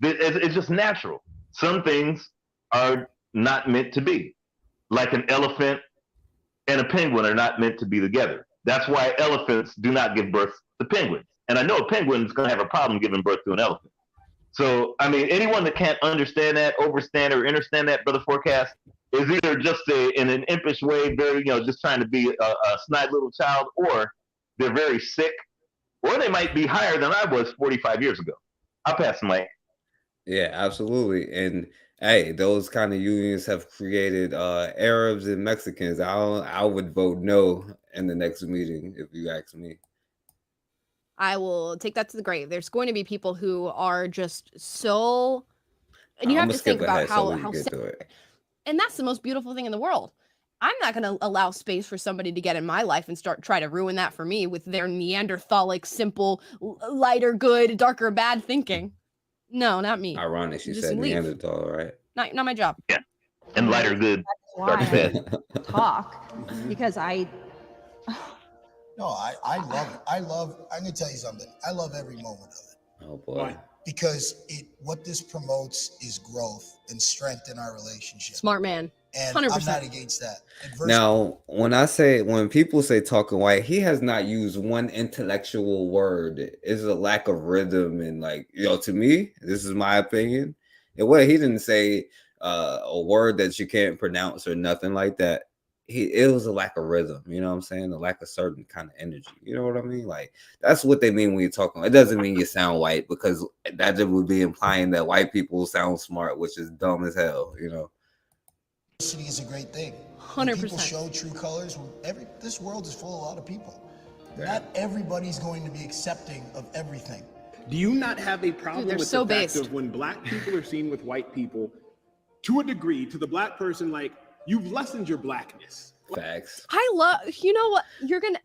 it's just natural. Some things are not meant to be. Like an elephant and a penguin are not meant to be together. That's why elephants do not give birth to penguins. And I know a penguin is going to have a problem giving birth to an elephant. So, I mean, anyone that can't understand that, overstand or understand that, Brother Forecast, is either just in an impish way, very, just trying to be a snide little child, or they're very sick, or they might be higher than I was 45 years ago. I'll pass the mic. Yeah, absolutely. And hey, those kind of unions have created Arabs and Mexicans. I would vote no in the next meeting if you ask me. I will take that to the grave. There's going to be people who are just so, and you have to think about how and that's the most beautiful thing in the world. I'm not going to allow space for somebody to get in my life and try to ruin that for me with their Neanderthalic, simple, lighter good, darker bad thinking. No, not me. Ironic, she Just said leave. Neanderthal, right? Not my job. Yeah, and lighter good. Why I talk, because No, I love it. I'm gonna tell you something. I love every moment of it. Oh boy. Because what this promotes is growth and strength in our relationship. Smart man. And 100%. I'm not against that. Now, when people say talking white, he has not used one intellectual word. It's a lack of rhythm, and to me, this is my opinion. He didn't say a word that you can't pronounce or nothing like that. It was a lack of rhythm, you know what I'm saying? A lack of certain kind of energy. You know what I mean? Like, that's what they mean when you're talking. It doesn't mean you sound white, because that would be implying that white people sound smart, which is dumb as hell, Diversity is a great thing. 100%. People show true colors. This world is full of a lot of people. Not everybody's going to be accepting of everything. Do you not have a problem with so the fact based. of when black people are seen with white people, to a degree, to the black person, like, you've lessened your blackness? Facts. I love, you know what?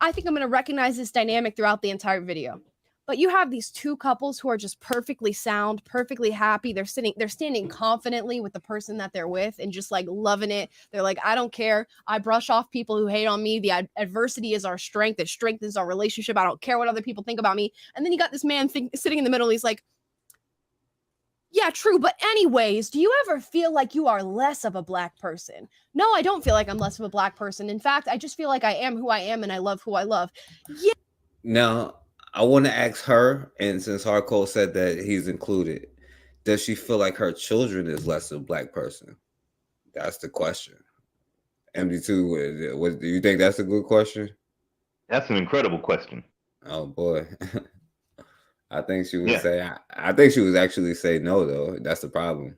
I think I'm going to recognize this dynamic throughout the entire video. But you have these two couples who are just perfectly sound, perfectly happy. They're standing confidently with the person that they're with and just like loving it. They're like, I don't care. I brush off people who hate on me. The adversity is our strength. The strength is our relationship. I don't care what other people think about me. And then you got this man sitting in the middle. He's like, yeah, true. But anyways, do you ever feel like you are less of a black person? No, I don't feel like I'm less of a black person. In fact, I just feel like I am who I am and I love who I love. Yeah. Now, I want to ask her, and since Harco said that he's included, does she feel like her children is less of a black person? That's the question. MD2, do you think that's a good question? That's an incredible question. Oh boy. I think she would say, I think she would actually say no, though. That's the problem.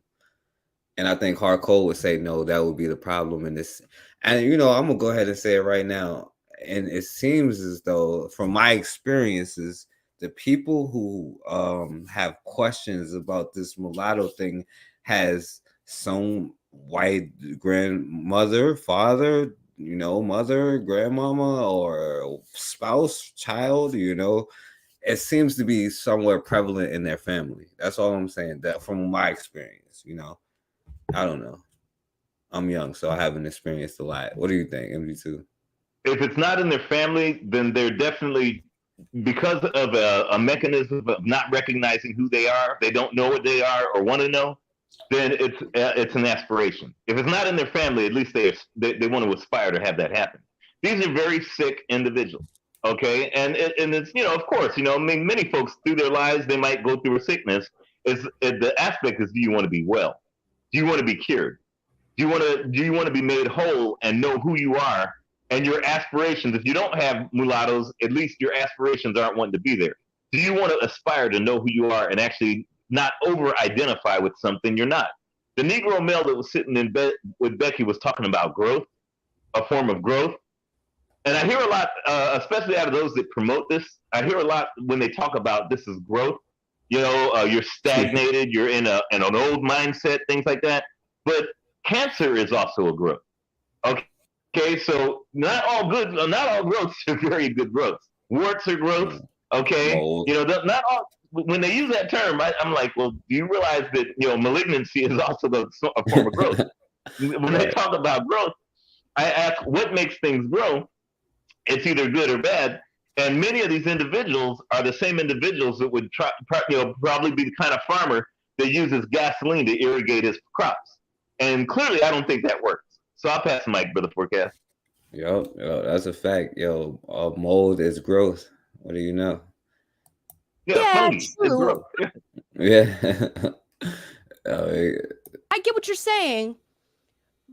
And I think Harco would say no, that would be the problem in this. And, I'm going to go ahead and say it right now. And it seems as though, from my experiences, the people who have questions about this mulatto thing has some white grandmother, father, mother, grandmama, or spouse, child, it seems to be somewhere prevalent in their family. That's all I'm saying. That from my experience, I don't know. I'm young, so I haven't experienced a lot. What do you think, MD2? If it's not in their family, then they're definitely, because of a mechanism of not recognizing who they are, they don't know what they are or want to know, then it's an aspiration. If it's not in their family, at least they want to aspire to have that happen. These are very sick individuals, okay? And it's, of course, many folks through their lives, they might go through a sickness. The aspect is, do you want to be well? Do you want to be cured? Do you want to be made whole and know who you are? And your aspirations, if you don't have mulattoes, at least your aspirations aren't wanting to be there. Do you want to aspire to know who you are and actually not over-identify with something you're not? The Negro male that was sitting in bed with Becky was talking about growth, a form of growth. And I hear a lot, especially out of those that promote this, I hear a lot when they talk about this is growth. You're stagnated, you're in an old mindset, things like that. But cancer is also a growth. Okay. Okay, so not all growths are very good growths. Warts are growths. Okay, Mold. not all. When they use that term, I'm like, well, do you realize that malignancy is also a form of growth? When they talk about growth, I ask what makes things grow. It's either good or bad. And many of these individuals are the same individuals that would probably be the kind of farmer that uses gasoline to irrigate his crops. And clearly, I don't think that works. So I'll pass the mic, Brother Forecast. Yo, that's a fact. Yo, mold is growth. What do you know? Yeah, fungi is growth. Yeah. I get what you're saying,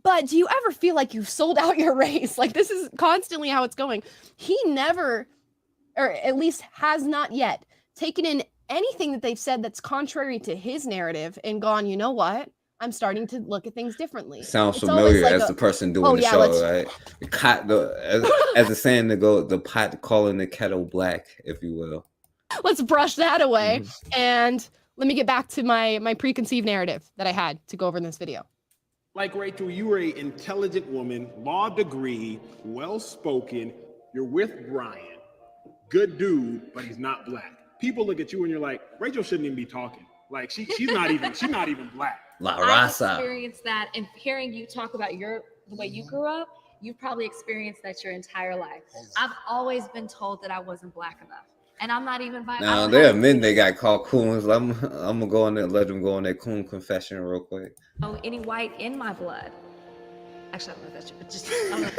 but do you ever feel like you've sold out your race? Like, this is constantly how it's going. He never, or at least has not yet, taken in anything that they've said that's contrary to his narrative and gone, you know what? I'm starting to look at things differently. Sounds It's familiar like as the person doing the show, right? As the saying to go, the pot calling the kettle black, if you will. Let's brush that away. And let me get back to my preconceived narrative that I had to go over in this video. Like, Rachel, you were an intelligent woman, law degree, well-spoken. You're with Brian. Good dude, but he's not black. People look at you and you're like, Rachel shouldn't even be talking. Like, she's not even black. La I've raza. experienced that, and hearing you talk about the way you grew up, you've probably experienced that your entire life. I've always been told that I wasn't black enough, and I'm not even black. Now there are men they got called coons. I'm gonna go on there, let them go on their coon confession real quick. Oh, any white in my blood. Actually, I don't know if that's true, but just I don't know.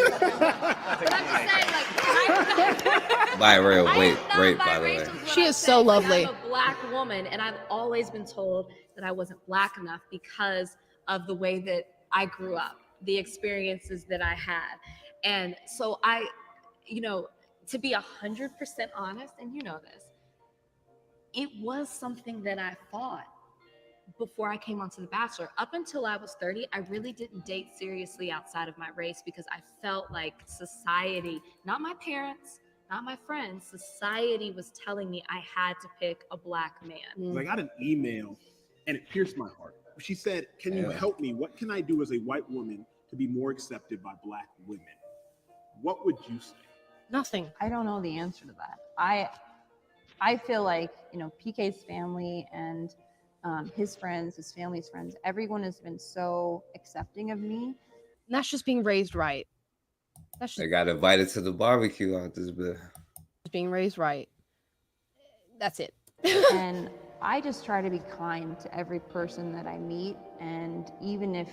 But I'm just saying, like, By real rape, by the way. She is so lovely. I'm a black woman, and I've always been told that I wasn't black enough because of the way that I grew up, the experiences that I had. And so to be 100% honest, and you know this, it was something that I fought before I came onto The Bachelor. Up until I was 30, I really didn't date seriously outside of my race because I felt like society, not my parents, not my friends, society was telling me I had to pick a black man. I got an email and it pierced my heart. She said, can you help me? What can I do as a white woman to be more accepted by black women? What would you say? Nothing. I don't know the answer to that. I feel like, PK's family and his friends, his family's friends, everyone has been so accepting of me. And that's just being raised right. They got invited to the barbecue out this bit. Being raised right. That's it. And I just try to be kind to every person that I meet. And even if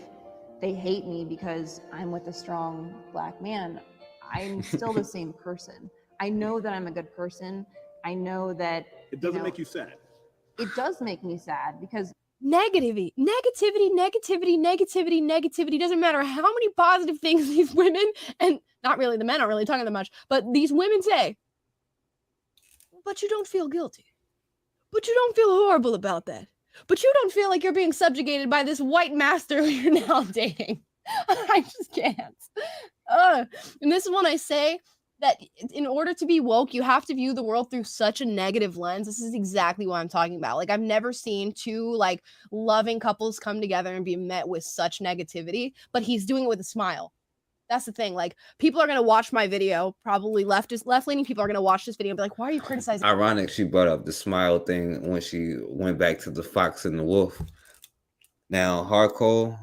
they hate me because I'm with a strong black man, I'm still the same person. I know that I'm a good person. I know that it doesn't make you sad. It does make me sad because negativity. Doesn't matter how many positive things these women, and not really, the men aren't really talking that much, but these women say, but you don't feel guilty. But you don't feel horrible about that. But you don't feel like you're being subjugated by this white master who you're now dating. I just can't. And this is when I say that in order to be woke, you have to view the world through such a negative lens. This is exactly what I'm talking about. Like, I've never seen two loving couples come together and be met with such negativity, but he's doing it with a smile. That's the thing. Like, people are going to watch my video, probably left-leaning people are going to watch this video and be like, why are you criticizing? Ironic she brought up the smile thing when she went back to the fox and the wolf. Now, hardcore,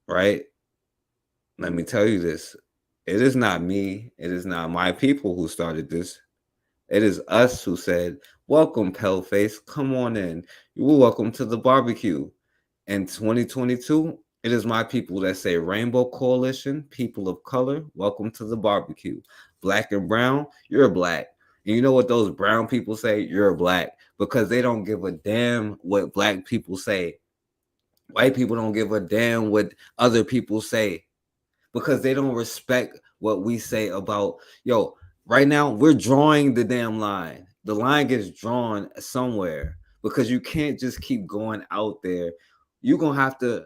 right? Let me tell you this. It is not me. It is not my people who started this. It is us who said, welcome, Paleface. Come on in. You are welcome to the barbecue. In 2022, it is my people that say Rainbow Coalition, people of color, welcome to the barbecue. Black and brown, you're black. And you know what those brown people say? You're black. Because they don't give a damn what black people say. White people don't give a damn what other people say. Because they don't respect what we say about, right now we're drawing the damn line. The line gets drawn somewhere because you can't just keep going out there. You're going to have to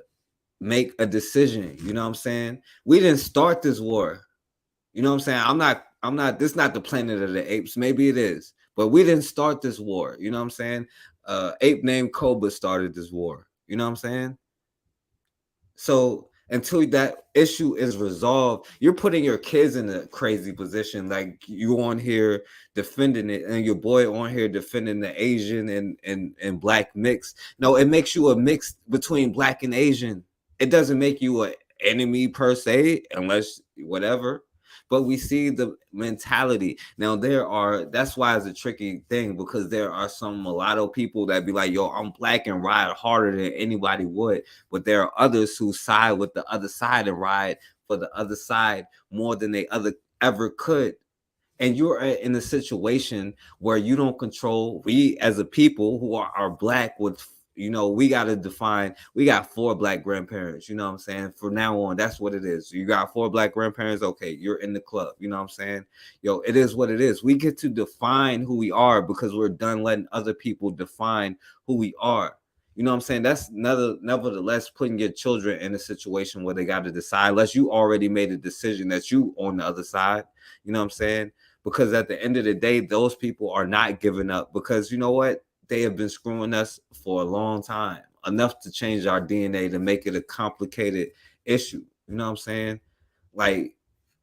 make a decision. You know what I'm saying? We didn't start this war. You know what I'm saying? I'm not, this is not the Planet of the Apes. Maybe it is, but we didn't start this war. You know what I'm saying? Ape named Cobra started this war. You know what I'm saying? So until that issue is resolved, you're putting your kids in a crazy position. Like you on here defending it, and your boy on here defending the Asian and black mix. No, it makes you a mix between black and Asian. It doesn't make you an enemy per se, unless whatever. But we see the mentality. Now that's why it's a tricky thing, because there are some mulatto people that be like, yo, I'm black and ride harder than anybody would. But there are others who side with the other side and ride for the other side more than they ever could. And you're in a situation where you don't control. We as a people who are black with, we got to define, we got 4 black grandparents, you know what I'm saying? From now on, that's what it is. You got 4 black grandparents. Okay, you're in the club, you know what I'm saying? Yo, it is what it is. We get to define who we are because we're done letting other people define who we are. You know what I'm saying? That's nevertheless putting your children in a situation where they got to decide, unless you already made a decision that you on the other side, you know what I'm saying? Because at the end of the day, those people are not giving up, because you know what? They have been screwing us for a long time, enough to change our DNA to make it a complicated issue. You know what I'm saying? Like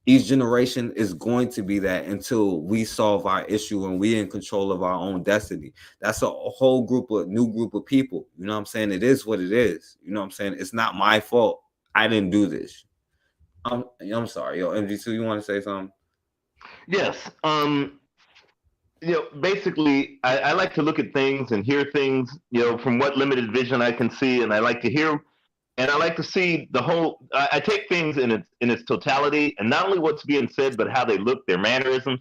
each generation is going to be that until we solve our issue and we in control of our own destiny. That's a whole new group of people. You know what I'm saying? It is what it is. You know what I'm saying? It's not my fault. I didn't do this. I'm sorry. Yo, MG2, you want to say something? Yes. Basically, I like to look at things and hear things, from what limited vision I can see, and I like to hear, and I like to see the whole. I take things in its totality, and not only what's being said, but how they look, their mannerisms.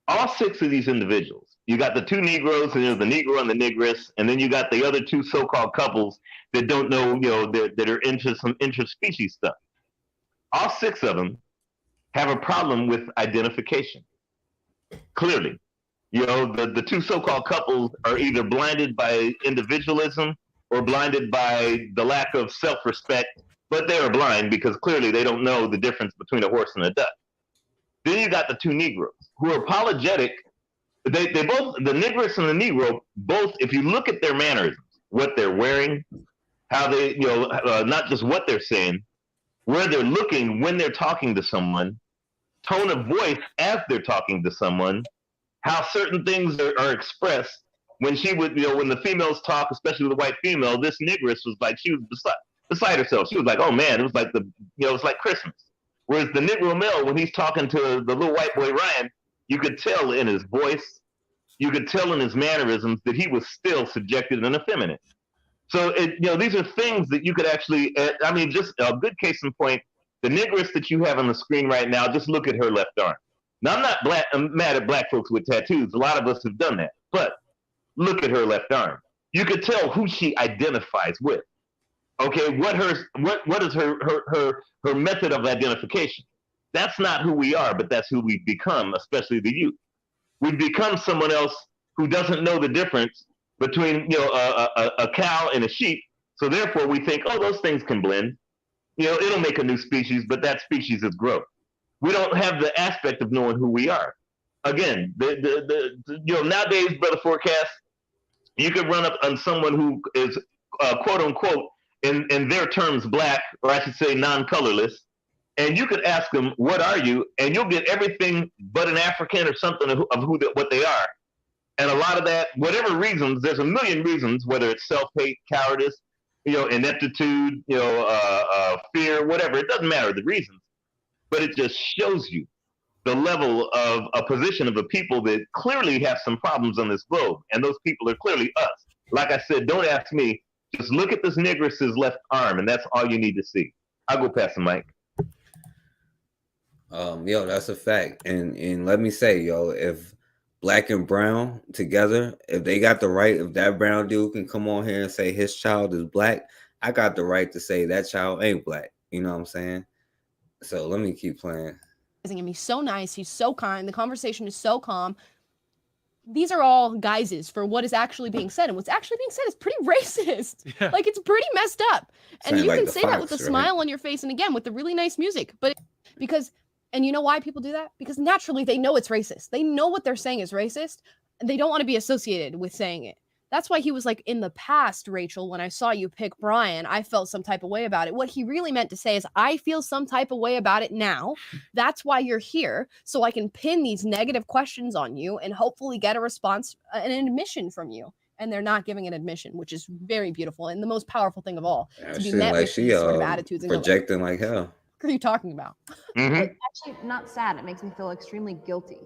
All 6 of these individuals, you got the 2 Negroes, and the Negro and the Negress, and then you got the other 2 so-called couples that don't know, that are into some interspecies stuff. All 6 of them have a problem with identification. Clearly, the 2 so-called couples are either blinded by individualism or blinded by the lack of self-respect, but they are blind because clearly they don't know the difference between a horse and a duck. Then you got the 2 Negroes who are apologetic. They both, the Negress and the Negro, both, if you look at their mannerisms, what they're wearing, how they, not just what they're saying, where they're looking when they're talking to someone, tone of voice as they're talking to someone, how certain things are expressed. When she would, when the females talk, especially the white female, this Negress was like, she was beside herself. She was like, oh man, it was like it's like Christmas. Whereas the Negro male, when he's talking to the little white boy Ryan, you could tell in his voice, you could tell in his mannerisms that he was still subjected and effeminate. So, these are things that you could actually, just a good case in point, the Negress that you have on the screen right now, just look at her left arm. Now, I'm mad at black folks with tattoos. A lot of us have done that. But look at her left arm. You could tell who she identifies with. Okay, what is her method of identification? That's not who we are, but that's who we've become, especially the youth. We've become someone else who doesn't know the difference between a cow and a sheep. So therefore, we think, oh, those things can blend. It'll make a new species, but that species is growth. We don't have the aspect of knowing who we are. Again, nowadays, Brother Forecast, you could run up on someone who is quote unquote in their terms black, or I should say non-colorless, and you could ask them, "What are you?" and you'll get everything but an African or something of what they are. And a lot of that, whatever reasons, there's a million reasons, whether it's self-hate, cowardice, ineptitude, fear, whatever. It doesn't matter the reasons, but it just shows you the level of a position of a people that clearly have some problems on this globe, and those people are clearly us. Like I said, don't ask me. Just look at this Negress's left arm, and that's all you need to see. I'll go past the mic. That's a fact. And let me say, if black and brown together, if they got the right, if that brown dude can come on here and say his child is black, I got the right to say that child ain't black. You know what I'm saying? So let me keep playing. And he's so nice. He's so kind. The conversation is so calm. These are all guises for what is actually being said. And what's actually being said is pretty racist. Yeah. Like, it's pretty messed up. And you can say that with a smile on your face. And again, with the really nice music. But and you know why people do that? Because naturally they know it's racist. They know what they're saying is racist. And they don't want to be associated with saying it. That's why he was like, in the past, Rachel, when I saw you pick Brian, I felt some type of way about it. What he really meant to say is, I feel some type of way about it now. That's why you're here, so I can pin these negative questions on you and hopefully get a response, an admission from you. And they're not giving an admission, which is very beautiful and the most powerful thing of all, Yeah, to be she met like with she these sort of attitudes and go, projecting like hell. what are you talking about? It's actually not sad. It makes me feel extremely guilty.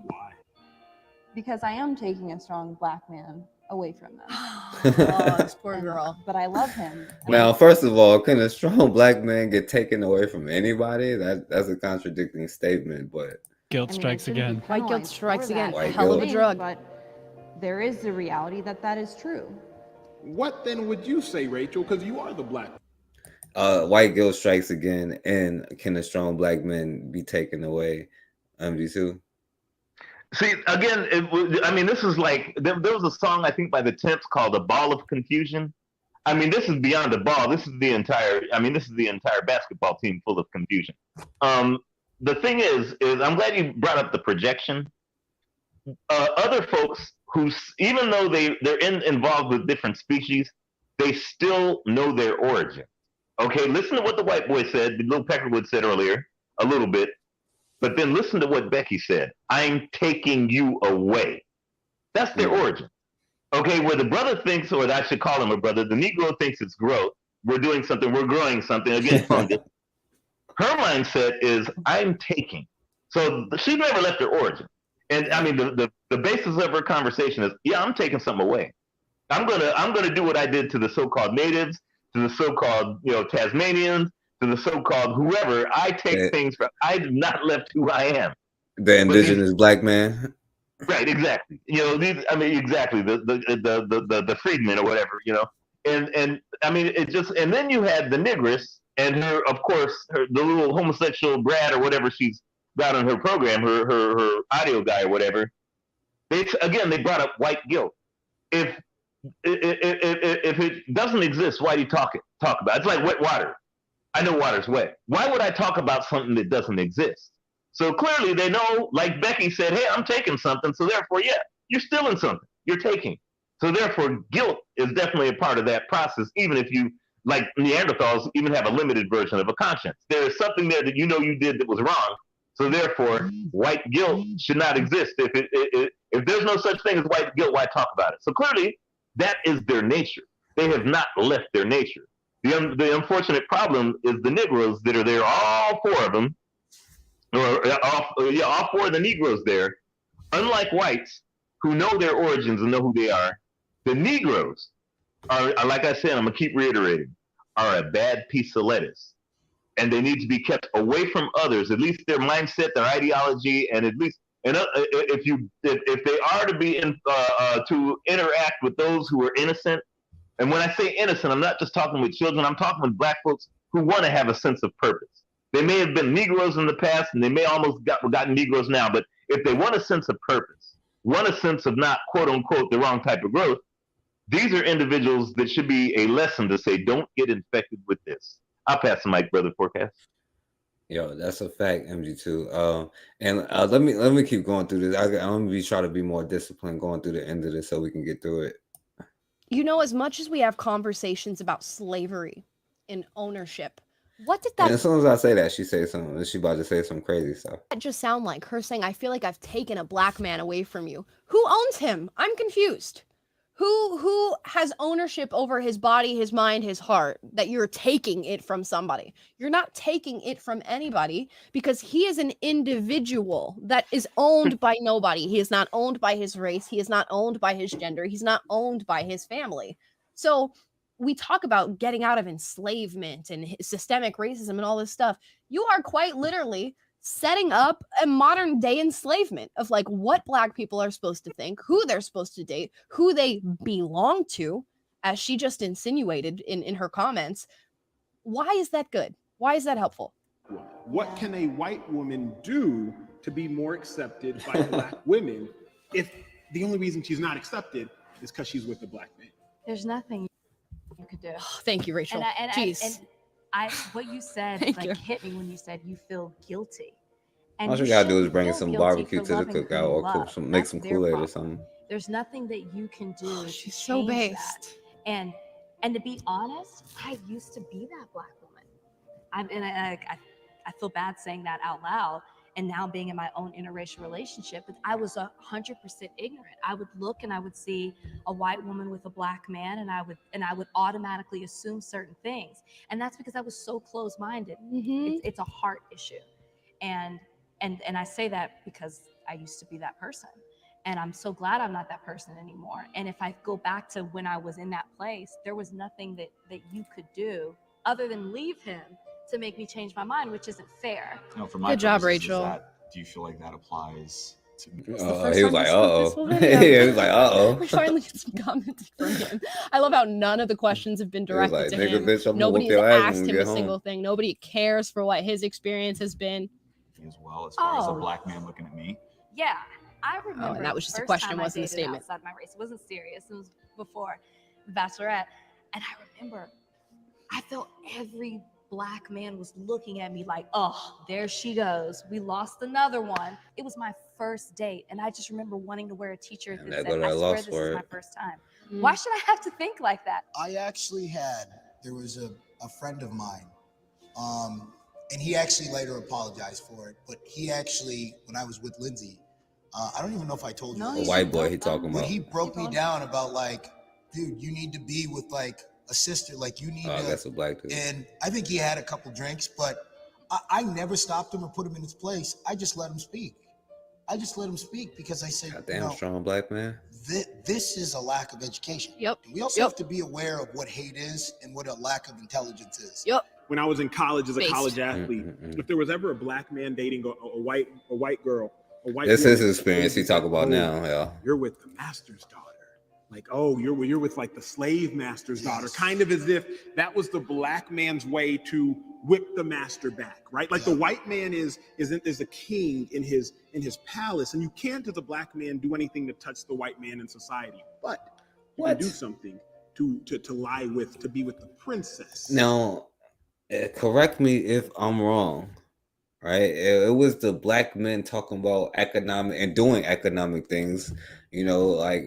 Why? Because I am taking a strong black man away from them. Oh, this poor girl. But I love him. Now, first of all, can a strong black man get taken away from anybody? That's a contradicting statement, but guilt strikes again. White guilt strikes again. White Hell of a guilt. drug. But there is the reality that is true. What then would you say, Rachel? Because you are the black. White guilt strikes again, and can a strong black man be taken away? MD2. See, again, this is like, there was a song, I think, by the Temps called "A Ball of Confusion." I mean, this is beyond a ball. This is the entire basketball team full of confusion. The thing is I'm glad you brought up the projection. Other folks who, even though they're involved with different species, they still know their origin. Okay, listen to what the white boy said, Lil Peckerwood said earlier, a little bit. But then listen to what Becky said. I'm taking you away. That's their origin. Okay, where the brother thinks, or I should call him a brother, the Negro thinks it's growth. We're doing something, we're growing something, again, fungus. Her mindset is, I'm taking. So she never left her origin. And I mean, the basis of her conversation is, yeah, I'm taking something away. I'm gonna do what I did to the so-called natives, to the so-called, Tasmanians, to the so-called whoever. I take things from. I have not left who I am. The indigenous black man. Right, exactly. Exactly. The freedmen or whatever. And I mean, it just. And then you had the negress and her, of course, the little homosexual brat or whatever she's got on her program, her audio guy or whatever. They brought up white guilt. If it doesn't exist, why do you talk about it? It's like wet water. I know water's wet. Why would I talk about something that doesn't exist? So clearly they know, like Becky said, hey, I'm taking something. So therefore, yeah, you're stealing something. You're taking. So therefore, guilt is definitely a part of that process, even if you, like Neanderthals, even have a limited version of a conscience. There is something there that you know you did that was wrong. So therefore, white guilt should not exist. If there's no such thing as white guilt, why talk about it? So clearly, that is their nature. They have not left their nature. The unfortunate problem is the Negroes that are there, all four of them, all four of the Negroes there, unlike whites who know their origins and know who they are, the Negroes are, like I said, I'm going to keep reiterating, are a bad piece of lettuce. And they need to be kept away from others, at least their mindset, their ideology, and at least, if they are to be to interact with those who are innocent. And when I say innocent, I'm not just talking with children. I'm talking with black folks who want to have a sense of purpose. They may have been Negroes in the past, and they may almost gotten Negroes now. But if they want a sense of purpose, want a sense of not, quote unquote, the wrong type of growth, these are individuals that should be a lesson to say, don't get infected with this. I'll pass the mic, brother Forecast. Yo, that's a fact, MG2. And let me keep going through this. I'm gonna try to be more disciplined going through the end of this so we can get through it. As much as we have conversations about slavery and ownership, what did that? And as soon as I say that, she says something. She about to say some crazy stuff. That just sound like her saying, "I feel like I've taken a black man away from you." Who owns him? I'm confused. Who has ownership over his body, his mind, his heart, that you're taking it from somebody? You're not taking it from anybody, because he is an individual that is owned by nobody. He is not owned by his race. He is not owned by his gender. He's not owned by his family. So we talk about getting out of enslavement and systemic racism and all this stuff. You are quite literally setting up a modern day enslavement of like what black people are supposed to think, who they're supposed to date, who they belong to, as she just insinuated in her comments. Why is that good? Why is that helpful? What can a white woman do to be more accepted by black women if the only reason she's not accepted is because she's with a black man? There's nothing you could do. Thank you, Rachel. What you said hit me when you said you feel guilty. And All you you gotta do is shouldn't bring feel some guilty barbecue for to the loving who cookout you or love. make That's some their Kool-Aid or problem. something. There's nothing that you can do to She's so change based. that. And to be honest, I used to be that Black woman. I feel bad saying that out loud, and now being in my own interracial relationship, but I was 100% ignorant. I would look and I would see a white woman with a Black man, and I would automatically assume certain things, and that's because I was so closed-minded. It's a heart issue, and I say that because I used to be that person, and I'm so glad I'm not that person anymore. And if I go back to when I was in that place, there was nothing that you could do other than leave him to make me change my mind, which isn't fair. No, for my Good job, purposes, Rachel. do you feel like that applies to me? He was like, uh-oh. Yeah, he was like, uh-oh. We finally get some comments from him. I love how none of the questions have been He was directed like, to nigga, him. bitch, I'm gonna Nobody whoop has your ass when asked we him get a home. single thing. Nobody cares for what his experience has been. As well, as far as a Black man looking at me. Yeah, I remember. and that was just a the first question, time I wasn't a dated statement. Outside my race, it wasn't serious. It was before The Bachelorette, and I remember I felt every Black man was looking at me like, oh, there she goes. We lost another one. It was my first date, and I just remember wanting to wear a t-shirt that there said, go that I swear lost this is my word. first time. Why should I have to think like that? I actually there was a friend of mine, and he actually later apologized for it, but he actually, when I was with Lindsay, I don't even know if I told you. A white boy he talking But about. he broke me down about like, dude, you need to be with like a sister, like you need to. That's a black dude. And I think he had a couple drinks, but I never stopped him or put him in his place. I just let him speak. Because I said, Damn strong black man. This is a lack of education. Yep. We also have to be aware of what hate is and what a lack of intelligence is. Yep. When I was in college as a Based. college athlete, if there was ever a Black man dating a white girl, a white This woman, is his experience he talk about now, yeah. You're with the master's daughter. Like, oh, you're with like the slave master's daughter, kind of as if that was the Black man's way to whip the master back, right? Like the white man is a king in his palace, and you can't, as a Black man, do anything to touch the white man in society. But you can do something to lie with, to be with the princess. Now, correct me if I'm wrong, right? It was the Black men talking about economic and doing economic things, you know, like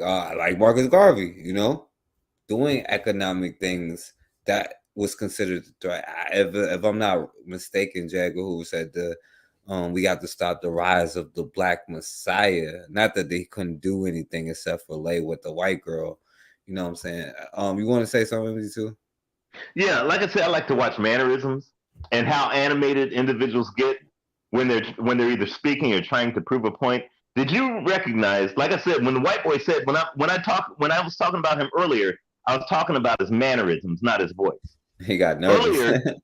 Marcus Garvey, you know, doing economic things that was considered a threat. If I'm not mistaken, Jagger, who said we got to stop the rise of the Black Messiah. Not that they couldn't do anything except for lay with the white girl. You know what I'm saying? You want to say something, me too? Yeah, like I said, I like to watch mannerisms and how animated individuals get when they're either speaking or trying to prove a point. Did you recognize, like I said, when the white boy said when I was talking about him earlier, I was talking about his mannerisms, not his voice. He got nervous. Earlier,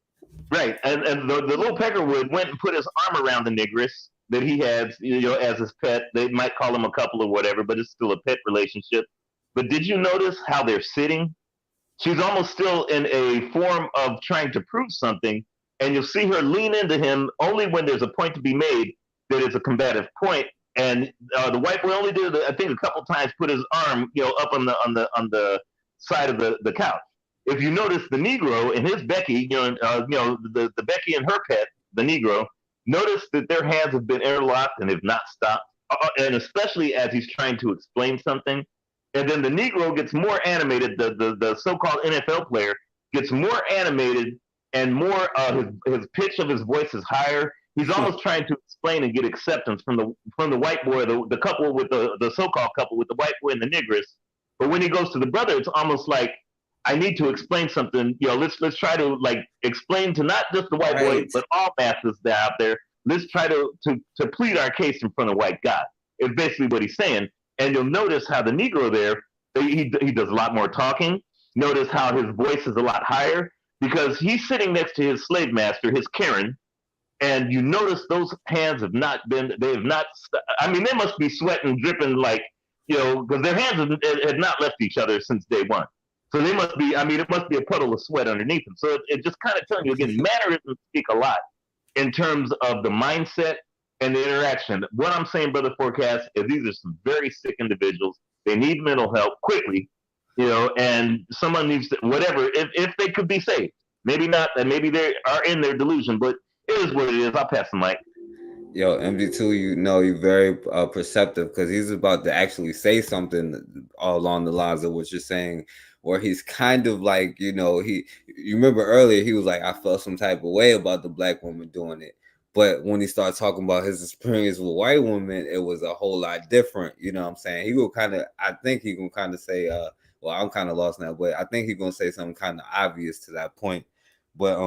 right, and the little Peckerwood went and put his arm around the negress that he had, you know, as his pet. They might call him a couple or whatever, but it's still a pet relationship. But did you notice how they're sitting? She's almost still in a form of trying to prove something, and you'll see her lean into him only when there's a point to be made that is a combative point. And the white boy only did, I think, a couple times, put his arm, you know, up on the side of the couch. If you notice, the Negro and his Becky, the Becky and her pet, the Negro, notice that their hands have been interlocked and have not stopped, and especially as he's trying to explain something. And then the Negro gets more animated. The so-called NFL player gets more animated, and more his pitch of his voice is higher. He's almost trying to explain and get acceptance from the white boy, the couple with the so-called couple with the white boy and the negress. But when he goes to the brother, it's almost like, I need to explain something. You know, let's try to like explain to not just the white boy, but all masses that are out there. Let's try to plead our case in front of white God. Is basically what he's saying. And you'll notice how the Negro there, he does a lot more talking. Notice how his voice is a lot higher because he's sitting next to his slave master, his Karen. And you notice those hands have not, I mean, they must be sweating, dripping like, you know, because their hands had not left each other since day one. So they must be, I mean, it must be a puddle of sweat underneath them. So it just kind of telling you, again, mannerisms speak a lot in terms of the mindset and the interaction. What I'm saying, Brother Forecast, is these are some very sick individuals. They need mental help quickly, you know, and someone needs to, whatever, if they could be saved. Maybe not, and maybe they are in their delusion, but it is what it is. I'll pass the mic. Yo, MD2, you know, you're very perceptive because he's about to actually say something along the lines of what you're saying, where he's kind of like, you know, you remember earlier, he was like, I felt some type of way about the black woman doing it. But when he started talking about his experience with white women, it was a whole lot different. You know what I'm saying? He will kind of, I think he can kind of say, well, I'm kind of lost now, but I think he's going to say something kind of obvious to that point. But,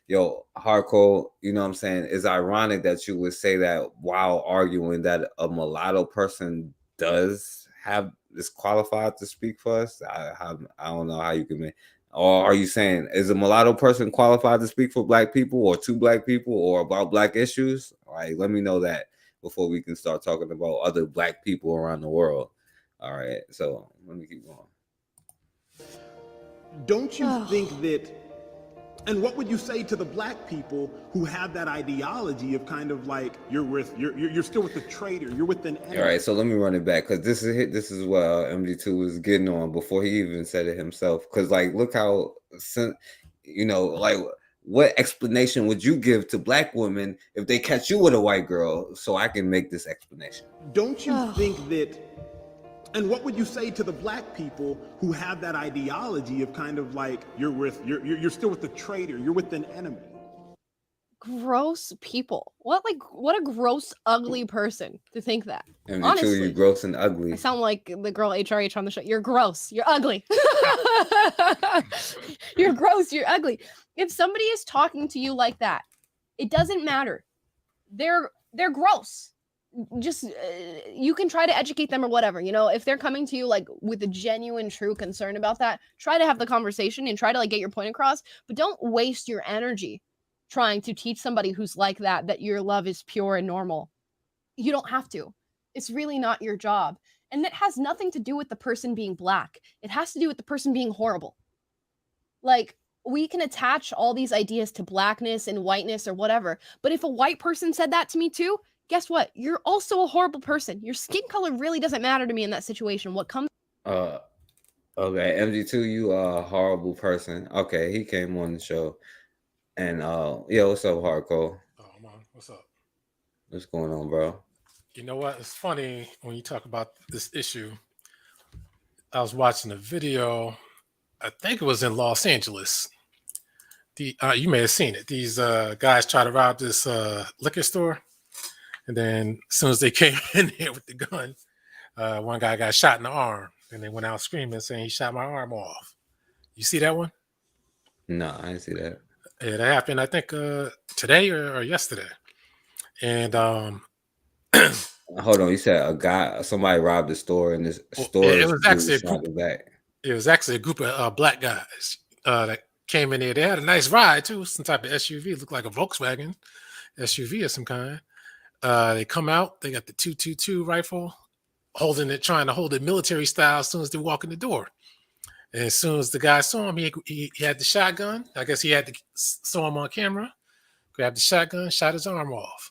yo, hardcore, you know what I'm saying? It's ironic that you would say that while arguing that a mulatto person is qualified to speak for us. I don't know how you can make. Or are you saying is a mulatto person qualified to speak for black people or to black people or about black issues? All right, let me know that before we can start talking about other black people around the world. All right, so let me keep going. Don't you think that, and what would you say to the black people who have that ideology of kind of like you're still with the traitor, you're with an enemy? All right, so let me run it back because this is what MD2 was getting on before he even said it himself. Because like, look how, you know, like what explanation would you give to black women if they catch you with a white girl? So I can make this explanation. Don't you think that, and what would you say to the black people who have that ideology of kind of like you're still with the traitor, you're with an enemy? Gross people. What a gross, ugly person to think that. MD2, Honestly, you gross and ugly. I sound like the girl HRH on the show. You're gross. You're ugly. You're gross. You're ugly. If somebody is talking to you like that, it doesn't matter. They're gross. Just you can try to educate them or whatever. You know, if they're coming to you like with a genuine, true concern about that, try to have the conversation and try to like get your point across. But don't waste your energy trying to teach somebody who's like that your love is pure and normal. You don't have to. It's really not your job. And that has nothing to do with the person being black. It has to do with the person being horrible. Like, we can attach all these ideas to blackness and whiteness or whatever. But if a white person said that to me too, guess what? You're also a horrible person. Your skin color really doesn't matter to me in that situation. What comes... Okay, MD2, you are a horrible person. Okay, he came on the show. And yeah, what's up, Hardcore? Oh man, what's up? What's going on, bro? You know what? It's funny when you talk about this issue. I was watching a video. I think it was in Los Angeles. You may have seen it. These guys try to rob this liquor store, and then as soon as they came in there with the gun, one guy got shot in the arm, and they went out screaming, saying he shot my arm off. You see that one? No, I didn't see that. Yeah, that happened, I think, today or yesterday. And hold on, you said somebody robbed the store, and this store it was actually a group of black guys that came in there. They had a nice ride too, some type of SUV. It looked like a Volkswagen SUV of some kind. They come out, they got the 222 rifle, trying to hold it military style as soon as they walk in the door. And as soon as the guy saw him, he had the shotgun. I guess he had to saw him on camera, grabbed the shotgun, shot his arm off.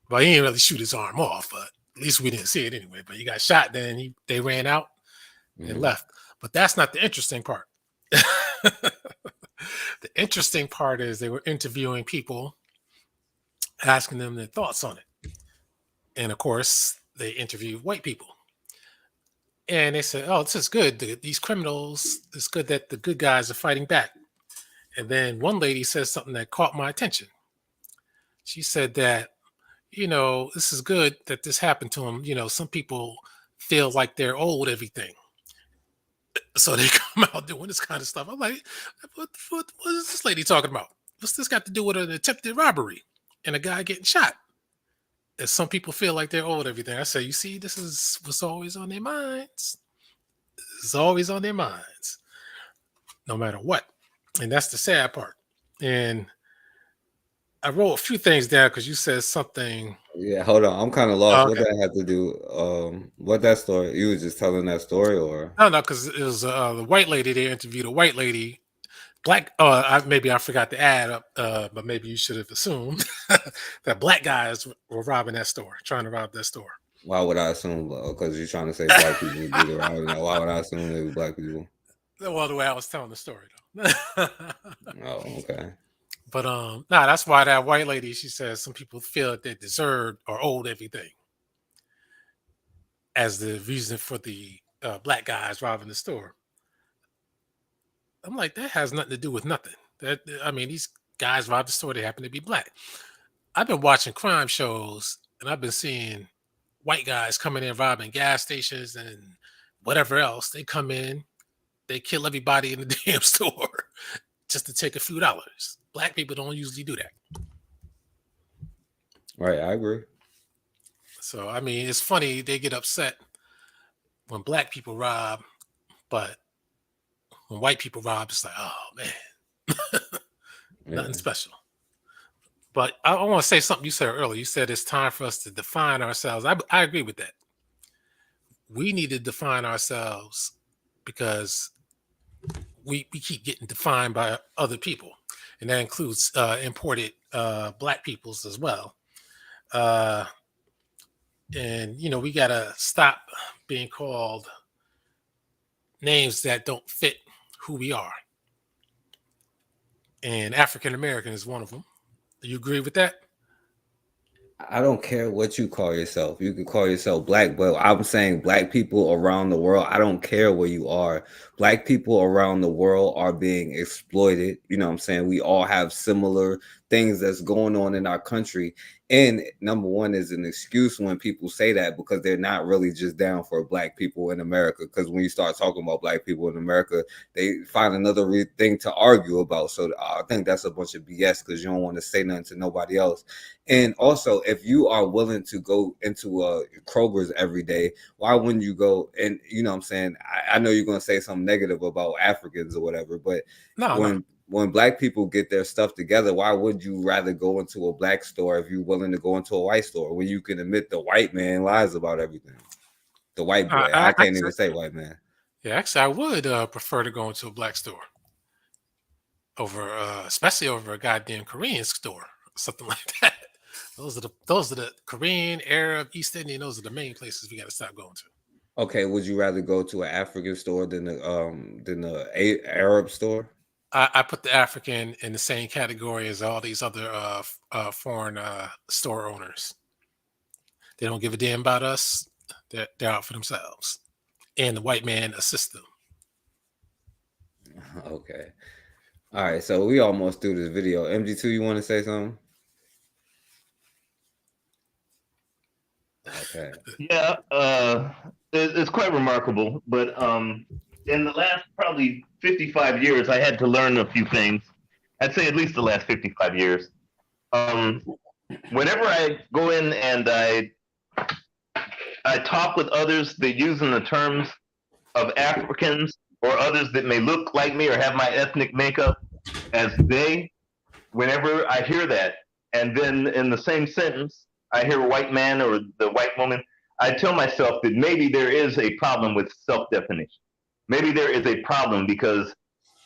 Well, he didn't really shoot his arm off, but at least we didn't see it anyway. But he got shot, then they ran out and left. But that's not the interesting part. The interesting part is they were interviewing people, asking them their thoughts on it. And of course, they interviewed white people. And they said, oh, this is good. These criminals, it's good that the good guys are fighting back. And then one lady said something that caught my attention. She said that, you know, this is good that this happened to them. You know, some people feel like they're owed everything. So they come out doing this kind of stuff. I'm like, what is this lady talking about? What's this got to do with an attempted robbery and a guy getting shot? And some people feel like they're owed everything. I say, you see, this is what's always on their minds. It's always on their minds, no matter what. And that's the sad part. And I wrote a few things down because you said something. Yeah, hold on. I'm kind of lost. Okay. What that had to do? What that story? You was just telling that story, or? No, because it was the white lady. They interviewed a white lady. Black, maybe I forgot to add up, but maybe you should have assumed that black guys were robbing that store, trying to rob that store. Why would I assume? Because you're trying to say black people would do the robbing. Why would I assume they were black people? Well, the way I was telling the story, though. Oh, okay. But that's why that white lady, she says some people feel that they deserve or owed everything as the reason for the black guys robbing the store. I'm like, that has nothing to do with nothing. These guys robbed the store, they happen to be black. I've been watching crime shows and I've been seeing white guys coming in robbing gas stations and whatever else. They come in, they kill everybody in the damn store just to take a few dollars. Black people don't usually do that. Right, I agree. So, it's funny they get upset when black people rob, but when white people rob, it's like, oh, man, nothing special. But I want to say something you said earlier. You said it's time for us to define ourselves. I agree with that. We need to define ourselves because we keep getting defined by other people. And that includes imported black peoples as well. And, we got to stop being called names that don't fit who we are. And African American is one of them. Do you agree with that? I don't care what you call yourself. You can call yourself black, but I'm saying black people around the world, I don't care where you are. Black people around the world are being exploited. You know what I'm saying? We all have similar things that's going on in our country. And number one is an excuse when people say that because they're not really just down for black people in America. Because when you start talking about black people in America, they find another thing to argue about. So I think that's a bunch of BS because you don't want to say nothing to nobody else. And also, if you are willing to go into Kroger's every day, why wouldn't you go? And you know what I'm saying? I know you're going to say something negative about Africans or whatever, but when black people get their stuff together, why would you rather go into a black store if you're willing to go into a white store when you can admit the white man lies about everything? The white boy. I can't even say white man. Yeah, actually, I would prefer to go into a black store over, especially over a goddamn Korean store, something like that. Those are the Korean, Arab, East Indian. Those are the main places we got to stop going to. Okay, would you rather go to an African store than the Arab store? I put the African in the same category as all these other foreign store owners. They don't give a damn about us. They're out for themselves, and the white man assists them. Okay. All right, so we almost through this video. MG2, you want to say something? Okay. Yeah, it's quite remarkable. But in the last probably 55 years, I had to learn a few things. I'd say at least the last 55 years. Whenever I go in and I talk with others that using the terms of Africans or others that may look like me or have my ethnic makeup as they, whenever I hear that, and then in the same sentence, I hear a white man or the white woman, I tell myself that maybe there is a problem with self-definition. Maybe there is a problem because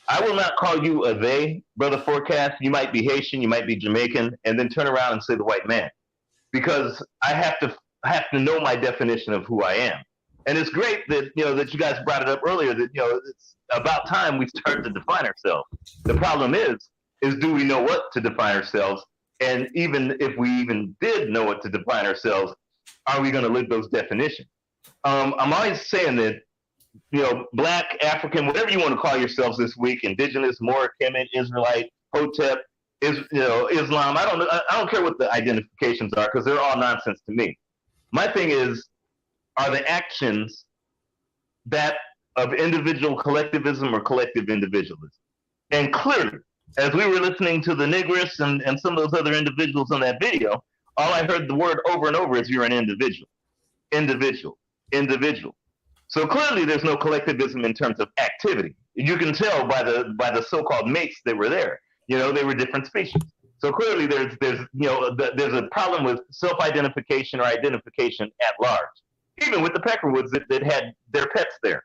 I will not call you a they, Brother Forecast. You might be Haitian, you might be Jamaican, and then turn around and say the white man. Because I have to know my definition of who I am. And it's great that that you guys brought it up earlier that it's about time we start to define ourselves. The problem is do we know what to define ourselves? And even if we even did know what to define ourselves, are we going to live those definitions? I'm always saying that Black, African, whatever you want to call yourselves this week, Indigenous, Moor, Kemet, Israelite, Hotep, Islam. I don't care what the identifications are because they're all nonsense to me. My thing is, are the actions that of individual collectivism or collective individualism? And clearly, as we were listening to the Negress and some of those other individuals on that video, all I heard the word over and over is you're an individual, individual, individual. So clearly there's no collectivism in terms of activity. You can tell by the so-called mates that were there. They were different species. So clearly there's a problem with self-identification or identification at large, even with the Peckerwoods that had their pets there.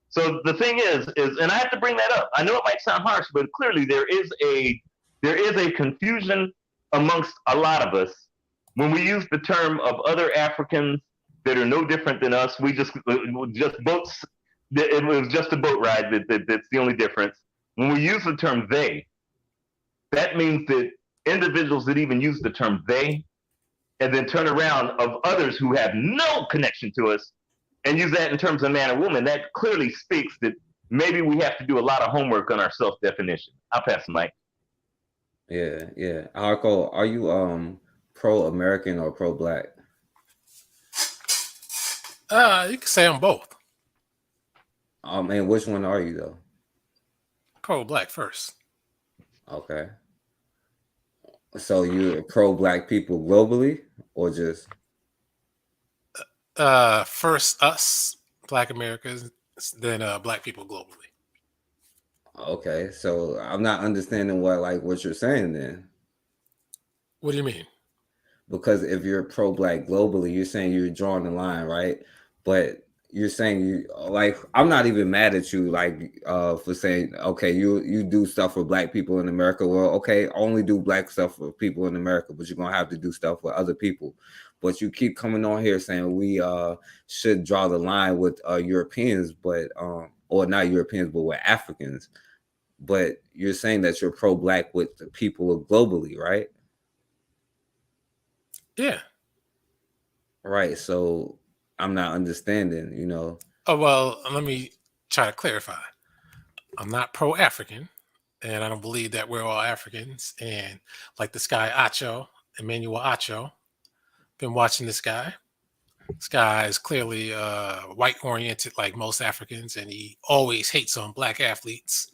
So the thing is, and I have to bring that up. I know it might sound harsh, but clearly there is a confusion amongst a lot of us when we use the term of other Africans that are no different than us. We just boats. It was just a boat ride. That's the only difference. When we use the term they, that means that individuals that even use the term they and then turn around of others who have no connection to us and use that in terms of man or woman, that clearly speaks that maybe we have to do a lot of homework on our self-definition. I'll pass the mic. Yeah, yeah. Harco, are you pro-American or pro-black? You can say I'm both. And which one are you though? Pro-black first. Okay. So you're pro-black people globally, or just? First us, Black Americans, then Black people globally. Okay, so I'm not understanding what you're saying then. What do you mean? Because if you're pro-black globally, you're saying you're drawing the line, right? But you're saying I'm not even mad at you for saying, okay, you do stuff for black people in America. Well, okay, only do black stuff for people in America, but you're gonna have to do stuff for other people. But you keep coming on here saying we should draw the line with Europeans, but or not Europeans, but with Africans. But you're saying that you're pro-black with the people globally, right? Yeah. Right. So I'm not understanding, Oh, well, let me try to clarify. I'm not pro-African, and I don't believe that we're all Africans. And like this guy Acho, Emmanuel Acho, been watching this guy. This guy is clearly white-oriented like most Africans, and he always hates on black athletes,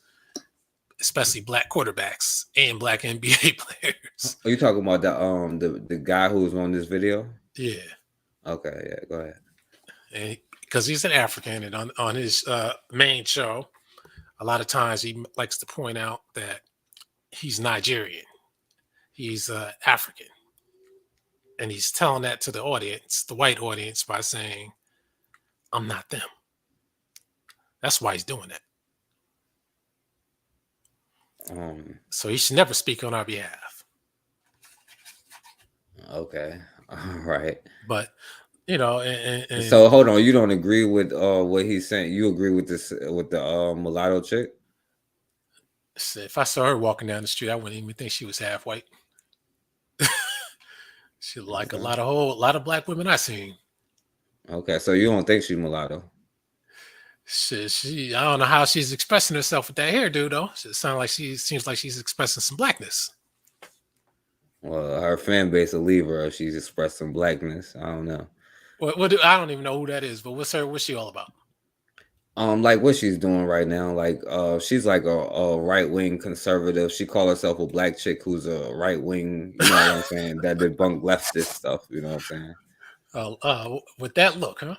especially black quarterbacks and black NBA players. Are you talking about the guy who was on this video? Yeah. Okay, yeah, go ahead. And because he's an African, and on his main show, a lot of times he likes to point out that he's Nigerian, he's African, and he's telling that to the audience, the white audience, by saying, "I'm not them." That's why he's doing that. So he should never speak on our behalf. Okay, all right. But and so hold on, you don't agree with what he's saying? You agree with this with the mulatto chick? If I saw her walking down the street, I wouldn't even think she was half white. She like a lot of black women I seen. Okay, so you don't think she's mulatto? She I don't know how she's expressing herself with that hairdo though. It seems like she's expressing some blackness. Well, her fan base will leave her if she's expressing blackness. I don't know. I don't even know who that is, but what's she all about? Like what she's doing right now, she's like a right-wing conservative. She calls herself a black chick who's a right-wing, you know what I'm saying, that debunk leftist stuff, you know what I'm saying? With that look, huh?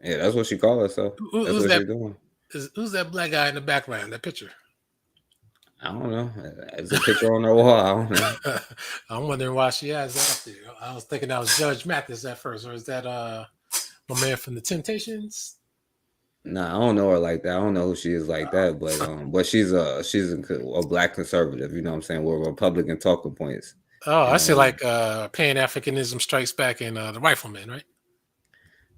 Yeah, that's what she calls herself. That's what she's doing. Who's that black guy in the background, that picture? I don't know. It's a picture on her wall. I don't know. I'm wondering why she has that up there. I was thinking that was Judge Mathis at first, or is that my man from the Temptations? Nah, I don't know her like that. I don't know who she is like that, but she's a black conservative. You know what I'm saying? With Republican talking points. Oh, I see. Like Pan-Africanism strikes back in the Rifleman, right?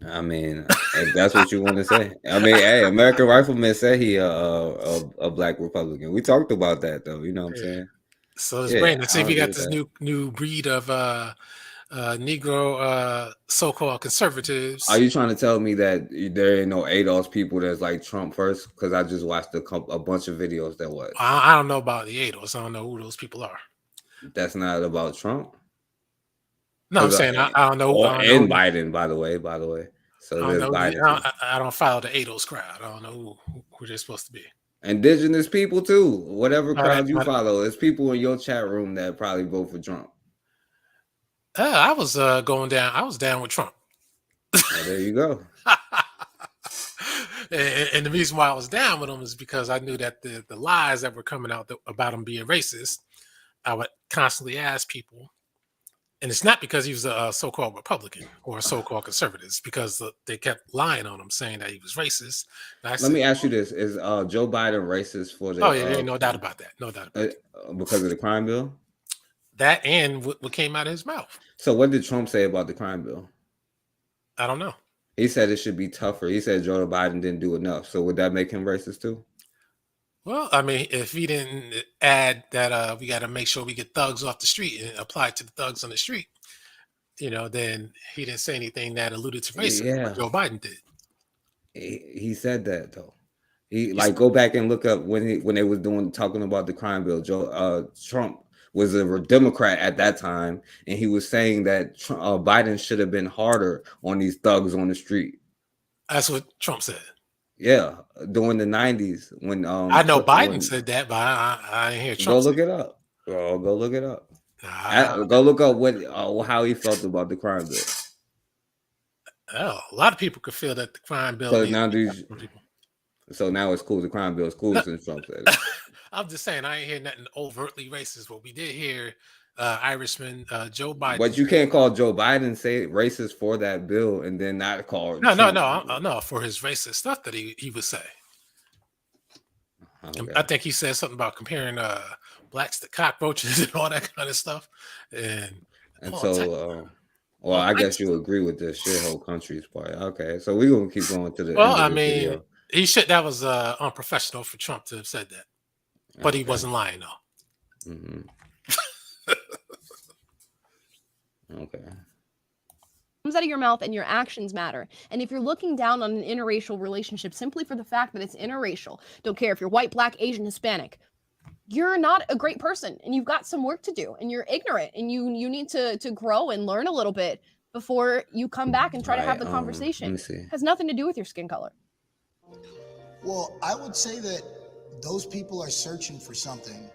I mean, if that's what you want to say. I mean, hey, American Rifleman said he a black Republican. We talked about that though. You know what I'm saying? So it's Brandon. See if you got this new breed of Negro so-called conservatives. Are you trying to tell me that there ain't no ADOS people that's like Trump first? Because I just watched a bunch of videos that was. I don't know about the ADOS. I don't know who those people are. That's not about Trump. No, I'm saying I don't know. And Biden, by the way. So there's Biden. I don't follow the ADOS crowd. I don't know who they're supposed to be. Indigenous people too. Whatever crowd you follow, there's people in your chat room that probably vote for Trump. I was going down. I was down with Trump. Well, there you go. And the reason why I was down with him is because I knew that the lies that were coming out about him being racist, I would constantly ask people. And it's not because he was a so-called Republican or a so-called conservative. It's because they kept lying on him, saying that he was racist. Let me ask you this: is Joe Biden racist for the? Oh yeah, no doubt about that. No doubt about that. Because of the crime bill. That and what came out of his mouth. So what did Trump say about the crime bill? I don't know. He said it should be tougher. He said Joe Biden didn't do enough. So would that make him racist too? Well, I mean, if he didn't add that we got to make sure we get thugs off the street and apply it to the thugs on the street, then he didn't say anything that alluded to racism, but Yeah, Joe Biden did. he said that though. He He's- like go back and look up when they was talking about the crime bill. Trump was a Democrat at that time, and he was saying that Biden should have been harder on these thugs on the street. That's what Trump said. Yeah, during the 90s when I know Biden said that, but I didn't hear Trump. Go look it up. Go look it up. Go look up how he felt about the crime bill. Oh, a lot of people could feel that the crime bill. So now it's cool. The crime bill is cool since Trump said it. I'm just saying I ain't hear nothing overtly racist, but we did hear Irishman Joe Biden. But you can't call Joe Biden say racist for that bill and then not call no for his racist stuff that he would say. Okay. I think he said something about comparing blacks to cockroaches and all that kind of stuff. And so I guess you agree with the shithole countries part. Okay, so we're gonna keep going to the video. That was unprofessional for Trump to have said that. But he wasn't lying though. Mm-hmm. Okay. Comes out of your mouth and your actions matter. And if you're looking down on an interracial relationship simply for the fact that it's interracial, don't care if you're white, black, Asian, Hispanic, you're not a great person and you've got some work to do and you're ignorant and you need to grow and learn a little bit before you come back and try to have the conversation. It has nothing to do with your skin color. Well, I would say that those people are searching for something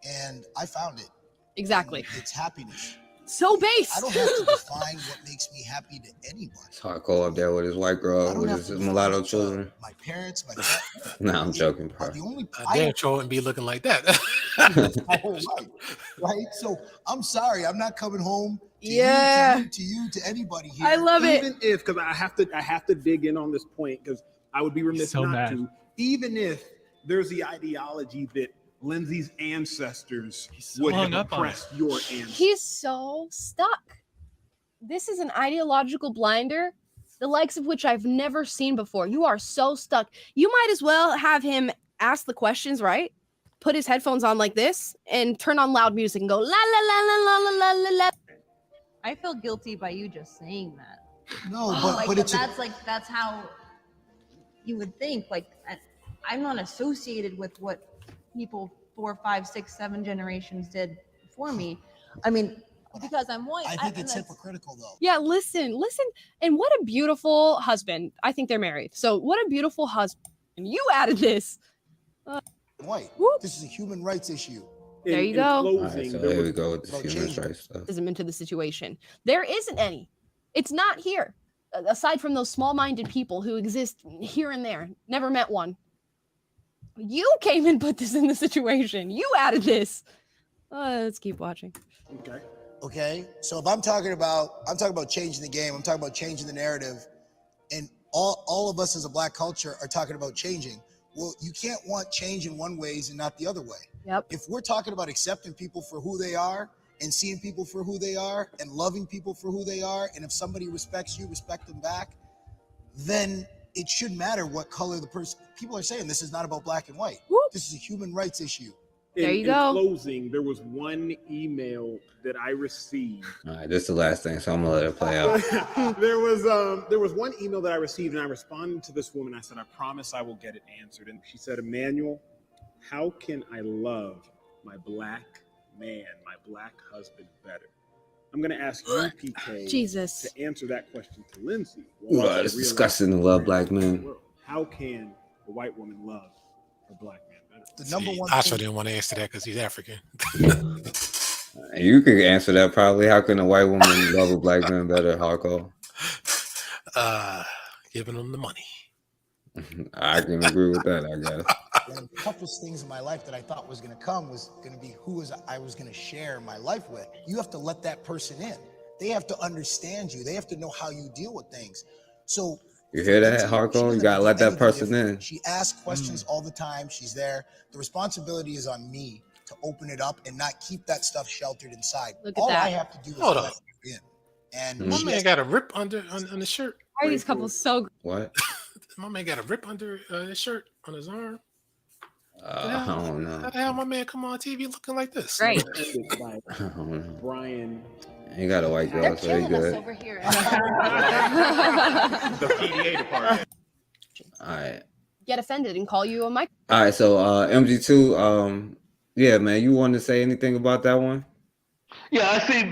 and I found it. Exactly. And it's happiness. So base. I don't have to define what makes me happy to anybody. It's hardcore up there with his white girl, with his mulatto children. My parents, my Nah, I'm joking, bro. Damn sure wouldn't be looking like that. My whole life, right? So I'm sorry, I'm not coming home to you, to anybody here. I love it. Even if, because I have to dig in on this point because I would be remiss not to. Even if there's the ideology that Lindsay's ancestors would have oppressed your ancestors. He's so stuck. This is an ideological blinder, the likes of which I've never seen before. You are so stuck. You might as well have him ask the questions, right? Put his headphones on like this and turn on loud music and go la la la la la la la la. I feel guilty by you just saying that. No, but that's how you would think. Like I'm not associated with what people 4, 5, 6, 7 generations did before me. I mean, because I'm white. I think it's hypocritical though. Yeah, listen. And what a beautiful husband. I think they're married. So what a beautiful husband. And you added this. White. This is a human rights issue. There you go. Right, so there we go with the human rights stuff. Into the situation. There isn't any. It's not here. Aside from those small-minded people who exist here and there. Never met one. You came and put this in the situation. You added this. Let's keep watching. Okay. So if I'm talking about changing the game. I'm talking about changing the narrative, and all of us as a black culture are talking about changing. Well, you can't want change in one ways and not the other way. Yep. If we're talking about accepting people for who they are and seeing people for who they are and loving people for who they are, and if somebody respects you, respect them back, then it shouldn't matter what color the person. People are saying this is not about black and white. Whoop. This is a human rights issue. There you go. In closing, there was one email that I received. All right, this is the last thing, so I'm gonna let it play out. There was one email that I received, and I responded to this woman. I said, "I promise I will get it answered." And she said, "Emmanuel, how can I love my black man, my black husband better?" I'm going to ask you, PK, Jesus, to answer that question to Lindsay. Ooh, it's disgusting to love black men. How can a white woman love her black man better? The number one. I sure didn't want to answer that because he's African. You could answer that probably. How can a white woman love a black man better, Harko? Giving them the money. I can agree with that, I guess. One of the toughest things in my life that I thought was going to come was going to be who I was going to share my life with. You have to let that person in. They have to understand you. They have to know how you deal with things. So you hear that, Harko? You gotta let that person in. She asks questions all the time. She's there. The responsibility is on me to open it up and not keep that stuff sheltered inside. Look at all that. I have to do is Hold let on. her in. And My man got a rip under on the shirt. Why are these couples so? What? My man got a rip under his shirt on his arm. I don't know. How the hell my man come on TV looking like this? Right. I don't know. Brian. He got a white girl, so he good. over here. The PDA department. All right. Get offended and call you a mic. All right. So MG2, yeah, man, you want to say anything about that one? Yeah, I see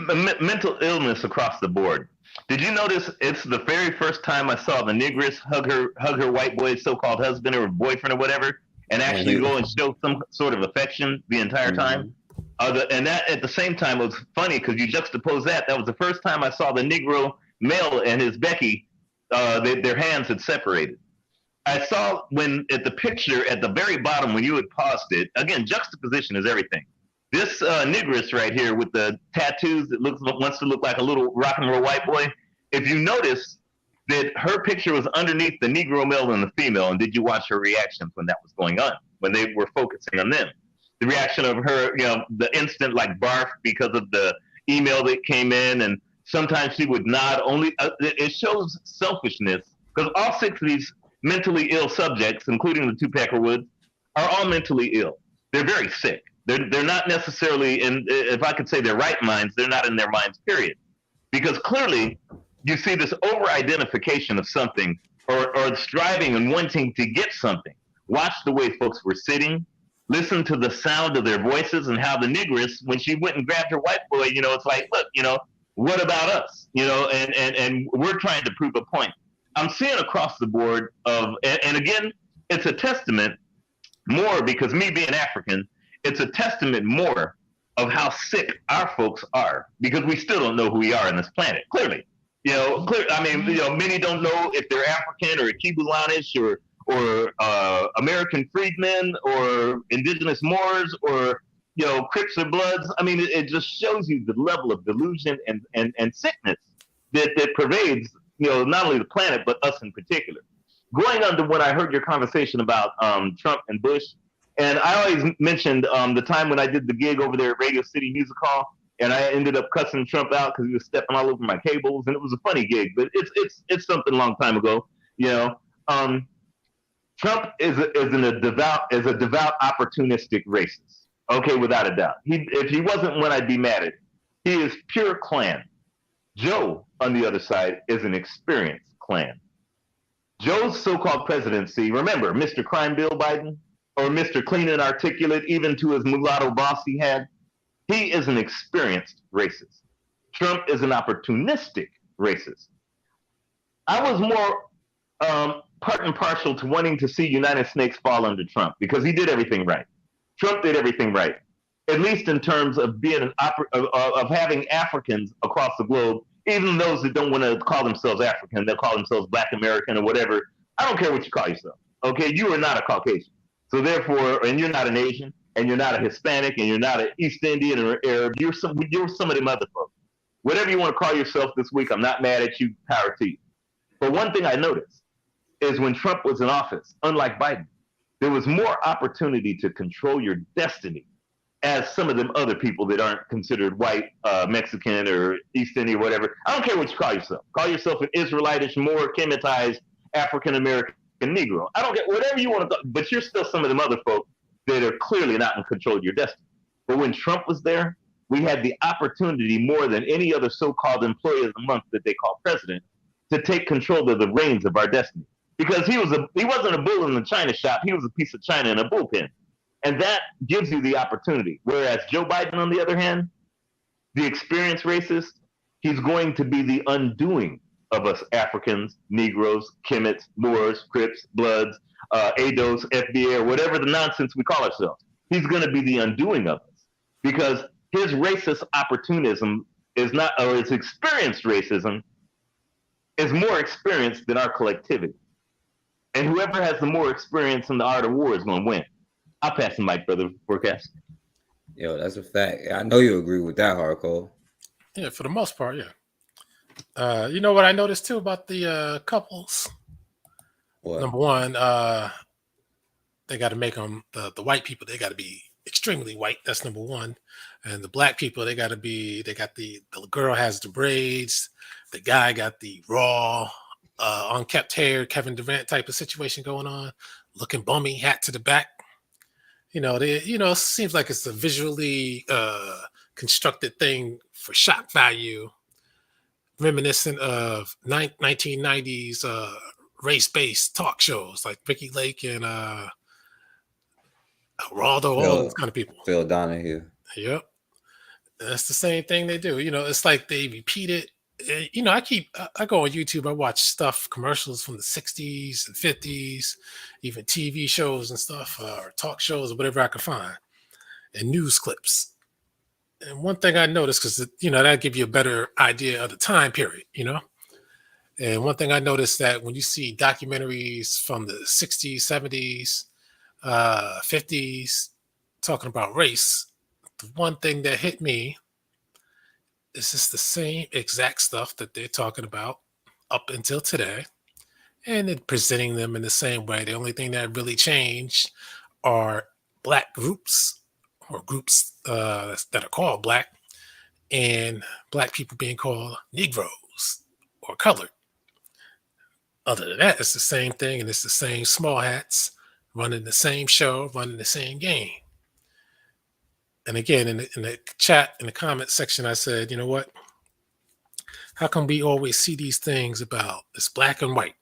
mental illness across the board. Did you notice it's the very first time I saw the negress hug her white boy's so-called husband or boyfriend or whatever, and actually go and show some sort of affection the entire time? And that at the same time was funny because you juxtapose that. That was the first time I saw the Negro male and his Becky, their hands had separated. I saw when at the picture at the very bottom when you had paused it, again, juxtaposition is everything. This negress right here with the tattoos that wants to look like a little rock and roll white boy. If you notice that her picture was underneath the Negro male and the female, and did you watch her reactions when that was going on, when they were focusing on them? The reaction of her, the instant like barf because of the email that came in, and sometimes she would nod. It shows selfishness because all 6 of these mentally ill subjects, including the two Peckerwoods, are all mentally ill. They're very sick. They're not necessarily in, if I could say their right minds, they're not in their minds, period. Because clearly you see this over-identification of something or striving and wanting to get something. Watch the way folks were sitting. Listen to the sound of their voices and how the negress, when she went and grabbed her white boy, it's like, look, what about us? And we're trying to prove a point. I'm seeing across the board and again, it's a testament more because me being African, it's a testament more of how sick our folks are because we still don't know who we are on this planet. Clearly, many don't know if they're African or Kibulanish or American freedmen or indigenous Moors or Crips or Bloods. I mean, it just shows you the level of delusion and sickness that pervades not only the planet but us in particular. Going on to when I heard your conversation about Trump and Bush. And I always mentioned the time when I did the gig over there at Radio City Music Hall, and I ended up cussing Trump out because he was stepping all over my cables, and it was a funny gig, but it's something a long time ago. Trump is a devout opportunistic racist. Okay, without a doubt. If he wasn't one, I'd be mad at him. He is pure Klan. Joe, on the other side, is an experienced Klan. Joe's so-called presidency, remember, Mr. Crime Bill Biden, or Mr. Clean and Articulate, even to his mulatto boss he had, he is an experienced racist. Trump is an opportunistic racist. I was more part and partial to wanting to see United Snakes fall under Trump because he did everything right. Trump did everything right, at least in terms of being of having Africans across the globe, even those that don't want to call themselves African, they'll call themselves Black American or whatever. I don't care what you call yourself. Okay, you are not a Caucasian. So therefore, and you're not an Asian, and you're not a Hispanic, and you're not an East Indian or Arab. You're some of them other folks. Whatever you want to call yourself this week, I'm not mad at you. Power to you. But one thing I noticed is when Trump was in office, unlike Biden, there was more opportunity to control your destiny as some of them other people that aren't considered white, Mexican, or East Indian, or whatever. I don't care what you call yourself. Call yourself an Israelitish, more Kemetized, African-American, Negro. I don't get whatever you want to, but you're still some of them other folk that are clearly not in control of your destiny. But when Trump was there, we had the opportunity more than any other so-called employee of the month that they call president to take control of the reins of our destiny. Because he wasn't a bull in the china shop. He was a piece of china in a bullpen. And that gives you the opportunity. Whereas Joe Biden, on the other hand, the experienced racist, he's going to be the undoing of us Africans, Negroes, Kemets, Moors, Crips, Bloods, ADOS, FBA, or whatever the nonsense we call ourselves. He's going to be the undoing of us because his racist opportunism is not, or his experienced racism is more experienced than our collectivity. And whoever has the more experience in the art of war is going to win. I'll pass the mic, brother Forecast. Yo, that's a fact. I know you agree with that, Hardcore. Yeah, for the most part, yeah. You know what I noticed too about the couples? What? Number one, they got to make them, the white people, they got to be extremely white. That's number one. And the black people, they got the girl has the braids. The guy got the raw, unkept hair, Kevin Durant type of situation going on, looking bummy, hat to the back. It seems like it's a visually constructed thing for shock value, reminiscent of 1990s race-based talk shows like Ricky Lake and Raldo, all those kind of people. Phil Donahue. Yep. That's the same thing they do. It's like they repeat it. I go on YouTube, I watch stuff, commercials from the 60s and 50s, even TV shows and stuff, or talk shows or whatever I can find, and news clips. And one thing I noticed, because that'll give you a better idea of the time period, And one thing I noticed that when you see documentaries from the 60s, 70s, 50s, talking about race, the one thing that hit me is just the same exact stuff that they're talking about up until today, and then presenting them in the same way. The only thing that really changed are Black groups, or groups that are called Black, and Black people being called Negroes or colored. Other than that, it's the same thing, and it's the same small hats running the same show, running the same game. And again, in the chat, in the comment section, I said, you know what? How come we always see these things about it's black and white,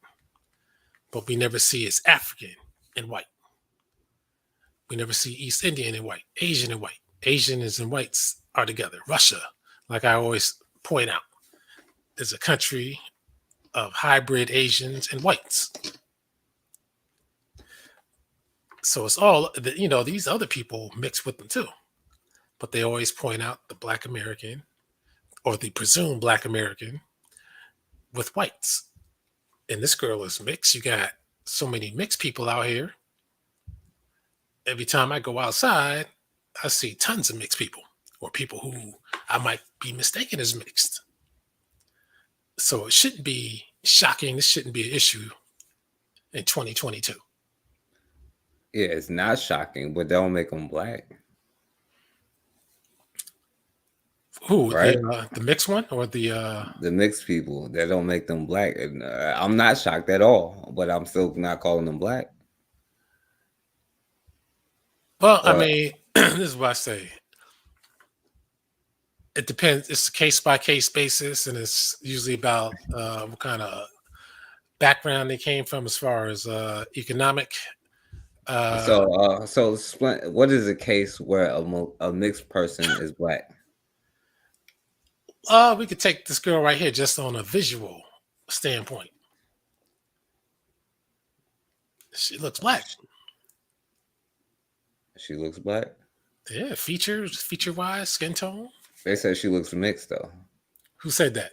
but we never see it's African and white? We never see East Indian and white, Asian and white. Asians and whites are together. Russia, like I always point out, is a country of hybrid Asians and whites. So it's all, these other people mix with them too. But they always point out the Black American, or the presumed Black American, with whites. And this girl is mixed. You got so many mixed people out here. Every time I go outside, I see tons of mixed people, or people who I might be mistaken as mixed. So it shouldn't be shocking. This shouldn't be an issue in 2022. Yeah, it's not shocking, but don't make them Black. Who, right? The mixed one, or the mixed people? That don't make them Black. And I'm not shocked at all, but I'm still not calling them Black. Well, I mean, this is what I say. It depends. It's a case-by-case basis, and it's usually about what kind of background they came from as far as economic. So explain, what is a case where a mixed person is Black? We could take this girl right here just on a visual standpoint. She looks Black. She looks Black? Yeah, feature-wise, skin tone. They said she looks mixed, though. Who said that?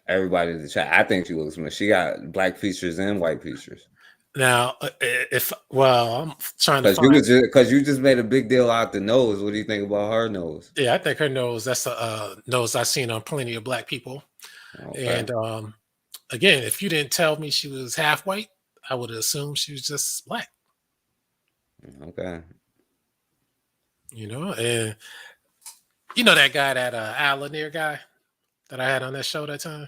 Everybody in the chat. I think she looks mixed. She got Black features and white features. Now, I'm trying to find... Because you just made a big deal out the nose. What do you think about her nose? Yeah, I think her nose, that's a nose I've seen on plenty of Black people. Okay. And again, if you didn't tell me she was half white, I would assume she was just Black. Okay. And that guy, that Al Lanier guy that I had on that show that time?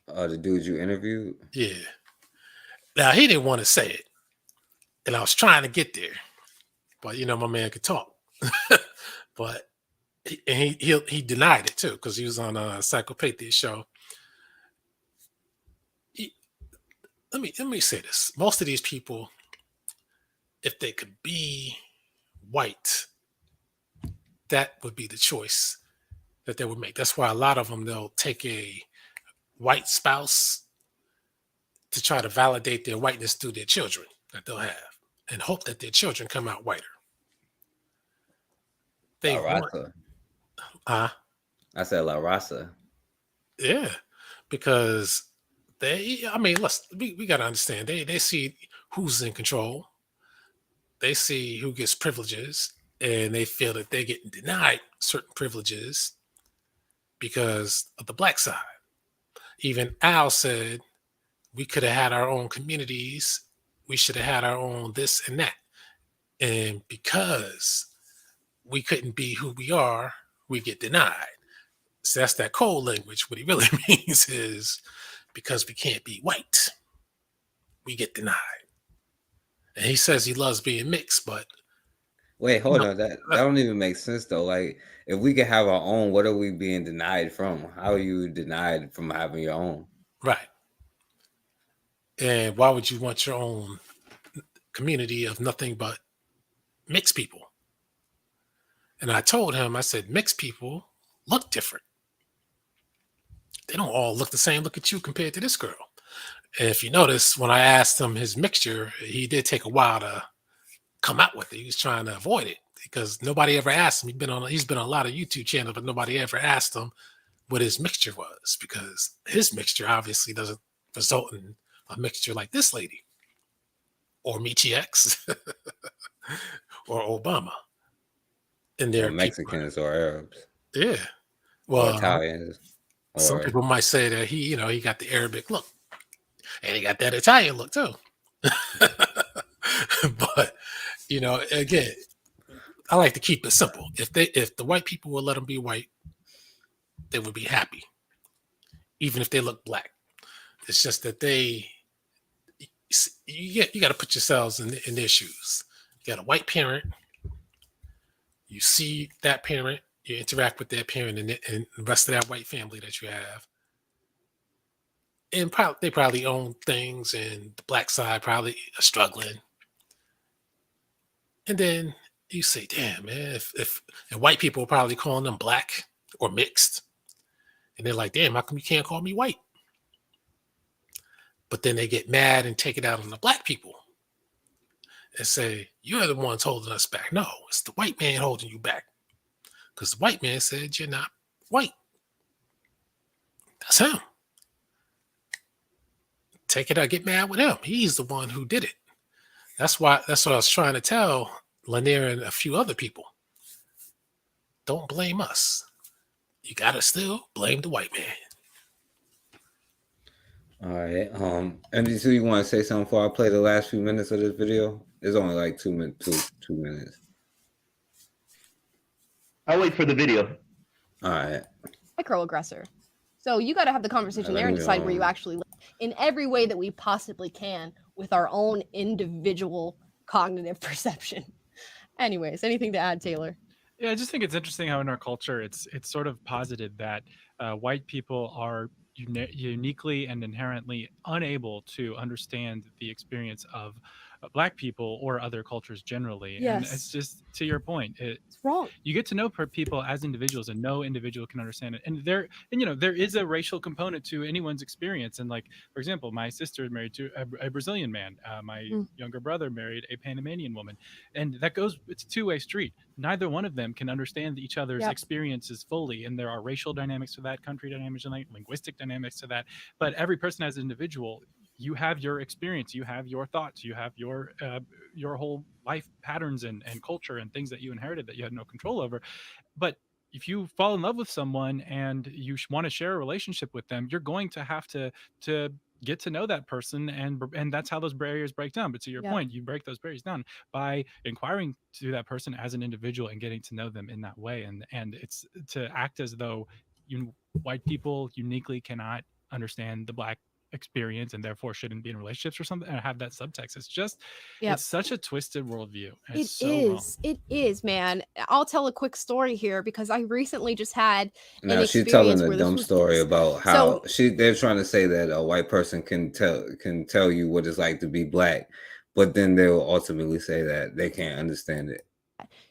The dude you interviewed? Yeah. Now, he didn't want to say it, and I was trying to get there, but my man could talk. But he denied it too, because he was on a Psychopathy show. Let me say this: most of these people, if they could be white, that would be the choice that they would make. That's why a lot of them, they'll take a white spouse to try to validate their whiteness through their children that they'll have, and hope that their children come out whiter. They want, I said La Raza. Yeah, because we got to understand, they see who's in control. They see who gets privileges, and they feel that they're getting denied certain privileges because of the Black side. Even Al said, we could have had our own communities. We should have had our own this and that. And because we couldn't be who we are, we get denied. So that's that cold language. What he really means is, because we can't be white, we get denied. And he says he loves being mixed, but Wait, hold on. That don't even make sense though. Like, if we can have our own, what are we being denied from? How are you denied from having your own? Right. And why would you want your own community of nothing but mixed people? And I told him, I said, mixed people look different. They don't all look the same. Look at you compared to this girl. And if you notice, when I asked him his mixture, he did take a while to come out with it. He was trying to avoid it because nobody ever asked him. He's been on a lot of YouTube channels, but nobody ever asked him what his mixture was, because his mixture obviously doesn't result in a mixture like this lady or Michi X or Obama. And Or they're Mexicans or Arabs. Yeah. Or Well, Italians. some Or people might say that he got the Arabic look, and he got that Italian look too. But again, I like to keep it simple. If the white people would let them be white, they would be happy, even if they look black. It's just that you got to put yourselves in their shoes. You got a white parent. You see that parent. You interact with that parent and the rest of that white family that you have. And they probably own things, and the black side probably are struggling. And then you say, damn, man, and white people are probably calling them black or mixed. And they're like, damn, how come you can't call me white? But then they get mad and take it out on the black people and say, you're the ones holding us back. No, it's the white man holding you back. Because the white man said you're not white. That's him. Take it out, get mad with him. He's the one who did it. That's what I was trying to tell Lanier and a few other people. Don't blame us. You gotta still blame the white man. all right. MD2, you want to say something before I play the last few minutes of this video? It's only like 2 minutes. 2 minutes. I'll wait for the video. All right. Microaggressor. So you got to have the conversation there and decide where you actually live in every way that we possibly can with our own individual cognitive perception. Anyways, anything to add, Taylor? Yeah, I just think it's interesting how in our culture it's sort of posited that white people are uniquely and inherently unable to understand the experience of Black people or other cultures generally. And Yes. it's just to your point. It's wrong. You get to know people as individuals, and no individual can understand it. And there is a racial component to anyone's experience. And like, for example, my sister is married to a Brazilian man. My younger brother married a Panamanian woman, and it's a two-way street. Neither one of them can understand each other's experiences fully, and there are racial dynamics to that, country dynamics to that, linguistic dynamics to that. But every person as an individual, you have your experience, you have your thoughts, you have your whole life patterns and culture and things that you inherited that you had no control over. But if you fall in love with someone and you want to share a relationship with them, you're going to have to get to know that person, and that's how those barriers break down. But to your point, you break those barriers down by inquiring to that person as an individual and getting to know them in that way. And it's to act as though white people uniquely cannot understand the Black experience and therefore shouldn't be in relationships or something, and have that subtext. It's just it's such a twisted worldview. It is, man. I'll tell a quick story here because I recently just had Now she's telling a dumb story about how they're trying to say that a white person can tell you what it's like to be Black, but then they'll ultimately say that they can't understand it.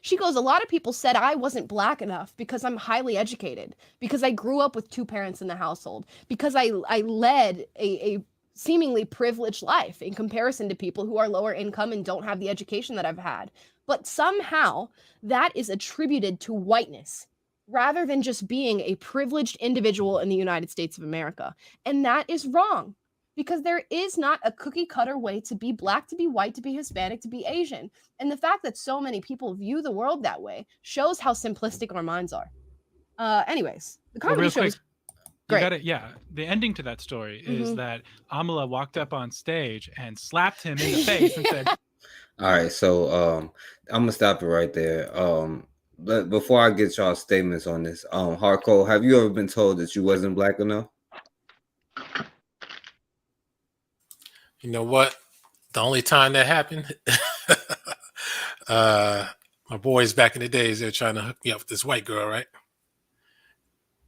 She goes, a lot of people said I wasn't Black enough because I'm highly educated, because I grew up with two parents in the household, because I led a seemingly privileged life in comparison to people who are lower income and don't have the education that I've had. But somehow that is attributed to whiteness rather than just being a privileged individual in the United States of America. And that is wrong, because there is not a cookie cutter way to be Black, to be white, to be Hispanic, to be Asian. And the fact that so many people view the world that way shows how simplistic our minds are. Anyways, the comedy show is great. The ending to that story is that Amala walked up on stage and slapped him in the face and said, all right, so I'm gonna stop it right there. But before I get y'all statements on this, Hardcore, have you ever been told that you wasn't Black enough? You know what? The only time that happened, my boys back in the days, they're trying to hook me up with this white girl, right?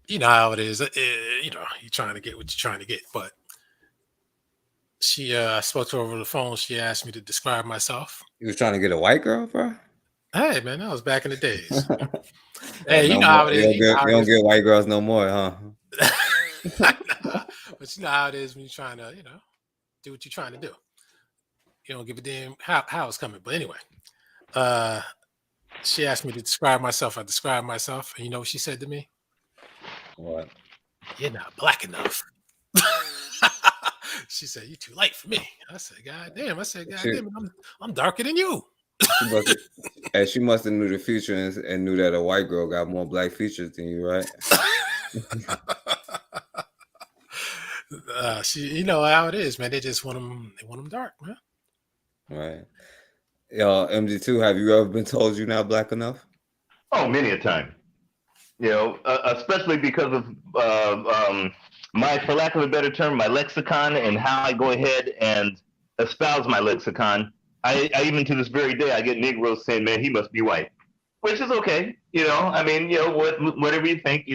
You know how it is. You know, you're trying to get what you're trying to get. But I spoke to her over the phone. She asked me to describe myself. You was trying to get a white girl, bro? Hey, man, that was back in the days. Hey, no you know more. how it is. You don't get white girls no more, huh? But you know how it is when you're trying to, do what you're trying to do. You don't give a damn how it's coming. But anyway, she asked me to describe myself. I described myself. And you know what she said to me? What? You're not black enough. She said, "You're too light for me." I said, "God damn." I'm darker than you. She must have knew the future and knew that a white girl got more black features than you, right? You know how it is, man. They just want them. They want them dark, man. Right. MG2, have you ever been told you're not black enough? Oh, many a time. Especially because of for lack of a better term, my lexicon and how I go ahead and espouse my lexicon. I even to this very day, I get Negroes saying, "Man, he must be white," which is okay. Whatever you think,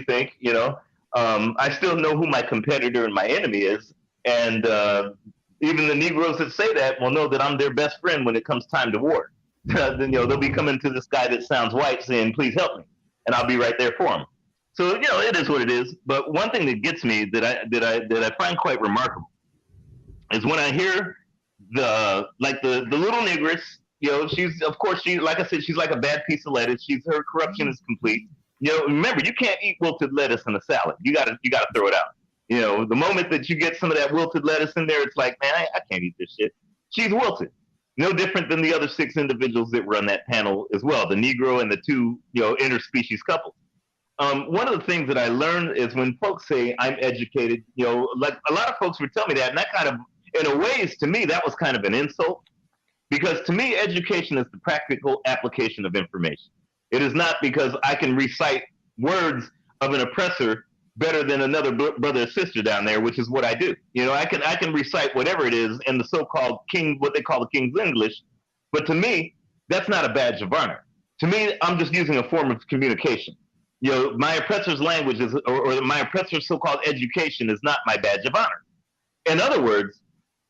I still know who my competitor and my enemy is. And even the Negroes that say that will know that I'm their best friend when it comes time to war. Then, they'll be coming to this guy that sounds white saying, "Please help me." And I'll be right there for him. So, it is what it is. But one thing that gets me that I find quite remarkable is when I hear the little negress, like I said, she's like a bad piece of lettuce. Her corruption is complete. Remember, you can't eat wilted lettuce in a salad. You gotta throw it out. The moment that you get some of that wilted lettuce in there, it's like, man, I can't eat this shit. She's wilted. No different than the other 6 individuals that were on that panel as well, the Negro and the 2, interspecies couples. One of the things that I learned is when folks say I'm educated, like a lot of folks would tell me that, and that kind of, in a ways, to me, that was kind of an insult, because to me, education is the practical application of information. It is not because I can recite words of an oppressor better than another brother or sister down there, which is what I do. I can recite whatever it is in the so-called what they call the King's English, but to me, that's not a badge of honor. To me, I'm just using a form of communication. My oppressor's language or my oppressor's so-called education is not my badge of honor. In other words,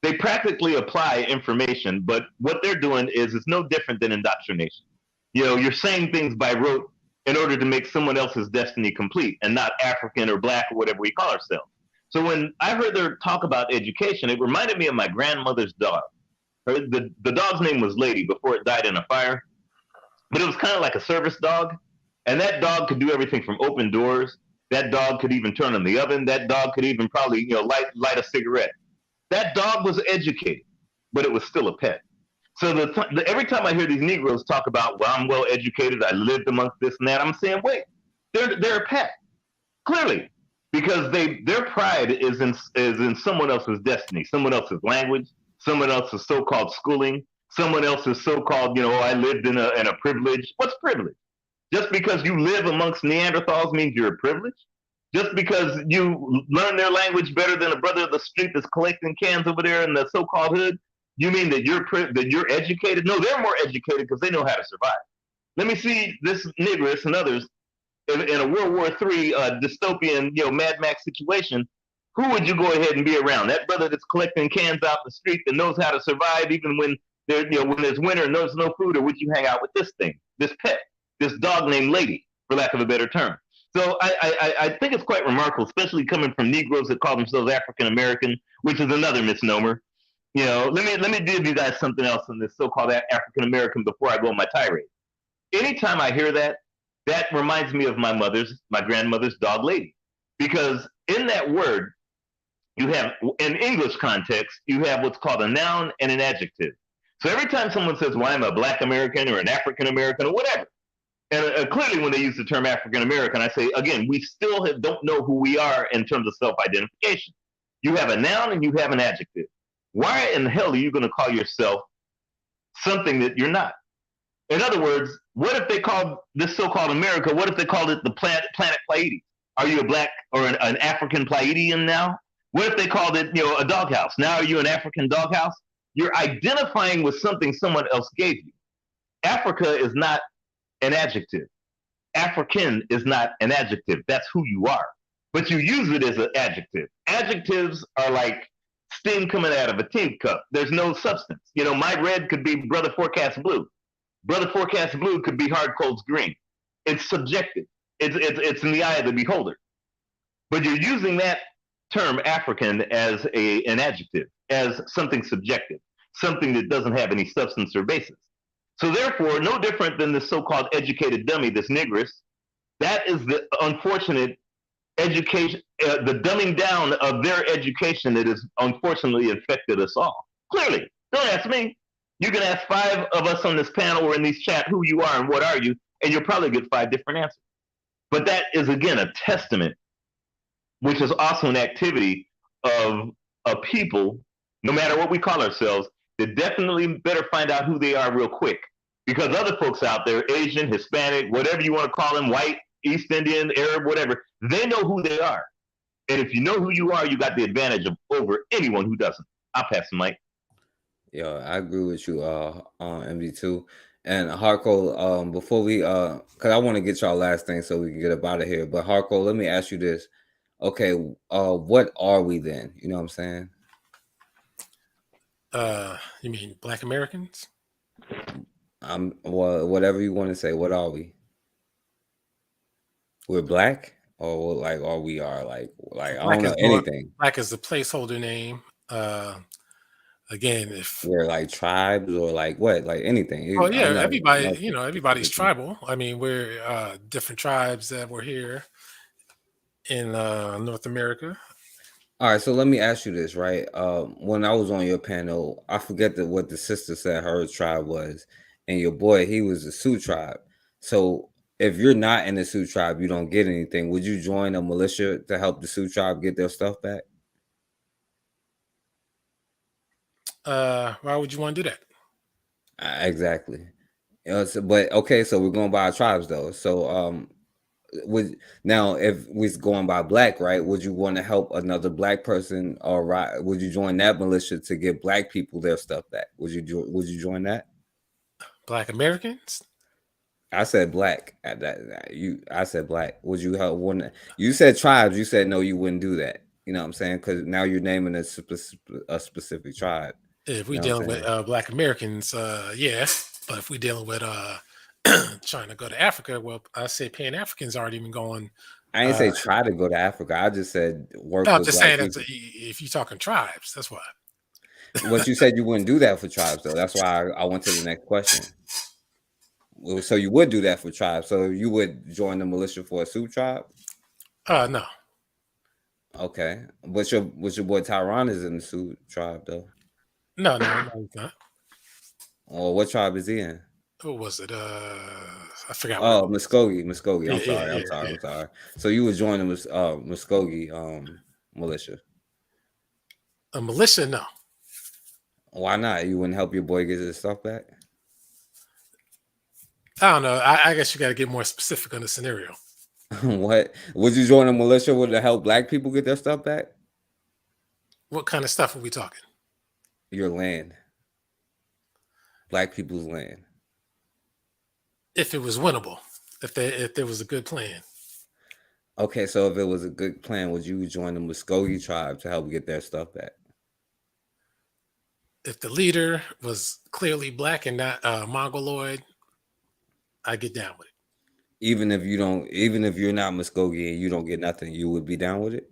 they practically apply information, but what they're doing is it's no different than indoctrination. You're saying things by rote in order to make someone else's destiny complete and not African or black or whatever we call ourselves. So when I heard her talk about education, it reminded me of my grandmother's dog. The dog's name was Lady before it died in a fire, but it was kind of like a service dog. And that dog could do everything from open doors. That dog could even turn on the oven. That dog could even probably, light a cigarette. That dog was educated, but it was still a pet. So every time I hear these Negroes talk about, well, I'm well educated, I lived amongst this and that, I'm saying, wait, they're a pet, clearly, because their pride is in someone else's destiny, someone else's language, someone else's so-called schooling, someone else's so-called, I lived in a privilege. What's privilege? Just because you live amongst Neanderthals means you're privileged? Just because you learn their language better than a brother of the street that's collecting cans over there in the so-called hood, you mean that you're educated? No, they're more educated because they know how to survive. Let me see this negress and others in a World War III dystopian, Mad Max situation. Who would you go ahead and be around? That brother that's collecting cans out the street that knows how to survive even when there's winter and there's no food, or would you hang out with this thing, this pet, this dog named Lady, for lack of a better term? So I think it's quite remarkable, especially coming from Negroes that call themselves African American, which is another misnomer. Let me give you guys something else on this so-called African American before I go on my tirade. Anytime I hear that, that reminds me of my grandmother's dog Lady, because in that word, you have, in English context, you have what's called a noun and an adjective. So every time someone says, well, I'm a Black American or an African American or whatever, and clearly when they use the term African American, I say, again, we still don't know who we are in terms of self-identification. You have a noun and you have an adjective. Why in the hell are you going to call yourself something that you're not? In other words, what if they called this so-called America, what if they called it the planet Pleiades? Are you a Black or an African Pleiadian now? What if they called it, a doghouse? Now are you an African doghouse? You're identifying with something someone else gave you. Africa is not an adjective. African is not an adjective. That's who you are. But you use it as an adjective. Adjectives are like steam coming out of a tin cup. There's no substance. You know, my red could be Brother Forecast Blue. Brother Forecast Blue could be Hard Cold's green. It's subjective. It's in the eye of the beholder. But you're using that term African as an adjective, as something subjective, something that doesn't have any substance or basis. So therefore, no different than the so-called educated dummy, this negress, that is the unfortunate education, the dumbing down of their education that has unfortunately infected us all. Clearly, don't ask me. You can ask 5 of us on this panel or in these chat who you are and what are you, and you'll probably get 5 different answers. But that is, again, a testament, which is also an activity of a people, no matter what we call ourselves, that definitely better find out who they are real quick. Because other folks out there, Asian, Hispanic, whatever you want to call them, white, East Indian, Arab, whatever, they know who they are. And if you know who you are, you got the advantage over anyone who doesn't. I'll pass the mic. Yeah, I agree with you, on MD2. And Harco, before we, because I want to get y'all last thing so we can get up out of here. But Harco, let me ask you this. Okay, what are we then? You know what I'm saying? You mean Black Americans? Well, whatever you want to say. What are we? We're black, or like, or we are like I don't know anything. Black is the placeholder name. Again, if we're like tribes or like what, like anything. Oh yeah, everybody, you know, everybody's tribal. I mean, we're different tribes that were here in North America. All right, so let me ask you this, right? When I was on your panel, I forget what the sister said her tribe was, and your boy, he was the Sioux tribe. So if you're not in the Sioux tribe, you don't get anything. Would you join a militia to help the Sioux tribe get their stuff back? Why would you want to do that? Exactly. But okay, so we're going by our tribes though. So now if we're going by black, right? Would you want to help another black person, or would you join that militia to give black people their stuff back? Would you join that? Black Americans? I said black. I said black. Would you help one? You said tribes. You said no, you wouldn't do that. You know what I'm saying? Because now you're naming a specific tribe. If we're dealing with Black Americans, yeah. But if we're dealing with trying to go to Africa, well, I say Pan-Africans aren't even going. I didn't say try to go to Africa. I just said work. No, I'm just saying that if you're talking tribes, that's why. What you said you wouldn't do that for tribes, though. That's why I went to the next question. So you would do that for tribes. So you would join the militia for a Sioux tribe? No. Okay, but your boy Tyron is in the Sioux tribe, though. No, he's not. Oh, what tribe is he in? Who was it? I forgot. Oh, Muskogee. I'm sorry. So you would join the Muskogee militia? A militia? No. Why not? You wouldn't help your boy get his stuff back? I don't know. I guess you got to get more specific on the scenario. What? Would you join a militia to help black people get their stuff back? What kind of stuff are we talking? Your land. Black people's land. If it was winnable, if there was a good plan. Okay, so if it was a good plan, would you join the Muskogee tribe to help get their stuff back? If the leader was clearly black and not Mongoloid, I get down with it. Even if you're not Muskogee and you don't get nothing, you would be down with it?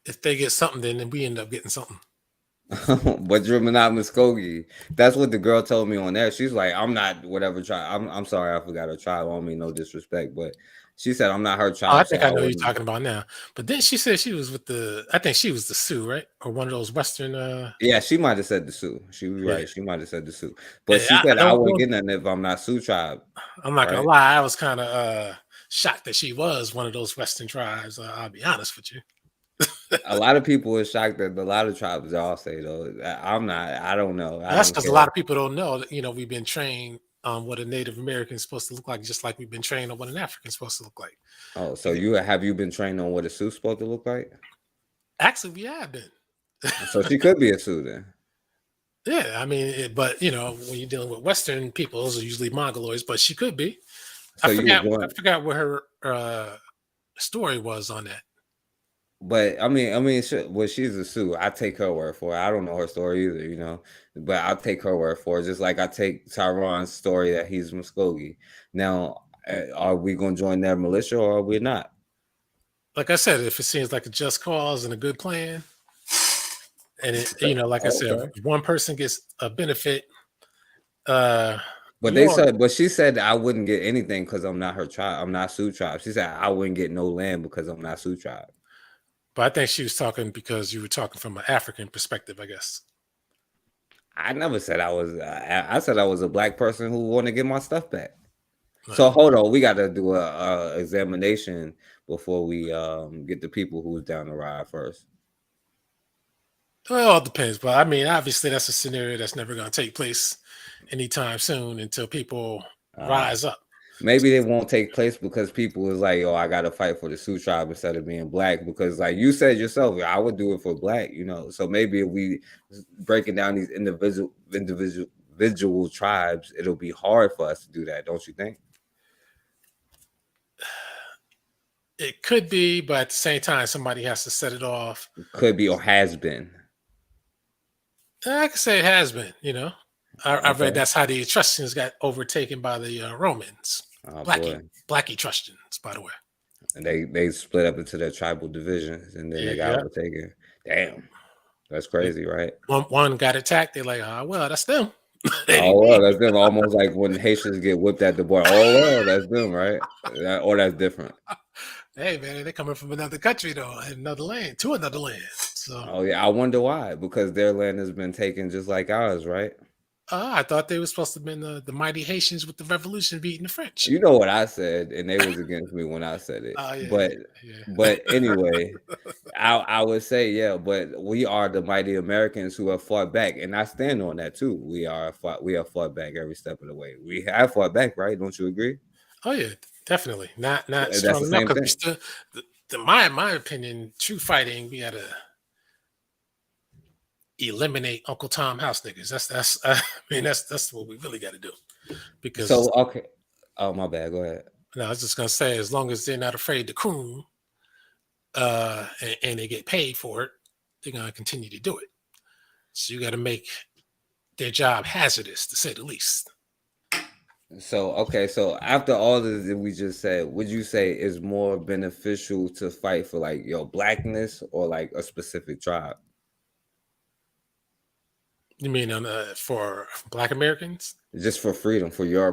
If they get something, then we end up getting something. But you're not Muskogee. That's what the girl told me on there. She's like, I'm not whatever tribe. I'm sorry, I forgot her tribe. I don't mean no disrespect, but she said I'm not her tribe. Oh, I think I know who you're talking about now. But then she said she was with I think she was the Sioux, right? Or one of those Western. Yeah, she might have said the Sioux. She was right. She might have said the Sioux. But she said I wouldn't get nothing if I'm not Sioux tribe. I'm not gonna lie. I was kind of shocked that she was one of those Western tribes. I'll be honest with you. A lot of people are shocked that a lot of tribes all say though. I'm not. I don't know. That's because a lot of people don't know that, you know, we've been trained on what a Native American is supposed to look like, just like we've been trained on what an African is supposed to look like. Oh, so have you been trained on what a Sioux is supposed to look like? Actually, we have been. So she could be a Sioux then. Yeah, I mean, but when you're dealing with Western people, those are usually Mongoloids. But she could be. So you would I join, forgot what her story was on that. but well, she's a Sioux. I take her word for it. I don't know her story either, but I'll take her word for it. Just like I take Tyron's story that he's Muskogee. Now, are we going to join their militia or are we not? Like I said, if it seems like a just cause and a good plan, and like I said, Okay. if one person gets a benefit, But she said I wouldn't get anything because I'm not her tribe. I'm not Sioux tribe. She said I wouldn't get no land because I'm not Sioux tribe. But I think she was talking because you were talking from an African perspective, I guess. I never said I was. I said I was a black person who want to get my stuff back. So hold on, we got to do a examination before we get the people who's down the ride first. Well, it all depends, but I mean, obviously, that's a scenario that's never going to take place anytime soon until people rise up. Maybe it won't take place because people is like, "Oh, I got to fight for the Sioux tribe instead of being black." Because, like you said yourself, I would do it for black, So maybe if we breaking down these individual tribes, it'll be hard for us to do that, don't you think? It could be, but at the same time, somebody has to set it off. Could be or has been. I could say it has been. I read that's how the Etruscans got overtaken by the Romans. Black Etruscans, by the way. And they split up into their tribal divisions, and then they got overtaken. Damn, that's crazy, right? One got attacked. They're like, "Oh well, that's them." Oh well, that's them. Almost like when Haitians get whipped at the border. Oh well, that's them, right? Or that's different. Hey man, they're coming from another country though, another land, to another land. So. Oh yeah, I wonder why. Because their land has been taken just like ours, right? I thought they were supposed to have been the mighty Haitians with the revolution beating the French. You know what I said, and they was against me when I said it. But anyway, I would say but we are the mighty Americans who have fought back, and I stand on that too. We have fought back every step of the way. We have fought back, right? Don't you agree? Oh yeah, definitely. Not That's strong the same enough. thing. My opinion, true fighting, we gotta eliminate Uncle Tom house niggas. That's what we really got to do. Because okay. Oh my bad. Go ahead. No, I was just gonna say, as long as they're not afraid to coon, and they get paid for it, they're gonna continue to do it. So you got to make their job hazardous, to say the least. So after all this that we just said, would you say it's more beneficial to fight for like your blackness or like a specific tribe? You mean for Black Americans? Just for freedom, for your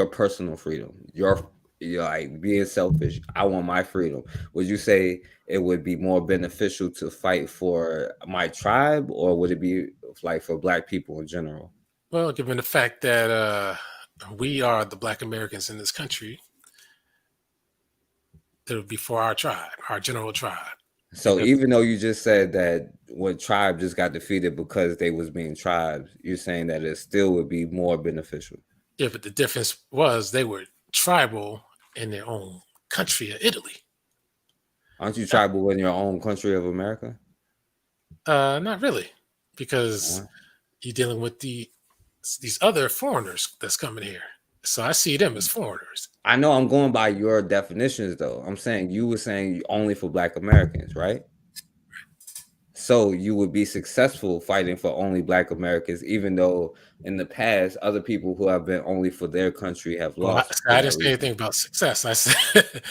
personal freedom, you're like being selfish. I want my freedom. Would you say it would be more beneficial to fight for my tribe, or would it be like for Black people in general? Well, given the fact that we are the Black Americans in this country, it would be for our tribe, our general tribe. So even though you just said that when tribe just got defeated because they was being tribes, you're saying that it still would be more beneficial. Yeah, but the difference was they were tribal in their own country of Italy. Aren't you tribal in your own country of America? Not really, because you're dealing with these other foreigners that's coming here. So I see them as foreigners. I know I'm going by your definitions, though. I'm saying you were saying only for Black Americans, right? So you would be successful fighting for only Black Americans, even though in the past, other people who have been only for their country have lost. I didn't say anything about success. I said,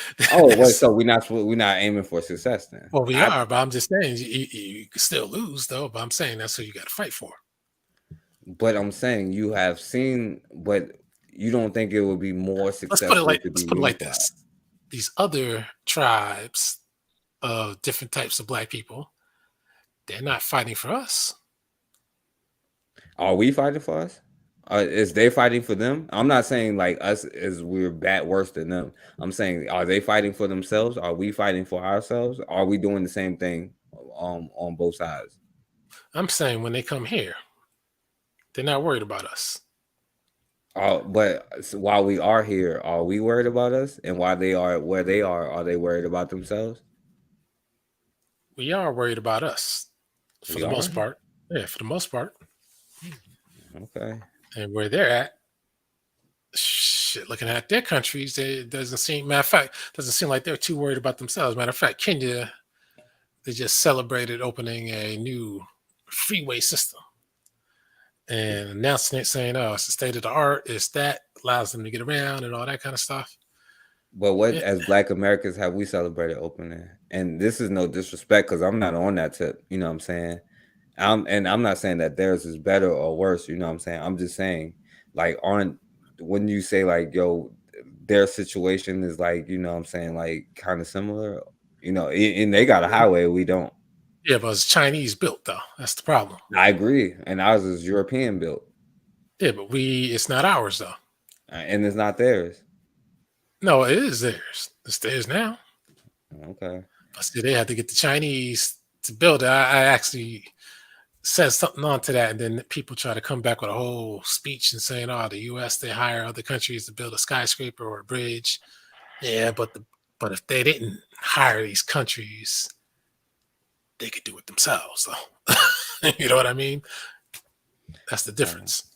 so we're not aiming for success then. Well, we are, but I'm just saying you can still lose, though. But I'm saying that's who you got to fight for. But I'm saying you have seen, but you don't think it would be more successful. Let's put it like this: these other tribes of different types of Black people, they're not fighting for us. Are we fighting for us? Is they fighting for them? I'm not saying like us is we're worse than them. I'm saying, are they fighting for themselves? Are we fighting for ourselves? Are we doing the same thing on both sides? I'm saying when they come here, they're not worried about us. But while we are here, are we worried about us? And while they are where they are they worried about themselves? We are worried about us for the most part. Yeah, for the most part. Okay. And where they're at, shit, looking at their countries, it doesn't seem, matter of fact, doesn't seem like they're too worried about themselves. Matter of fact, Kenya, they just celebrated opening a new freeway system and announcing it, saying, "Oh, it's the state of the art. It's that allows them to get around and all that kind of stuff." But what, Yeah. as Black Americans, have we celebrated opening? And this is no disrespect, because I'm not on that tip. You know what I'm saying? I'm not saying that theirs is better or worse. You know what I'm saying? I'm just saying, like, when you say like, yo, their situation is like, you know what I'm saying, like kind of similar. You know, and they got a highway, we don't. Yeah, but it's Chinese built though. That's the problem. I agree, and ours is European built. Yeah, but it's not ours though. And it's not theirs. No, it is theirs. It's theirs now. Okay. But see, they had to get the Chinese to build it. I actually said something onto that, and then people try to come back with a whole speech and saying, "Oh, the U.S. they hire other countries to build a skyscraper or a bridge." Yeah, but if they didn't hire these countries, they could do it themselves, though. You know what I mean? That's the difference.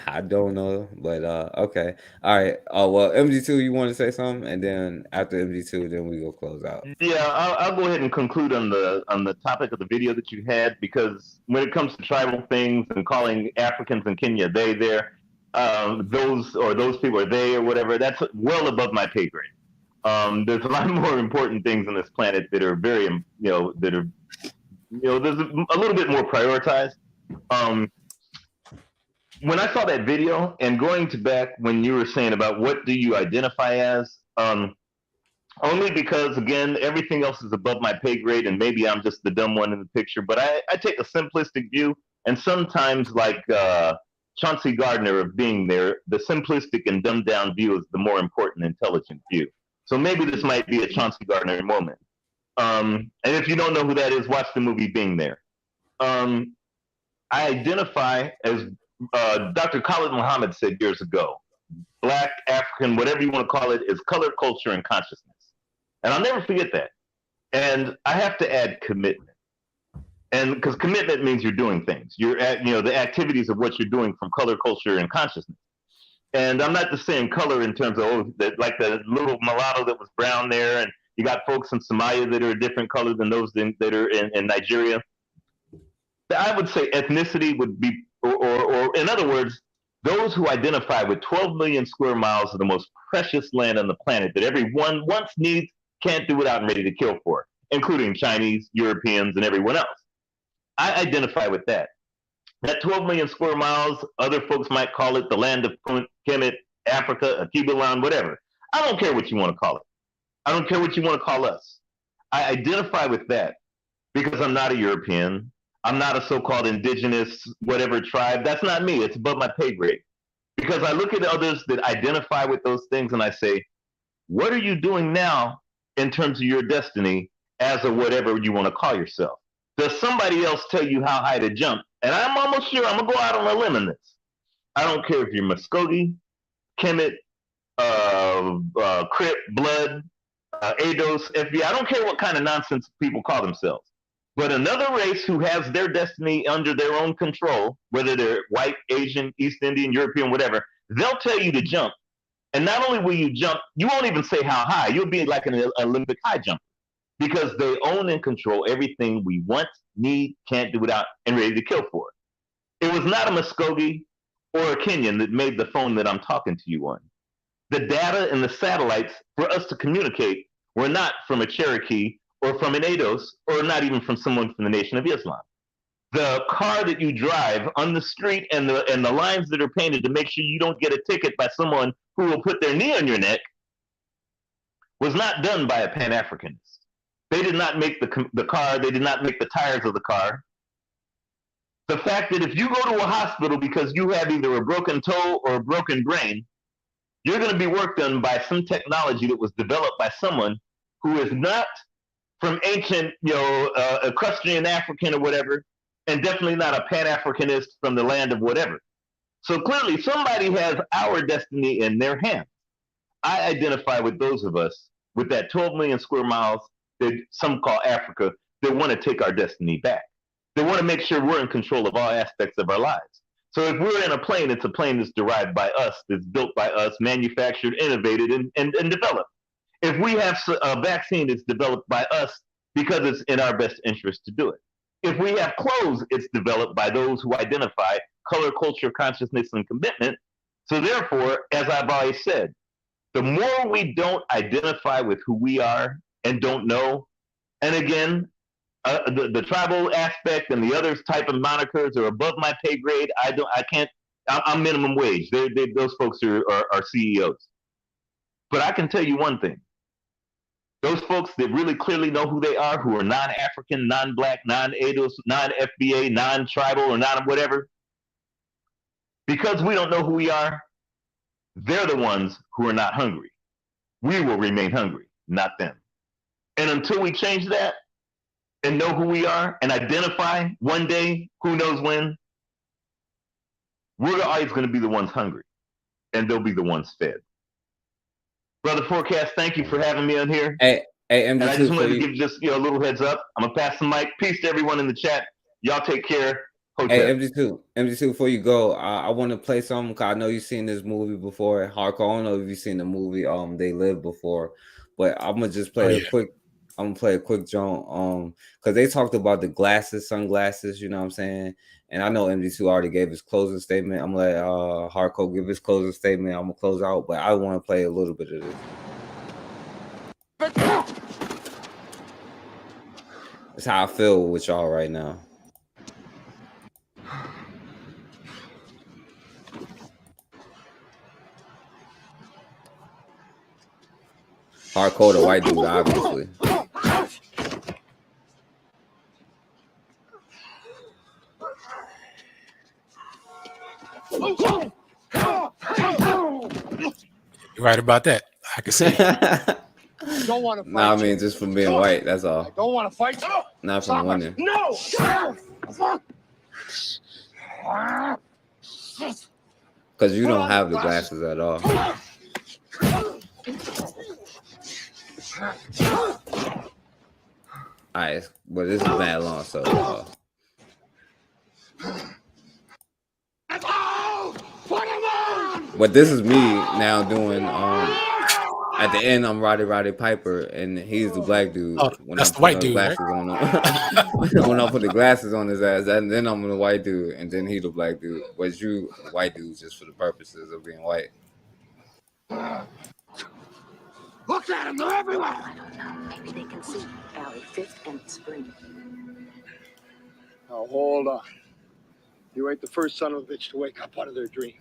I don't know, but okay. All right. Oh, well, MG2, you want to say something? And then after MG2, then we go close out. Yeah, I'll go ahead and conclude on the topic of the video that you had, because when it comes to tribal things and calling Africans in Kenya they, there, those people are they or whatever, that's well above my pay grade. There's a lot more important things on this planet that are very, there's a little bit more prioritized. When I saw that video, and going to back when you were saying about what do you identify as, only because, again, everything else is above my pay grade, and maybe I'm just the dumb one in the picture, but I take a simplistic view, and sometimes, like Chauncey Gardner of Being There, the simplistic and dumbed down view is the more important, intelligent view. So maybe this might be a Chauncey Gardner moment. And if you don't know who that is, watch the movie Being There. I identify as Dr. Khalid Muhammad said years ago, Black, African, whatever you want to call it, is color, culture, and consciousness. And I'll never forget that. And I have to add commitment. And because commitment means you're doing things. You're at, the activities of what you're doing from color, culture, and consciousness. And I'm not just saying color in terms of, like the little mulatto that was brown there, and you got folks in Somalia that are a different color than those that are in Nigeria. I would say ethnicity would be, or in other words, those who identify with 12 million square miles of the most precious land on the planet that everyone once needs, can't do without, and ready to kill for, including Chinese, Europeans, and everyone else. I identify with that. That 12 million square miles, other folks might call it the land of Kemet, Africa, Akibaland, whatever. I don't care what you want to call it. I don't care what you want to call us. I identify with that because I'm not a European. I'm not a so-called indigenous whatever tribe. That's not me. It's above my pay grade. Because I look at others that identify with those things and I say, what are you doing now in terms of your destiny as a whatever you want to call yourself? Does somebody else tell you how high to jump? And I'm almost sure I'm going to go out on a limb in this. I don't care if you're Muskogee, Kemet, Crip, Blood, ADOS, FBI. I don't care what kind of nonsense people call themselves. But another race who has their destiny under their own control, whether they're white, Asian, East Indian, European, whatever, they'll tell you to jump. And not only will you jump, you won't even say how high. You'll be like an Olympic high jumper because they own and control everything we want, need, can't do without, and ready to kill for. It was not a Muskogee or a Kenyan that made the phone that I'm talking to you on. The data and the satellites for us to communicate were not from a Cherokee or from an ADOS, or not even from someone from the Nation of Islam. The car that you drive on the street and the lines that are painted to make sure you don't get a ticket by someone who will put their knee on your neck was not done by a Pan-Africanist. They did not make the car. They did not make the tires of the car. The fact that if you go to a hospital because you have either a broken toe or a broken brain, you're going to be worked on by some technology that was developed by someone who is not from ancient, equestrian African or whatever, and definitely not a Pan-Africanist from the land of whatever. So clearly somebody has our destiny in their hands. I identify with those of us with that 12 million square miles that some call Africa that want to take our destiny back. They want to make sure we're in control of all aspects of our lives. So if we're in a plane, it's a plane that's derived by us, that's built by us, manufactured, innovated, and developed. If we have a vaccine, it's developed by us because it's in our best interest to do it. If we have clothes, it's developed by those who identify color, culture, consciousness, and commitment. So therefore, as I've always said, the more we don't identify with who we are and don't know, and again, the tribal aspect and the other type of monikers are above my pay grade. I'm minimum wage. Those folks are CEOs. But I can tell you one thing. Those folks that really clearly know who they are, who are non-African, non-Black, non-ADOS, non-FBA, non-tribal, or non-whatever, because we don't know who we are, they're the ones who are not hungry. We will remain hungry, not them. And until we change that and know who we are and identify one day, who knows when, we're always going to be the ones hungry, and they'll be the ones fed. Brother Forecast, thank you for having me on here. Hey, and I just MD2 wanted to give just a little heads up. I'm gonna pass the mic. Peace to everyone in the chat. Y'all take care. Hey, MD2, before you go, I want to play something, cause I know you've seen this movie before. Hardcore, I don't know if you've seen the movie They Live before, but I'm gonna just play a quick joint because they talked about the sunglasses, you know what I'm saying? And I know MD2 already gave his closing statement. I'm gonna let Hardcore give his closing statement. I'm gonna close out, but I want to play a little bit of this. That's how I feel with y'all right now. Hardcore, the white dude, obviously. You're right about that. I can see. Don't want to fight. Nah, I mean, just from being white, that's all. I don't want to fight you. Not from winning. No. Because you don't have the glasses at all. Alright, but this is bad long, so but this is me now doing at the end I'm Roddy Piper and he's the black dude. When that's the white dude, right? On when I put the glasses on his ass, and then I'm the white dude, and then he the black dude. But you white dude just for the purposes of being white. Look at them, they're everywhere. I don't know. Maybe they can see Valley 5th and Spring. Now hold on. You ain't the first son of a bitch to wake up out of their dream.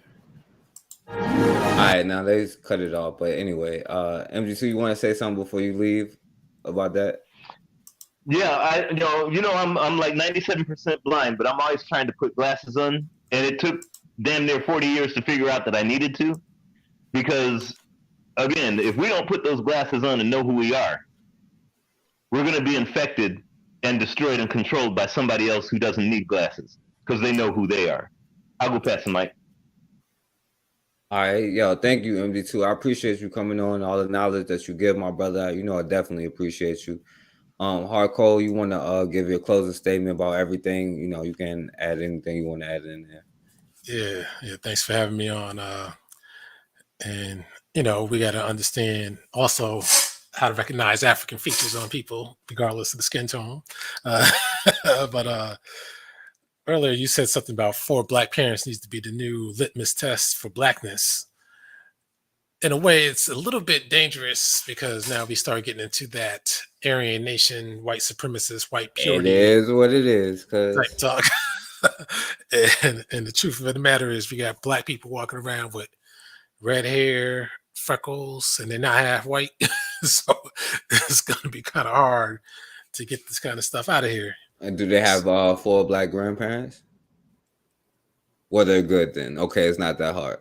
All right, now they cut it off. But anyway, MG2, you want to say something before you leave about that? Yeah, I'm like 97% blind, but I'm always trying to put glasses on, and it took damn near 40 years to figure out that I needed to, because again, if we don't put those glasses on and know who we are, we're going to be infected and destroyed and controlled by somebody else who doesn't need glasses because they know who they are. I'll go pass the mic. All right, yo, thank you, MD2. I appreciate you coming on, all the knowledge that you give, my brother. You know, I definitely appreciate you. Hardcore, you want to give your closing statement about everything? You know, you can add anything you want to add in there. Yeah. Thanks for having me on. And you know, we got to understand also how to recognize African features on people, regardless of the skin tone. But earlier you said something about 4 Black parents needs to be the new litmus test for Blackness. In a way, it's a little bit dangerous because now we start getting into that Aryan nation, white supremacist, white purity. It is what it is. Type talk. and the truth of the matter is we got Black people walking around with red hair, freckles, and they're not half white. So it's going to be kind of hard to get this kind of stuff out of here. And do they have 4 Black grandparents? Well, they're good then. Okay, it's not that hard.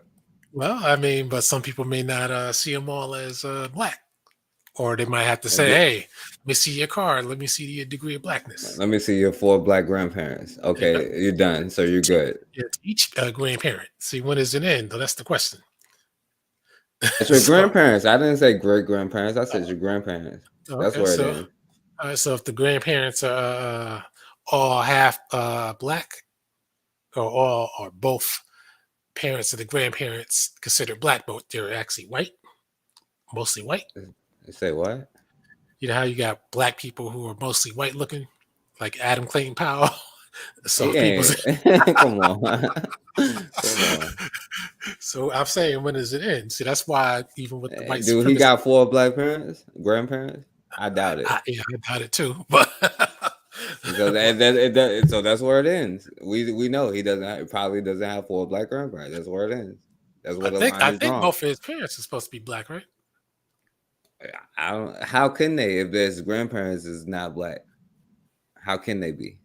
Well, I mean, but some people may not see them all as Black. Or they might have to say, hey, let me see your card. Let me see your degree of Blackness. Let me see your 4 Black grandparents. Okay, you're done. So you're good. Yeah, each grandparent. See, when is it end? That's the question. It's your grandparents. I didn't say great grandparents. I said your grandparents. That's where it is. So if the grandparents are all half black, or all or both parents and the grandparents considered black, but they're actually white, mostly white. You say what? You know how you got black people who are mostly white looking, like Adam Clayton Powell. So people, Come on. Come on. So I'm saying, when does it end? See, that's why even with the white Dude, he supremacy, got 4 black parents, grandparents. I doubt it. I doubt it too. But so so that's where it ends. We know he probably doesn't have 4 black grandparents. That's where it ends. That's where I think both of his parents are supposed to be black, right? I don't. How can they if his grandparents is not black? How can they be?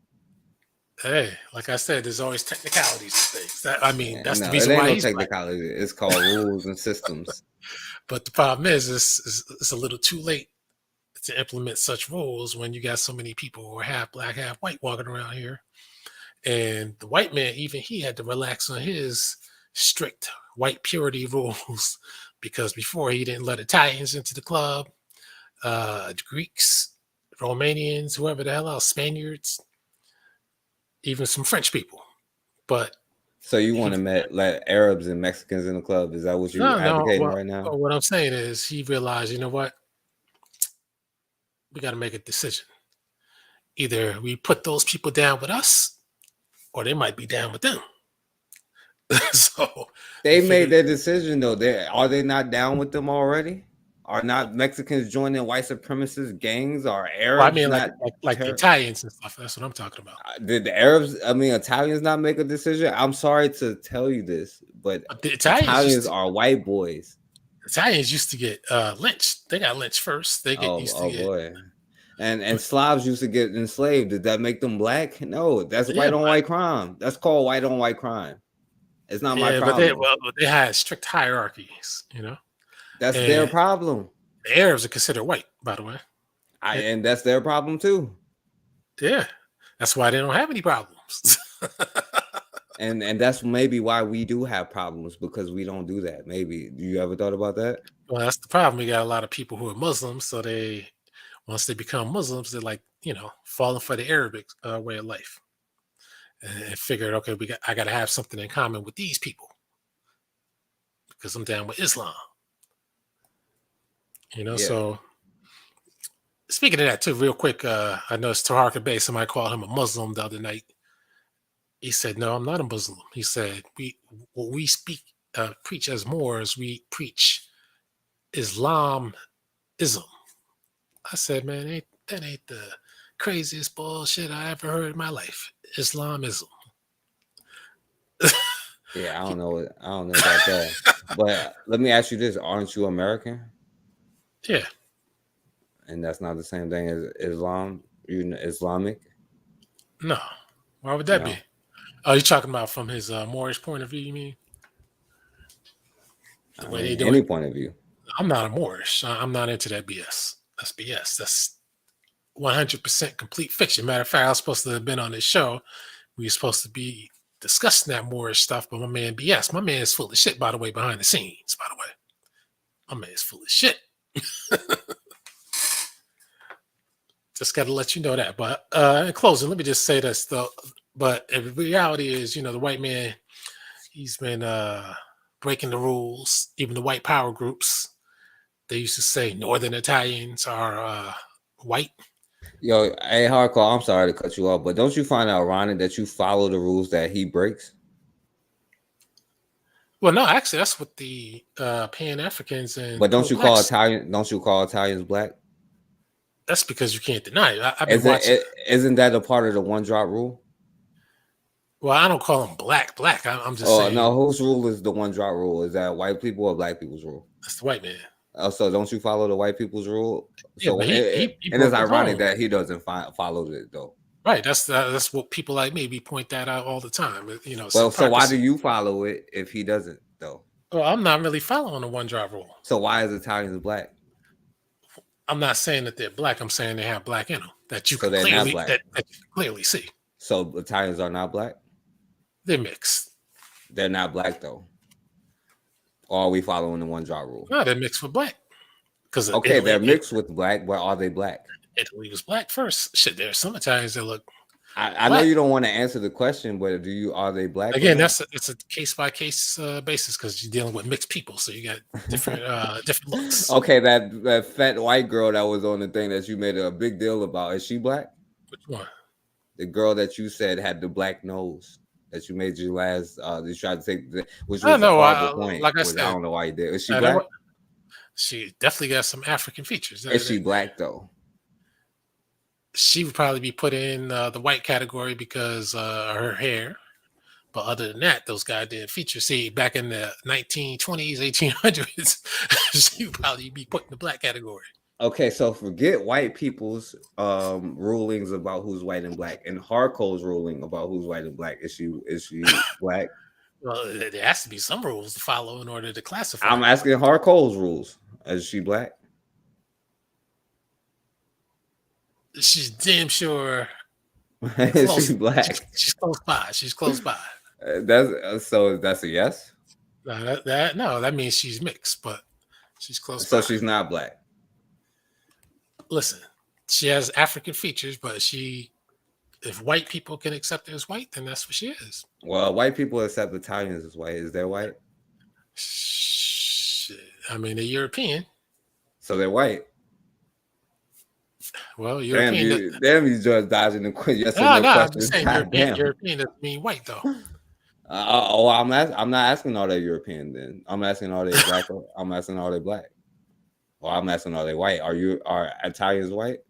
Hey, like I said, there's always technicalities to things. That's the No, reason it ain't why no he's technicality. It's called rules and systems. But the problem is, it's a little too late to implement such rules when you got so many people who are half black, half white walking around here. And the white man, even he had to relax on his strict white purity rules, because before he didn't let Italians into the club, Greeks, Romanians, whoever the hell else, Spaniards, even some French people. But so you want to let Arabs and Mexicans in the club? Is that what you're advocating right now? What I'm saying is, he realized, you know what? We got to make a decision. Either we put those people down with us, or they might be down with them. So they made their decision though. Are they not down with them already? Are not Mexicans joining white supremacist gangs? Or Arabs? Well, I mean, like the Italians and stuff. That's what I'm talking about. Did the Arabs? I mean, Italians not make a decision? I'm sorry to tell you this, but the Italians are white boys. Italians used to get lynched. They got lynched first. They get used to get. Boy. And Slavs used to get enslaved. Did that make them black? No, that's white on white crime. That's called white on white crime. It's not my problem. But they had strict hierarchies, you know. That's their problem. The Arabs are considered white, by the way. And that's their problem too. Yeah, that's why they don't have any problems. and that's maybe why we do have problems, because we don't do that. Maybe. Do you ever thought about that? Well, that's the problem. We got a lot of people who are Muslims, so once they become Muslims, they're like, falling for the Arabic way of life, and figured, okay, I got to have something in common with these people because I'm down with Islam. So speaking of that too, real quick, I noticed Taharka Bey, somebody called him a Muslim the other night. He said, no, I'm not a Muslim. He said, we preach as Moors, we preach Islamism. I said, man, that ain't the craziest bullshit I ever heard in my life. Islamism. Yeah, I don't know about that. But let me ask you this: aren't you American? Yeah. And that's not the same thing as Islam? You're Islamic? No. Why would that be? Oh, you're talking about from his Moorish point of view, you mean? The way they do any it? point of view. I'm not a Moorish. I'm not into that BS. That's BS. That's 100% complete fiction. Matter of fact, I was supposed to have been on this show. We were supposed to be discussing that Moorish stuff, but my man BS. My man is full of shit, by the way, behind the scenes, by the way. My man is full of shit. Just got to let you know that. But in closing, let me just say this, though. But the reality is, the white man, he's been breaking the rules. Even the white power groups, they used to say Northern Italians are white. Yo, hey, Hardcore, I'm sorry to cut you off, but don't you find it ironic that you follow the rules that he breaks? Well, no, actually, that's what the Pan-Africans and. But don't you call Italians black? That's because you can't deny it. I've been watching. Isn't that a part of the one drop rule? Well, I don't call them black. I'm just saying. No, whose rule is the one drop rule? Is that white people or black people's rule? That's the white man. So don't you follow the white people's rule? So he and it's ironic that he doesn't follow it though. Right. That's what people like me, we point that out all the time. Well, so why do you follow it if he doesn't though? Well, I'm not really following the one drop rule. So why is Italians black? I'm not saying that they're black. I'm saying they have black in them that you can clearly see. So Italians are not black? They're mixed. They're not black though. Or are we following the one drop rule? No, they're mixed with black. They're mixed with black, but are they black? Italy was black first. Shit, there's some Italians that look I know you don't want to answer the question, but are they black? Again, it's a case by case basis because you're dealing with mixed people, so you got different different looks. Okay, that fat white girl that was on the thing that you made a big deal about, is she black? Which one? The girl that you said had the black nose that you made your last. You tried to take, which was I a know. horrible point. Like I said, I don't know why you did. Is she black? She definitely got some African features. Is she black though? She would probably be put in the white category because her hair. But other than that, those guys didn't feature. See, back in the 1920s, 1800s, she would probably be put in the black category. Okay, so forget white people's rulings about who's white and black, and Harco's ruling about who's white and black. Is she black? Well, there has to be some rules to follow in order to classify. I'm asking Harco's rules. Is she black? She's damn sure. Is she black? She's close by. She's close by. That's a yes. No, that means she's mixed, but she's close by. So she's not black. Listen, she has African features, but if white people can accept her as white, then that's what she is. Well, white people accept Italians as white. Is they white? Shit. I mean, they're European. So they're white. Well, European. Damn, you just dodging the question. Yes no, I'm questions. just saying European doesn't mean white though. I'm not asking are they European then. I'm asking are they black? I'm asking are they black? Well, I'm asking are they white? Are Italians white?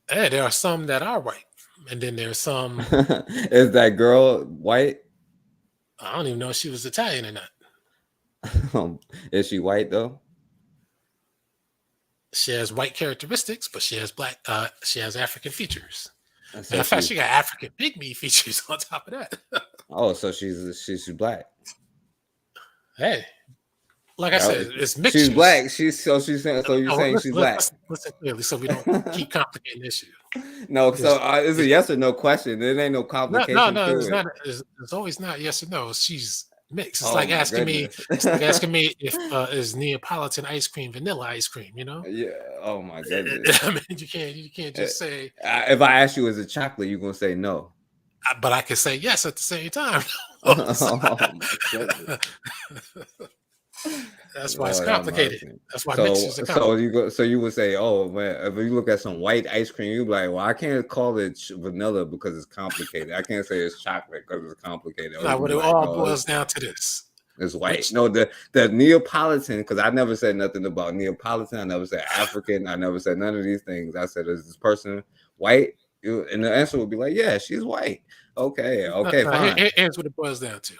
Hey, there are some that are white, and then there's some. Is that girl white? I don't even know if she was Italian or not. Is she white though? She has white characteristics, but she has black. She has African features. So in fact, she got African pygmy features on top of that. Oh, so she's black. Hey, like I said, it's mixed. She's black. So you're saying she's black. Listen clearly, so we don't keep complicating the issue. No, so it's a yes or no question. There ain't no complication. No, it's not. It's always not yes or no. She's mixed. It's like asking me. It's like asking me if is Neapolitan ice cream vanilla ice cream. You know? Yeah. Oh my goodness. I mean, you can't just say. If I ask you, is it chocolate? You're gonna say no. But I can say yes at the same time. That's why it's complicated. That's why mixes are complicated. So you would say, oh man, if you look at some white ice cream, you'd be like, well, I can't call it vanilla because it's complicated. I can't say it's chocolate because it's complicated. Now, what it all boils down to this. It's white. No, the Neapolitan, because I never said nothing about Neapolitan. I never said African. I never said none of these things. I said, is this person white? And the answer would be like, yeah, she's white. Okay, fine. Here's what it boils down to.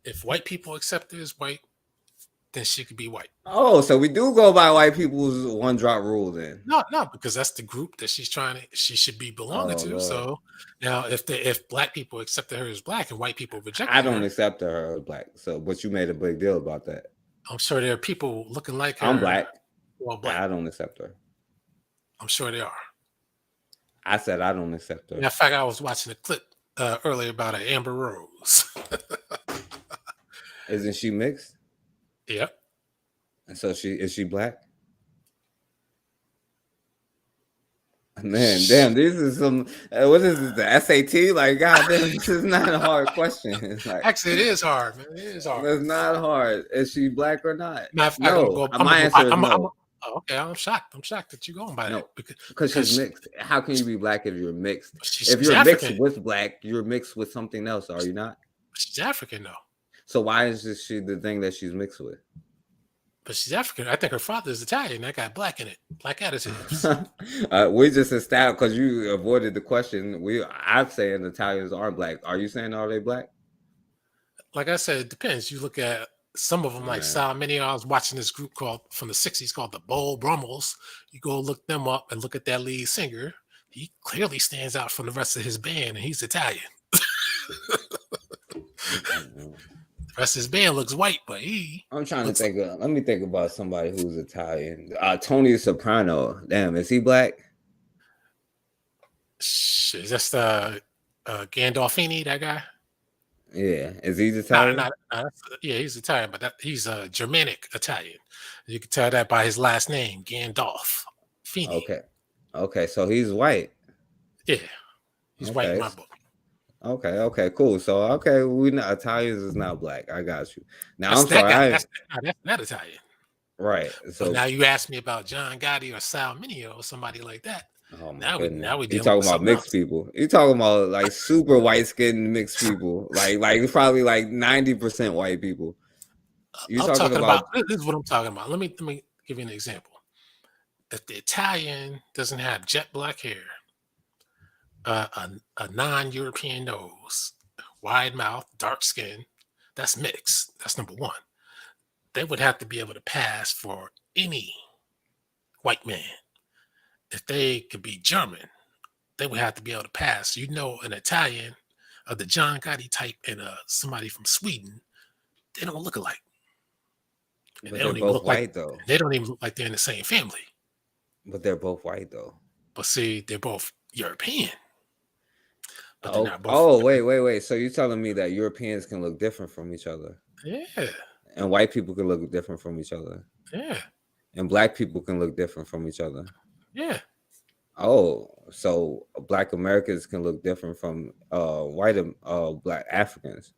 If white people accept her as white, then she could be white. Oh, so we do go by white people's one drop rule then? No, because that's the group that she should be belonging to. Lord. So now, if black people accepted her as black and white people rejected her, I don't accept her as black. So, but you made a big deal about that. I'm sure there are people looking like her. I'm black. Well, black. I don't accept her. I'm sure they are. I said I don't accept her. In fact, I was watching a clip earlier about an Amber Rose. Isn't she mixed? Yep. And so is she black? Man, damn, this is some. What is this? The SAT? Like, God damn, this is not a hard question. It's like, actually, it is hard, man. It is hard. It's not hard. Is she black or not? No. My answer is no. Okay, I'm shocked. I'm shocked that you're going by that because she's mixed. How can you be black if you're mixed? If you're mixed with black, you're mixed with something else, are you not? She's African though. So why is she the thing that she's mixed with? But she's African. I think her father is Italian. That got black in it, black attitudes. We just established because you avoided the question. I'm saying Italians aren't black. Are you saying are they black? Like I said, it depends. You look at some of them, like Sal Mineo. I was watching this group from the '60s called the Bull Brummels. You go look them up and look at that lead singer. He clearly stands out from the rest of his band, and he's Italian. The rest of his band looks white, but I'm trying to think. Let me think about somebody who's Italian. Tony Soprano. Damn, is he black? Is that Gandolfini, that guy? Yeah, is he Italian? Yeah, he's Italian, but he's a Germanic Italian. You can tell that by his last name, Gandolfini. Okay, so he's white. Yeah. He's white in Okay. my book. Okay, cool. So we not Italians is not black. I got you. Now That's I'm that sorry. guy. That's not Italian. Right. But So now you ask me about John Gotti or Sal Mineo or somebody like that. oh my Now goodness. we You dealing talking with about something mixed else. people. You talking about like super white skinned mixed people. Like probably like 90% white people. You I'm talking talking about this is what I'm talking about. Let me give you an example. If the Italian doesn't have jet black hair, a non-European nose, wide mouth, dark skin, that's mixed. That's number one. They would have to be able to pass for any white man. If they could be German, they would have to be able to pass. You know, an Italian of the John Gotti type and somebody from Sweden, they don't look alike. And but they they're don't even both look like white though. they don't even look like they're in the same family. But they're both white though. But see, they're both European. But they're Oh, not both. Wait. So you're telling me that Europeans can look different from each other? Yeah. And white people can look different from each other? Yeah. And black people can look different from each other? Yeah. Oh, so black Americans can look different from white black Africans?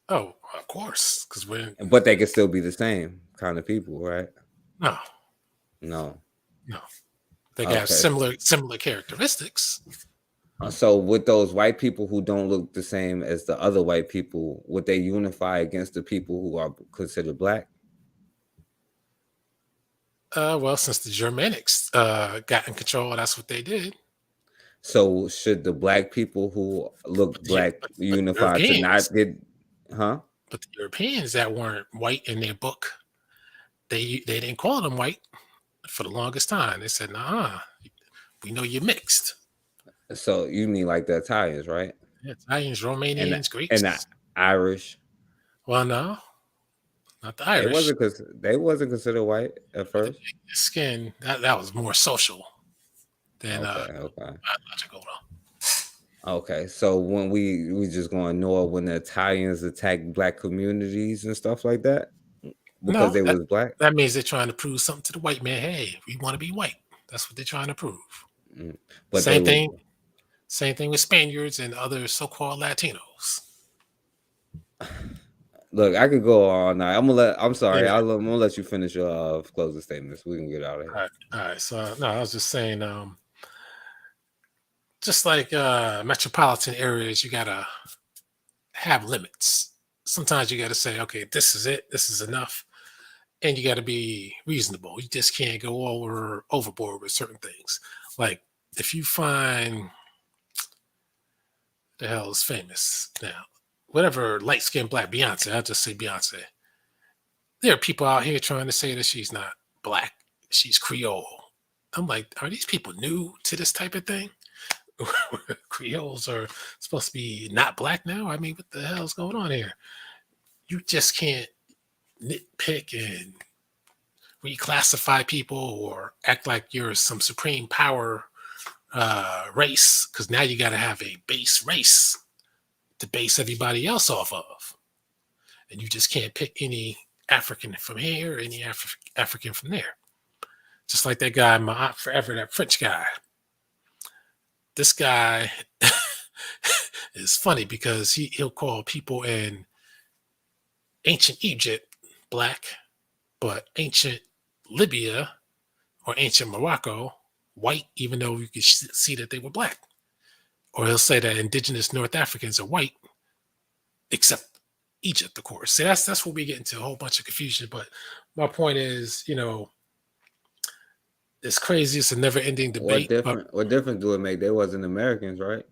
Oh, of course, because but they can still be the same kind of people, right? No. No. They have similar characteristics. So with those white people who don't look the same as the other white people, would they unify against the people who are considered black? Well, since the Germanics got in control, that's what they did. So should the black people who look black unify to not get, huh? But the Europeans that weren't white in their book, they didn't call them white for the longest time. They said, "Nah, we know you're mixed." So you mean like the Italians, right? Yeah, Italians, Romanians, Greeks, and the Irish. Well, no, not the Irish. They wasn't considered white at first. The skin that was more social than biological. Okay, so when we just gonna ignore when the Italians attacked black communities and stuff like that because they was black. That means they're trying to prove something to the white man. Hey, we want to be white. That's what they're trying to prove. But same thing with Spaniards and other so-called Latinos. Look, I could go all night. I'm sorry. I'm gonna let you finish your closing statements. We can get out of here. All right. So no, I was just saying, just like metropolitan areas, you gotta have limits. Sometimes you gotta say, okay, this is it. This is enough. And you gotta be reasonable. You just can't go overboard with certain things. Like if you find the hell is famous now, whatever light-skinned black Beyonce, I'll just say Beyonce. There are people out here trying to say that she's not black, she's Creole. I'm like, are these people new to this type of thing? Creoles are supposed to be not black now? I mean, what the hell's going on here? You just can't nitpick and reclassify people or act like you're some supreme power race, because now you got to have a base race to base everybody else off of, and you just can't pick any African from here or any African from there. Just like that guy, my aunt forever, that French guy. This guy is funny because he'll call people in ancient Egypt black, but ancient Libya or ancient Morocco white, even though you could see that they were black. Or he'll say that indigenous North Africans are white, except Egypt, of course. See, that's where we get into a whole bunch of confusion. But my point is, it's crazy. It's a never-ending debate. What difference do it make? They wasn't Americans, right?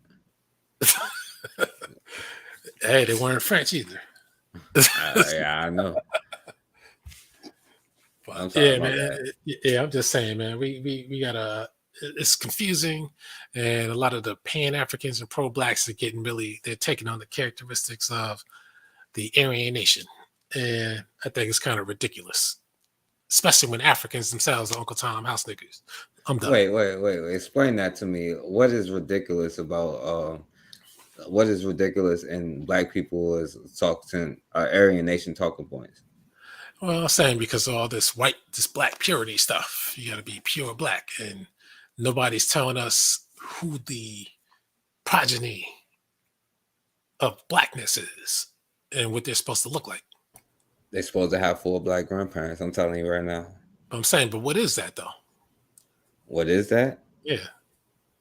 Hey, they weren't French either. Yeah, I know. I'm sorry, man. Yeah, I'm just saying, man. We gotta. It's confusing, and a lot of the Pan-Africans and pro-blacks are they're taking on the characteristics of the Aryan nation, and I think it's kind of ridiculous, especially when Africans themselves are Uncle Tom house niggas. I'm done. Wait. Explain that to me. What is ridiculous about what is ridiculous in black people is talking Aryan nation talking points? Well, I'm saying because of all this black purity stuff, you got to be pure black, and nobody's telling us who the progeny of blackness is and what they're supposed to look like. They're supposed to have 4 black grandparents. I'm telling you right now. I'm saying, but what is that though? What is that? Yeah.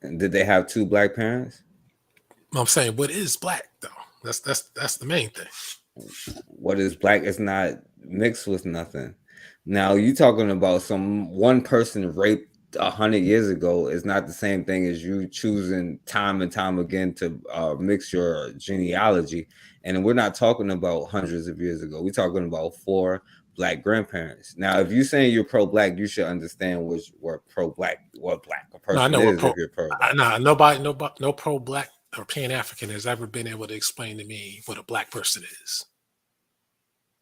And did they have 2 black parents? I'm saying, what is black though? That's the main thing. What is black is not mixed with nothing. Now you talking about one person raped 100 years ago is not the same thing as you choosing time and time again to mix your genealogy. And we're not talking about hundreds of years ago. We're talking about 4 black grandparents. Now, if you're saying you're pro-black, you should understand what pro-black a person I know is. what If you're pro-black, no pro-black or pan-African has ever been able to explain to me what a black person is.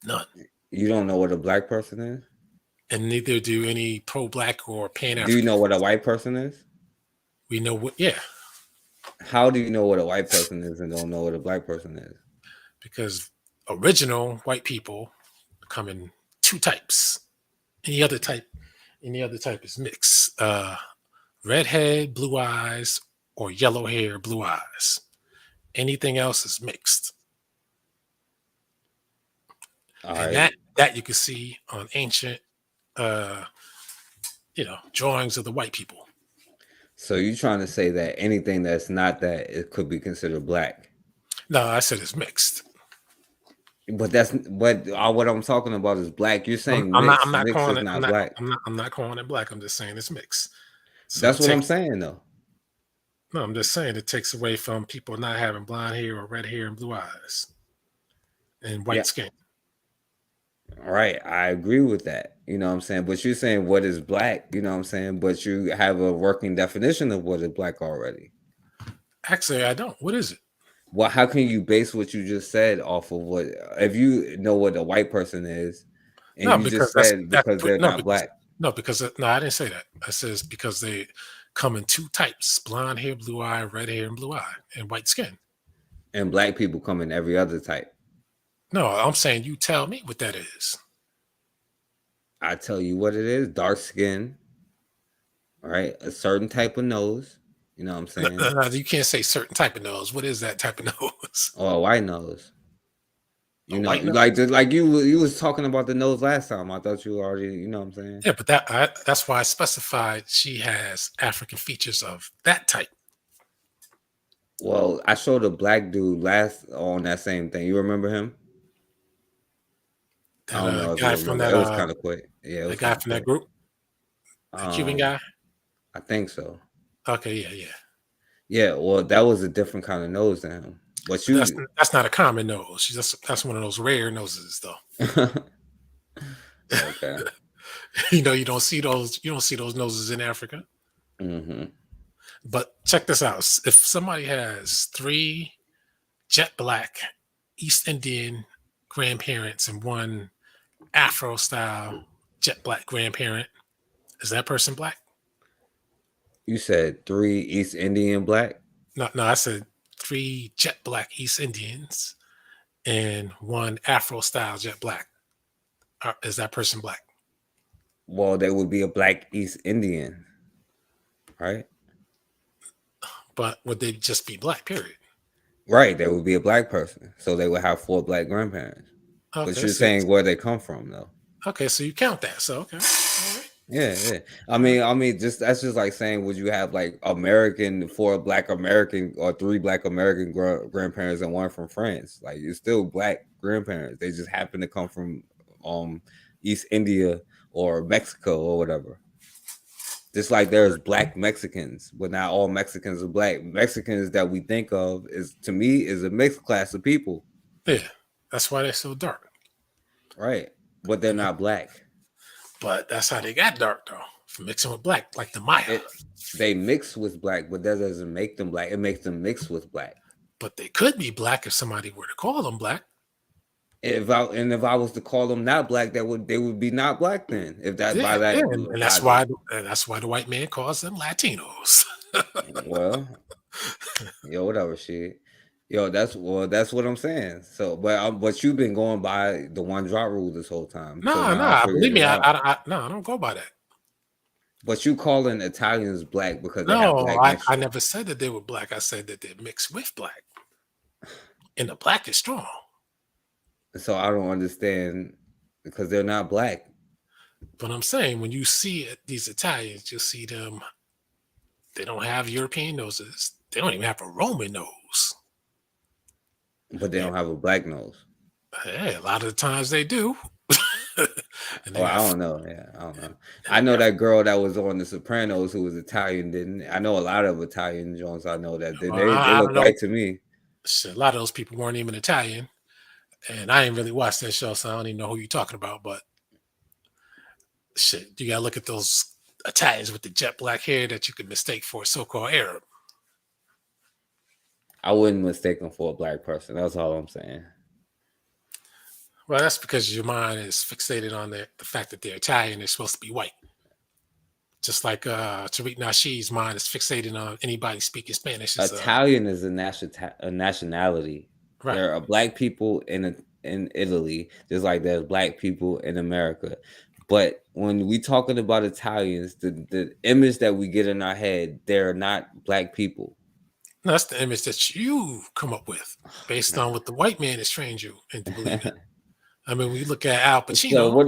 None. You don't know what a black person is? And neither do any pro-black or pan-African. Do you know what a white person is? We know what, yeah. How do you know what a white person is and don't know what a black person is? Because original white people come in 2 types. Any other type is mixed. Redhead, blue eyes, or yellow hair, blue eyes. Anything else is mixed. And that you can see on ancient drawings of the white people. So you're trying to say that anything that's not that, it could be considered black? No, I said it's mixed. But what I'm talking about is black. You're saying I'm mixed. not Mixed calling is it not black. I'm not calling it black. I'm just saying it's mixed. So That's what I'm saying, though. No, I'm just saying it takes away from people not having blonde hair or red hair and blue eyes and white skin. All right, I agree with that. You know what I'm saying? But you're saying what is black, you know what I'm saying? But you have a working definition of what is black already. Actually, I don't. What is it? Well, how can you base what you just said off of what, if you know what a white person is, and No, you because just said because they're not black? No, because I didn't say that. I says because they come in 2 types: blonde hair, blue eye, red hair, and blue eye, and white skin. And black people come in every other type. No, I'm saying you tell me what that is. I tell you what it is: dark skin, right? A certain type of nose. You know what I'm saying? No, you can't say certain type of nose. What is that type of nose? Or a white nose. You know, white nose? like you was talking about the nose last time. I thought you already, you know what I'm saying? Yeah, but that's why I specified she has African features of that type. Well, I showed a black dude last on that same thing. You remember him? That, I don't know if guy you from remember. that, It was kind of quick. Yeah, it was the guy kinda from that quick. group, the Cuban guy. I think so. Okay, yeah. Yeah, well, that was a different kind of nose than him. But you, That's not a common nose. That's one of those rare noses, though. okay. You don't see those noses in Africa. Mm-hmm. But check this out. If somebody has 3 jet black East Indian grandparents and 1 Afro style jet black grandparent, is that person black? You said 3 East Indian black? No, I said 3 jet black East Indians and 1 Afro style jet black. Is that person black? Well, they would be a black East Indian, right? But would they just be black, period? Right, they would be a black person. So they would have 4 black grandparents. Okay, But you're so- saying where they come from, though. Okay, so you count that. So, okay. All right. Yeah. I mean, that's just like saying, would you have like 4 black American or 3 black American grandparents and 1 from France? Like, it's still black grandparents. They just happen to come from East India or Mexico or whatever. Just like there's black Mexicans, but not all Mexicans are black. Mexicans that we think of to me is a mixed class of people. Yeah, that's why they're so dark. Right, but they're not black. But that's how they got dark, though, from mixing with black, like the Maya. They mix with black, but that doesn't make them black. It makes them mix with black. But they could be black if somebody were to call them black. If I was to call them not black, they would be not black then. If that by that, and that's why the white man calls them Latinos. Well, whatever shit. That's what I'm saying. So, but you've been going by the 1 drop rule this whole time. No, believe me, I don't go by that. But you calling Italians black because they have No, black I mixture. never said that they were black. I said that they're mixed with black. And the black is strong. So I don't understand because they're not black. But I'm saying when you see these Italians, you'll see them. They don't have European noses. They don't even have a Roman nose. But they don't have a black nose. Hey, a lot of the times they do. Oh, I don't know. Yeah, I don't know. I know that girl that was on The Sopranos who was Italian, didn't? I know a lot of Italian Jones. I know that they look white to me. Shit, a lot of those people weren't even Italian, and I ain't really watched that show, so I don't even know who you're talking about. But shit, you gotta look at those Italians with the jet black hair that you could mistake for a so-called Arab. I wouldn't mistake them for a black person. That's all I'm saying. Well, that's because your mind is fixated on the fact that they're Italian. They're supposed to be white. Just like Tariq Nasheed's mind is fixated on anybody speaking Spanish. Italian is a nationality. Right. There are black people in Italy, just like there's black people in America. But when we talking about Italians, the image that we get in our head, they're not black people. No, that's the image that you come up with based on what the white man has trained you into believing. I mean, when you look at Al Pacino. So what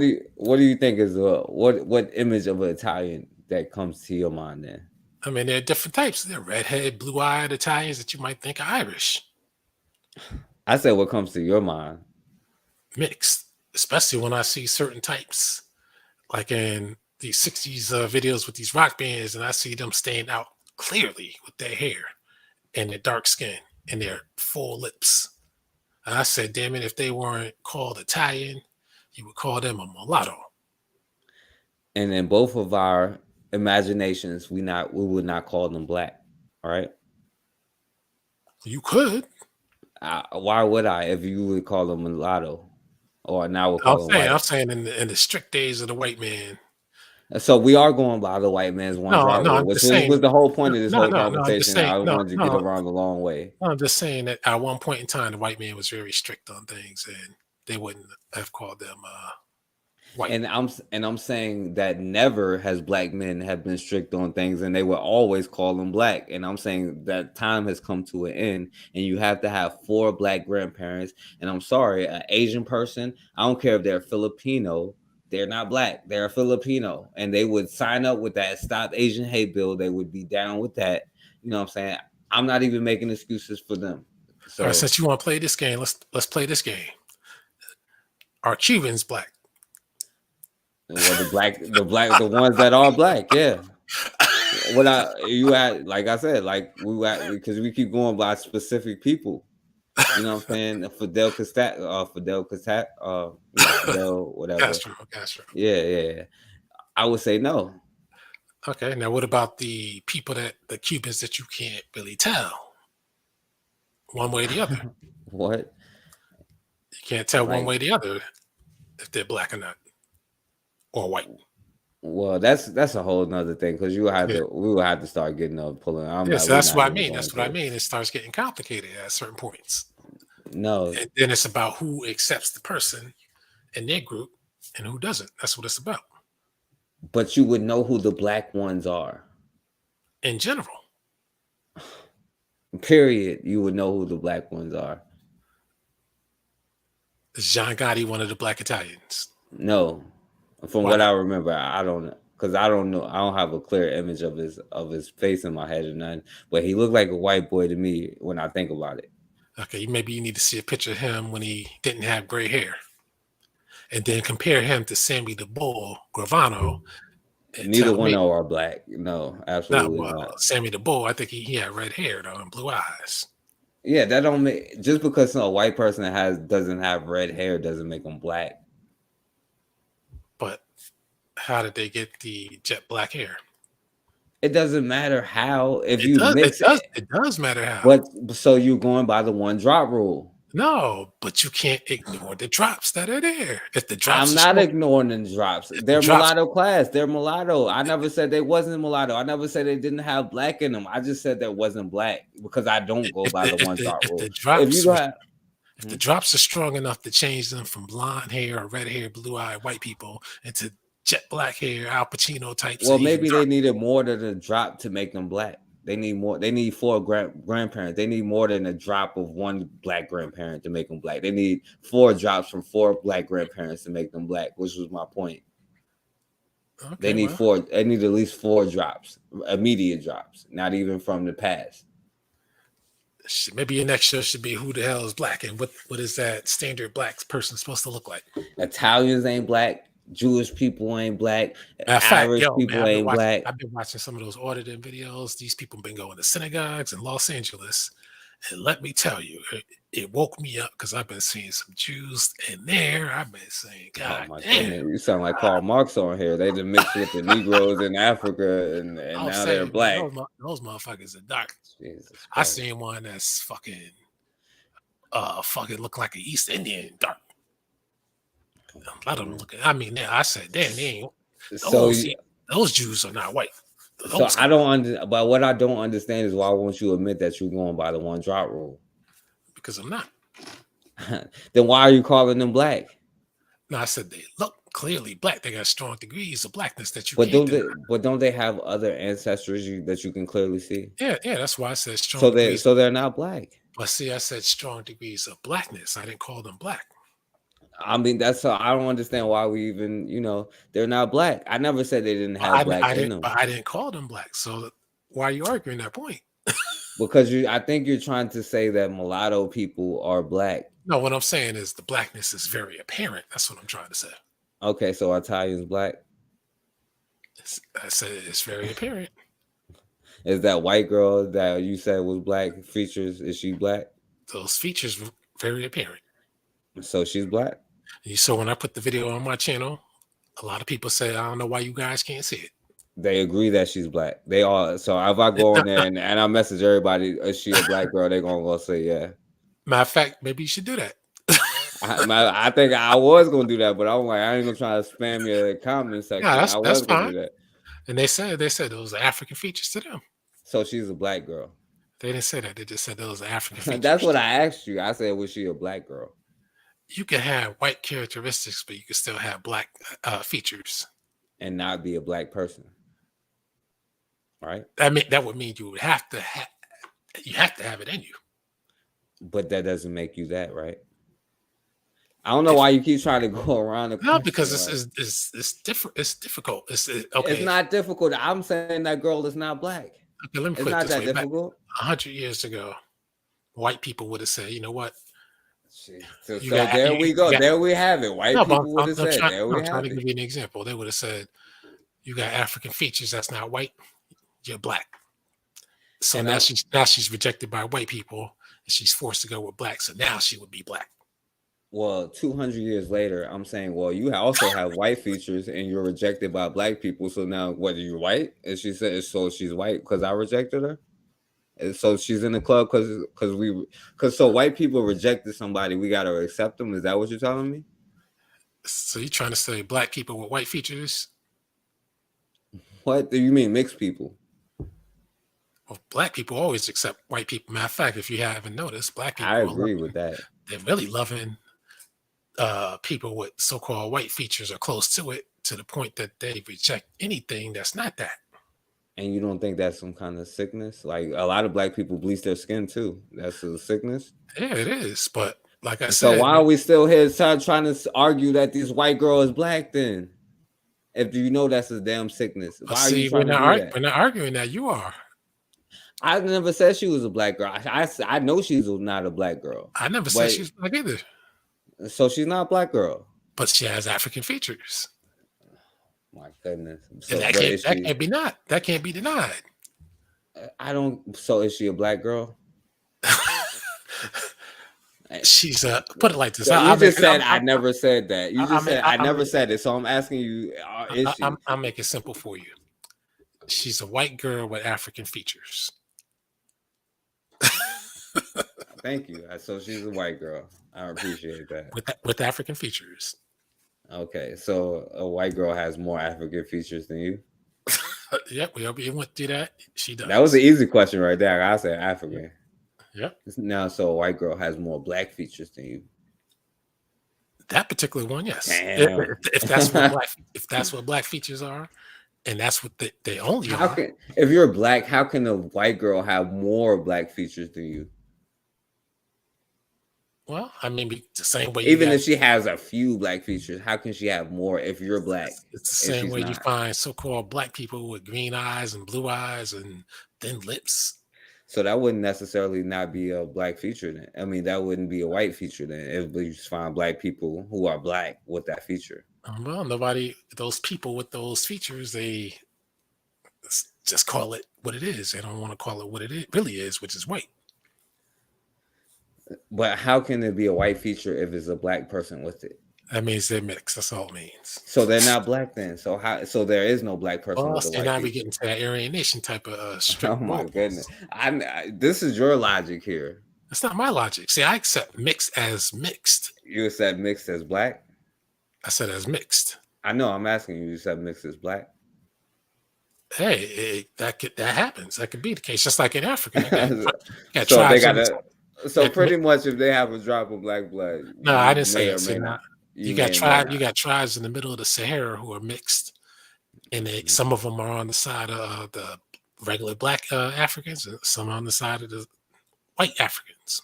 do you think is what image of an Italian that comes to your mind then? I mean, there are different types. There are redhead, blue-eyed Italians that you might think are Irish. I said what comes to your mind. Mixed, especially when I see certain types, like in these 60s videos with these rock bands, and I see them stand out clearly with their hair and their dark skin and their full lips. And I said, damn it, if they weren't called Italian, you would call them a mulatto. And in both of our imaginations, we would not call them black. All right. You could. Why would I if you would call them mulatto? Or now we'll call them white? I'm saying in the strict days of the white man. So we are going by the white man's one driver, which was the whole point of this whole conversation. I wanted to get around the long way. I'm just saying that at one point in time, the white man was very strict on things, and they wouldn't have called them white. And I'm saying that never has black men have been strict on things, and they would always call them black. And I'm saying that time has come to an end, and you have to have 4 black grandparents. And I'm sorry, an Asian person, I don't care if they're Filipino. They're not black. They're Filipino. And they would sign up with that Stop Asian Hate bill. They would be down with that. You know what I'm saying? I'm not even making excuses for them. So, all right, since you want to play this game, let's play this game. Are Cubans black? Well, the ones that are black, yeah. Like I said, because we keep going by specific people. You know what I'm saying? Fidel whatever. Castro. Yeah. I would say no. Okay. Now, what about the Cubans that you can't really tell one way or the other? What? You can't tell one way or the other if they're black or not, or white. Well, that's a whole nother thing because we will have to start getting pulling. That's what I mean. That's what I mean. It starts getting complicated at certain points. No. And then it's about who accepts the person in their group and who doesn't. That's what it's about. But you would know who the black ones are. In general. Period. You would know who the black ones are. Is John Gotti one of the black Italians? No. From what I remember, I don't know. Because I don't know. I don't have a clear image of his face in my head or nothing. But he looked like a white boy to me when I think about it. Okay, maybe you need to see a picture of him when he didn't have gray hair. And then compare him to Sammy the Bull Gravano. Neither one of them are black. No, absolutely not. Sammy the Bull, I think he had red hair though and blue eyes. Yeah, that don't make just because a white person doesn't have red hair doesn't make them black. But how did they get the jet black hair? It doesn't matter how. If it does matter how. But so you're going by the one drop rule. No, but you can't ignore the drops that are there. If the drops, I'm not ignoring the drops. They're mulatto class. They're mulatto. I never said they wasn't mulatto. I never said they didn't have black in them. I just said that wasn't black because I don't go by the one drop rule. If the drops are strong enough to change them from blonde hair or red hair, blue eyed white people into jet black hair, Al Pacino types. Well, maybe they needed more than a drop to make them black. They need more. They need 4 grandparents. They need more than a drop of 1 black grandparent to make them black. They need 4 drops from 4 black grandparents to make them black, which was my point. Okay, they need 4. They need at least 4 drops, immediate drops, not even from the past. Maybe your next show should be who the hell is black and what is that standard black person supposed to look like? Italians ain't black. Jewish people ain't black. Irish people ain't black. I've been watching some of those audited videos. These people been going to synagogues in Los Angeles, and let me tell you, it woke me up because I've been seeing some Jews in there. I've been saying, God damn, goodness. You sound like Karl Marx on here. They just mixed with the Negroes in Africa, and now they're black. Those motherfuckers are dark. I seen one that's fucking look like an East Indian dark. A lot of them looking. I mean, I said, damn, they ain't. Those Jews are not white. So I don't but what I don't understand is why won't you admit that you're going by the 1 drop rule? Because I'm not. Then why are you calling them black? No, I said they look clearly black. They got strong degrees of blackness that you but can't don't they have other ancestors that you can clearly see? Yeah, that's why I said strong. So they're not black. But see, I said strong degrees of blackness. I didn't call them black. I mean, I don't understand why we even, they're not black. I never said they didn't have black in them. But I didn't call them black. So why are you arguing that point? Because I think you're trying to say that mulatto people are black. No, what I'm saying is the blackness is very apparent. That's what I'm trying to say. Okay, so Italians black? I said it's very apparent. Is that white girl that you said was black features, is she black? Those features were very apparent. So she's black? So when I put the video on my channel, a lot of people say, I don't know why you guys can't see it. They agree that she's black. They all. So if I go in there and I message everybody, is she a black girl? They're going to go say, yeah. Matter of fact, maybe you should do that. I think I was going to do that, but I'm like, I ain't going to try to spam your comment section. Yeah, I was going to do that. And they said those are African features to them. So she's a black girl. They didn't say that. They just said those are African features. That's what I asked you. I said, was she a black girl? You can have white characteristics, but you can still have black features. And not be a black person. Right? That would mean you would have to have it in you. But that doesn't make you that, right? I don't know why you keep trying to go around. Because it's different. It's difficult. Okay. It's not difficult. I'm saying that girl is not black. Okay, let me put it's not it this that way. difficult. 100 years ago, white people would have said, you know what? So there we go. There we have it. White people would have said, there we I'm have trying to it. give you an example. They would have said, you got African features that's not white, you're black. So now she's rejected by white people and she's forced to go with black. So now she would be black. Well, 200 years later, I'm saying, well, you also have white features and you're rejected by black people. So now, what, are you white? And she said, so she's white because I rejected her? And so she's in the club because so white people rejected somebody, we got to accept them. Is that what you're telling me? So you're trying to say black people with white features? What do you mean mixed people? Well, black people always accept white people. Matter of fact, if you haven't noticed, black people I agree with that. They're really loving people with so-called white features or close to it, to the point that they reject anything that's not that. And you don't think that's some kind of sickness? Like a lot of black people bleach their skin too. That's a sickness? Yeah, it is. But like I said, so why are we still here trying to argue that this white girl is black then? If you know that's a damn sickness. Why are you trying to do that? We're not arguing that. You are. I never said she was a black girl. I know she's not a black girl. I never said she's black either. So she's not a black girl. But she has African features. My goodness. So that can't be denied. So is she a black girl? She's put it like this. So you just said I never said that. You just said I never said it. So I'm asking you, is she? I'll make it simple for you. She's a white girl with African features. Thank you. So she's a white girl. I appreciate that. With African features. Okay, so a white girl has more African features than you? Yep, we went through that. She does. That was an easy question right there. I said African. Yep. Now, so a white girl has more black features than you. That particular one, yes. Damn. If that's what black features are, and that's what they only How are. can, if you're black, how can a white girl have more black features than you? Well, I mean, the same way Even if she has a few black features, how can she have more if you're black? It's the same way you find so-called black people with green eyes and blue eyes and thin lips. So that wouldn't necessarily not be a black feature then. I mean, that wouldn't be a white feature then if you just find black people who are black with that feature. Well, those people with those features, they just call it what it is. They don't want to call it what it really is, which is white. But how can it be a white feature if it's a black person with it? That means they're mixed. That's all it means. So they're not black then. So how? So there is no black person with a white now feature. we get into that Aryan Nation type of Oh my goodness! This is your logic here. That's not my logic. See, I accept mixed as mixed. You accept mixed as black? I said as mixed. I know. I'm asking you. You accept mixed as black? Hey, that happens. That could be the case. Just like in Africa, so they got So pretty much, if they have a drop of black blood, no, I didn't say that. Not. You got tribes in the middle of the Sahara who are mixed, and some of them are on the side of the regular black Africans, and some on the side of the white Africans.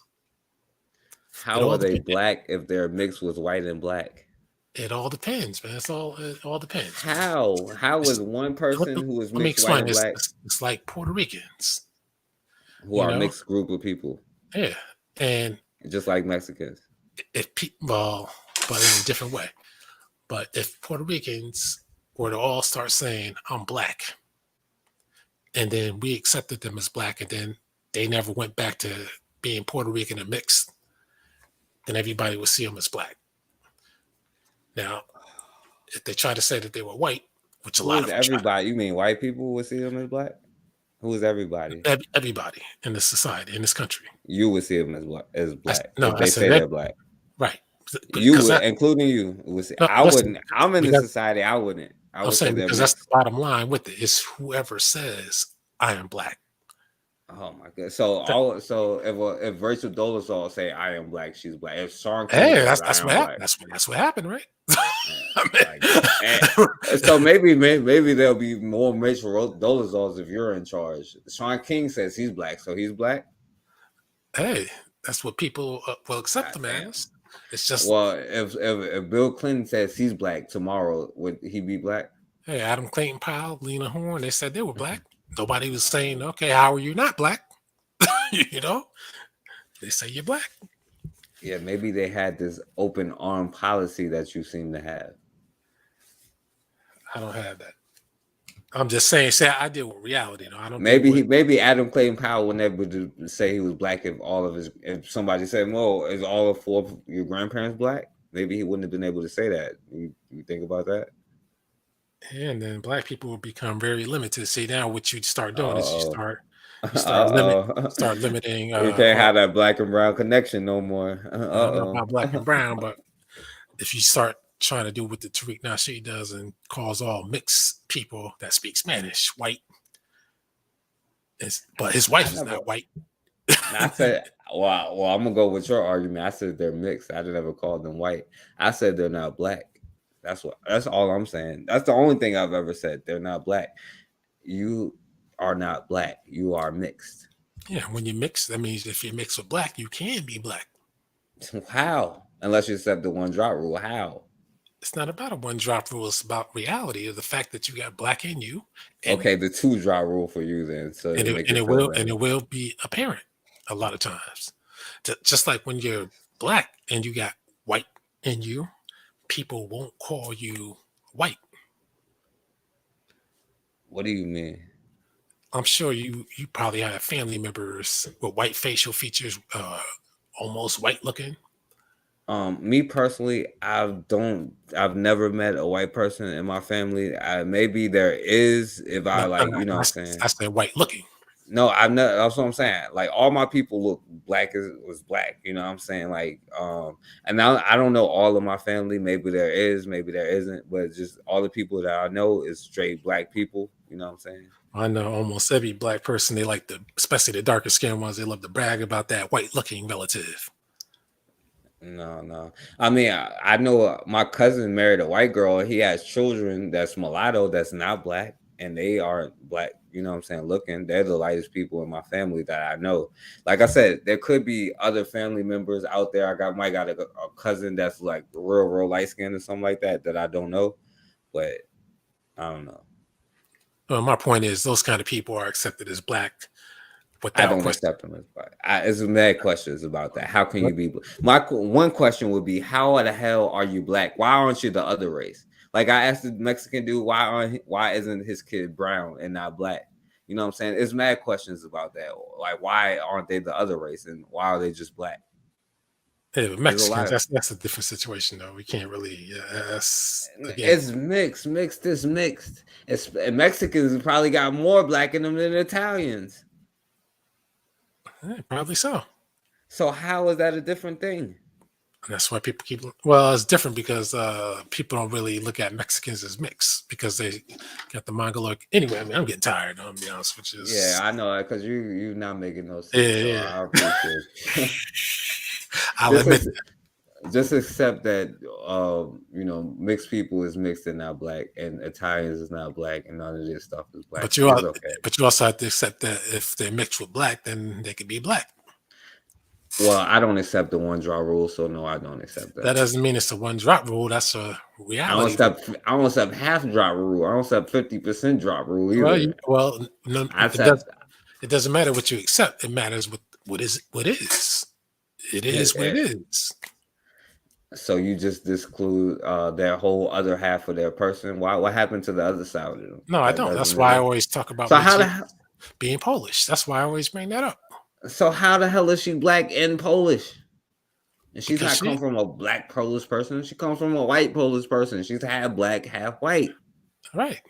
How are they black if they're mixed with white and black? It all depends, man. It all depends. How is one person who is mixed white and black? It's like Puerto Ricans, who are a mixed group of people. Yeah, and just like Mexicans. But in a different way. But if Puerto Ricans were to all start saying, I'm black, and then we accepted them as black, and then they never went back to being Puerto Rican and mixed, then everybody would see them as black. Now, if they try to say that they were white, which a lot of everybody, you mean white people would see them as black? Who is everybody? Everybody in this society, in this country. You would see them as black. If they say they're black. Right. You would, including you, would say, I wouldn't. I'm in the society. I wouldn't. I would say because that's the bottom line with it. Is whoever says I am black. Oh my god! So if Rachel Dolezal say I am black, she's black. If Sean, that's what happened. That's what happened, right? So maybe there'll be more Rachel Dolezals if you're in charge. Sean King says he's black, so he's black. Hey, that's what people will accept him as. It's just if Bill Clinton says he's black tomorrow, would he be black? Hey, Adam Clayton Powell, Lena Horne, they said they were black. Nobody was saying, okay, how are you not black? You know, they say you're black. Yeah, maybe they had this open arm policy that you seem to have. I don't have that. I'm just saying, I deal with reality. I don't. Maybe Adam Clayton Powell would never say he was black if somebody said, "Well, is all of four of your grandparents black?" Maybe he wouldn't have been able to say that. You think about that? And then black people will become very limited. See, now what you start doing is you start limiting. You can't have that black and brown connection no more. I don't know about black and brown, but if you start trying to do what the Tariq Nasheed does and calls all mixed people that speak Spanish white, but his wife is not white. I said, well, I'm gonna go with your argument. I said they're mixed. I never called them white. I said they're not black. That's all I'm saying. That's the only thing I've ever said. They're not black. You are not black. You are mixed. Yeah, when you mix, that means if you're mixed with black, you can be black. How? Unless you accept the one drop rule. How? It's not about a one drop rule. It's about reality of the fact that you got black in you. Okay, the two drop rule for you then. So it will be apparent a lot of times. Just like when you're black and you got white in you, people won't call you white. What do you mean? I'm sure you probably have family members with white facial features, almost white looking. Me personally, I've never met a white person in my family. Maybe there is if I what I'm saying. I said white looking. No, I've never. That's what I'm saying. Like all my people look black was black. You know what I'm saying? Like, and now I don't know all of my family. Maybe there is, maybe there isn't. But just all the people that I know is straight black people. You know what I'm saying? I know almost every black person. They like especially the darker skinned ones. They love to brag about that white looking relative. No. I mean, I know my cousin married a white girl. He has children that's mulatto, that's not black, and they are black. You know what I'm saying? Looking, they're the lightest people in my family that I know. Like I said, there could be other family members out there. Might got a cousin that's like real light skinned or something like that I don't know, but I don't know. Well, my point is, those kind of people are accepted as black I without don't question. accept them as black. It's mad questions about that. How can you be? My one question would be, how the hell are you black? Why aren't you the other race? Like I asked the Mexican dude, why isn't his kid brown and not black? You know what I'm saying? It's mad questions about that. Like why aren't they the other race and why are they just black? Yeah, but Mexicans, that's a different situation though. We can't really. It's mixed. Mexicans probably got more black in them than Italians. Yeah, probably so. So how is that a different thing? That's why people keep. Well, it's different because people don't really look at Mexicans as mixed because they got the Mongoloid. Anyway, I mean, I'm getting tired. I'm gonna be honest with you. Yeah, I know that because you're not making no sense. Yeah. So I appreciate it. I'll admit just accept that mixed people is mixed and not black, and Italians is not black, and none of this stuff is black. But you also have to accept that if they're mixed with black, then they could be black. Well, I don't accept the one drop rule, so no, I don't accept that. That doesn't mean it's a one drop rule. That's a reality. I don't accept half drop rule. I don't accept 50% drop rule either. It doesn't matter what you accept. It matters what is. It is what it is. So you just disclude their whole other half of their person. Why? What happened to the other side of them? No, I don't. That's why I always talk about being Polish. That's why I always bring that up. So how the hell is she black and Polish? And she's not come from a black Polish person. She comes from a white Polish person. She's half black, half white. Right.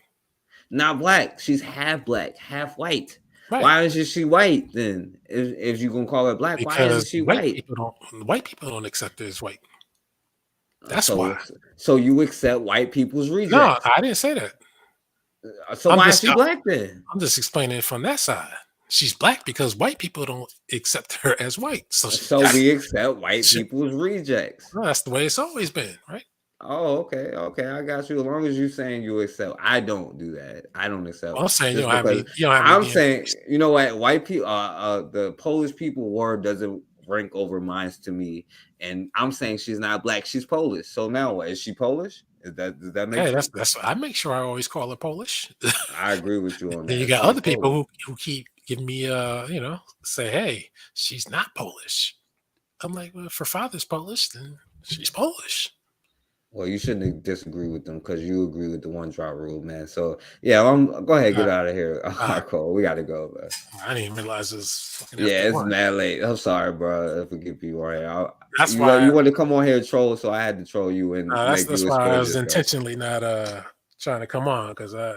Not black. She's half black, half white. Right. Why isn't she white then? If you're gonna call her black, Because why isn't she white? White people don't accept her as white. That's why. So you accept white people's rejects? No, I didn't say that. So why is she black then? I'm just explaining it from that side. She's black because white people don't accept her as white. So we accept white people's rejects. Well, that's the way it's always been, right? Oh, okay, I got you. As long as you're saying you accept, I don't do that. I don't accept. Well, I'm saying I'm saying, you know what? White people, the Polish people word doesn't rank over mine to me, and I'm saying she's not black. She's Polish. So now what? Is she Polish? Does that make sense? That's I make sure I always call her Polish. I agree with you on that. Then you got other people who keep giving me say, hey, she's not Polish. I'm like, well, if her father's Polish, then she's Polish. Well, you shouldn't disagree with them because you agree with the one drop rule, man. So yeah, go ahead, get out of here. All right, Cole, we gotta go, man. I didn't even realize it's mad late. I'm sorry, bro. If we get people right here. That's why you want to come on here and troll, so I had to troll you and that's why I was intentionally not trying to come on because I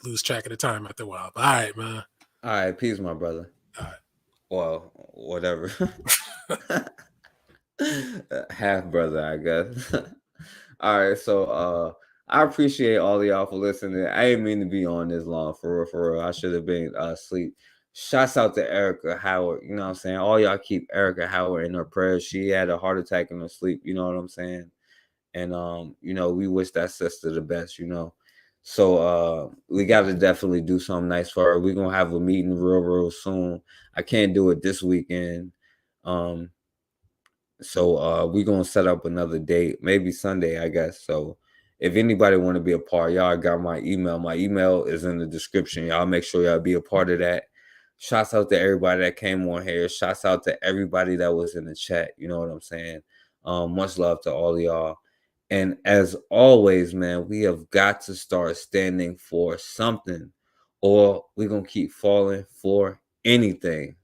lose track of the time after a while. But all right, man. All right, peace, my brother. All right. Well, whatever. Half brother, I guess. All right, so I appreciate all of y'all for listening. I didn't mean to be on this long, for real. I should have been asleep. Shouts out to Erica Howard. You know what I'm saying? All y'all keep Erica Howard in her prayers. She had a heart attack in her sleep. You know what I'm saying? And we wish that sister the best. So we got to definitely do something nice for her. We're gonna have a meeting real soon. I can't do it this weekend. So we're gonna set up another date, maybe Sunday, I guess. So if anybody want to be a part, y'all got my email. My email is in the description. Y'all make sure y'all be a part of that. Shouts out to everybody that came on here. Shouts out to everybody that was in the chat. You know what I'm saying? Much love to all of y'all. And as always, man, we have got to start standing for something, or we're gonna keep falling for anything.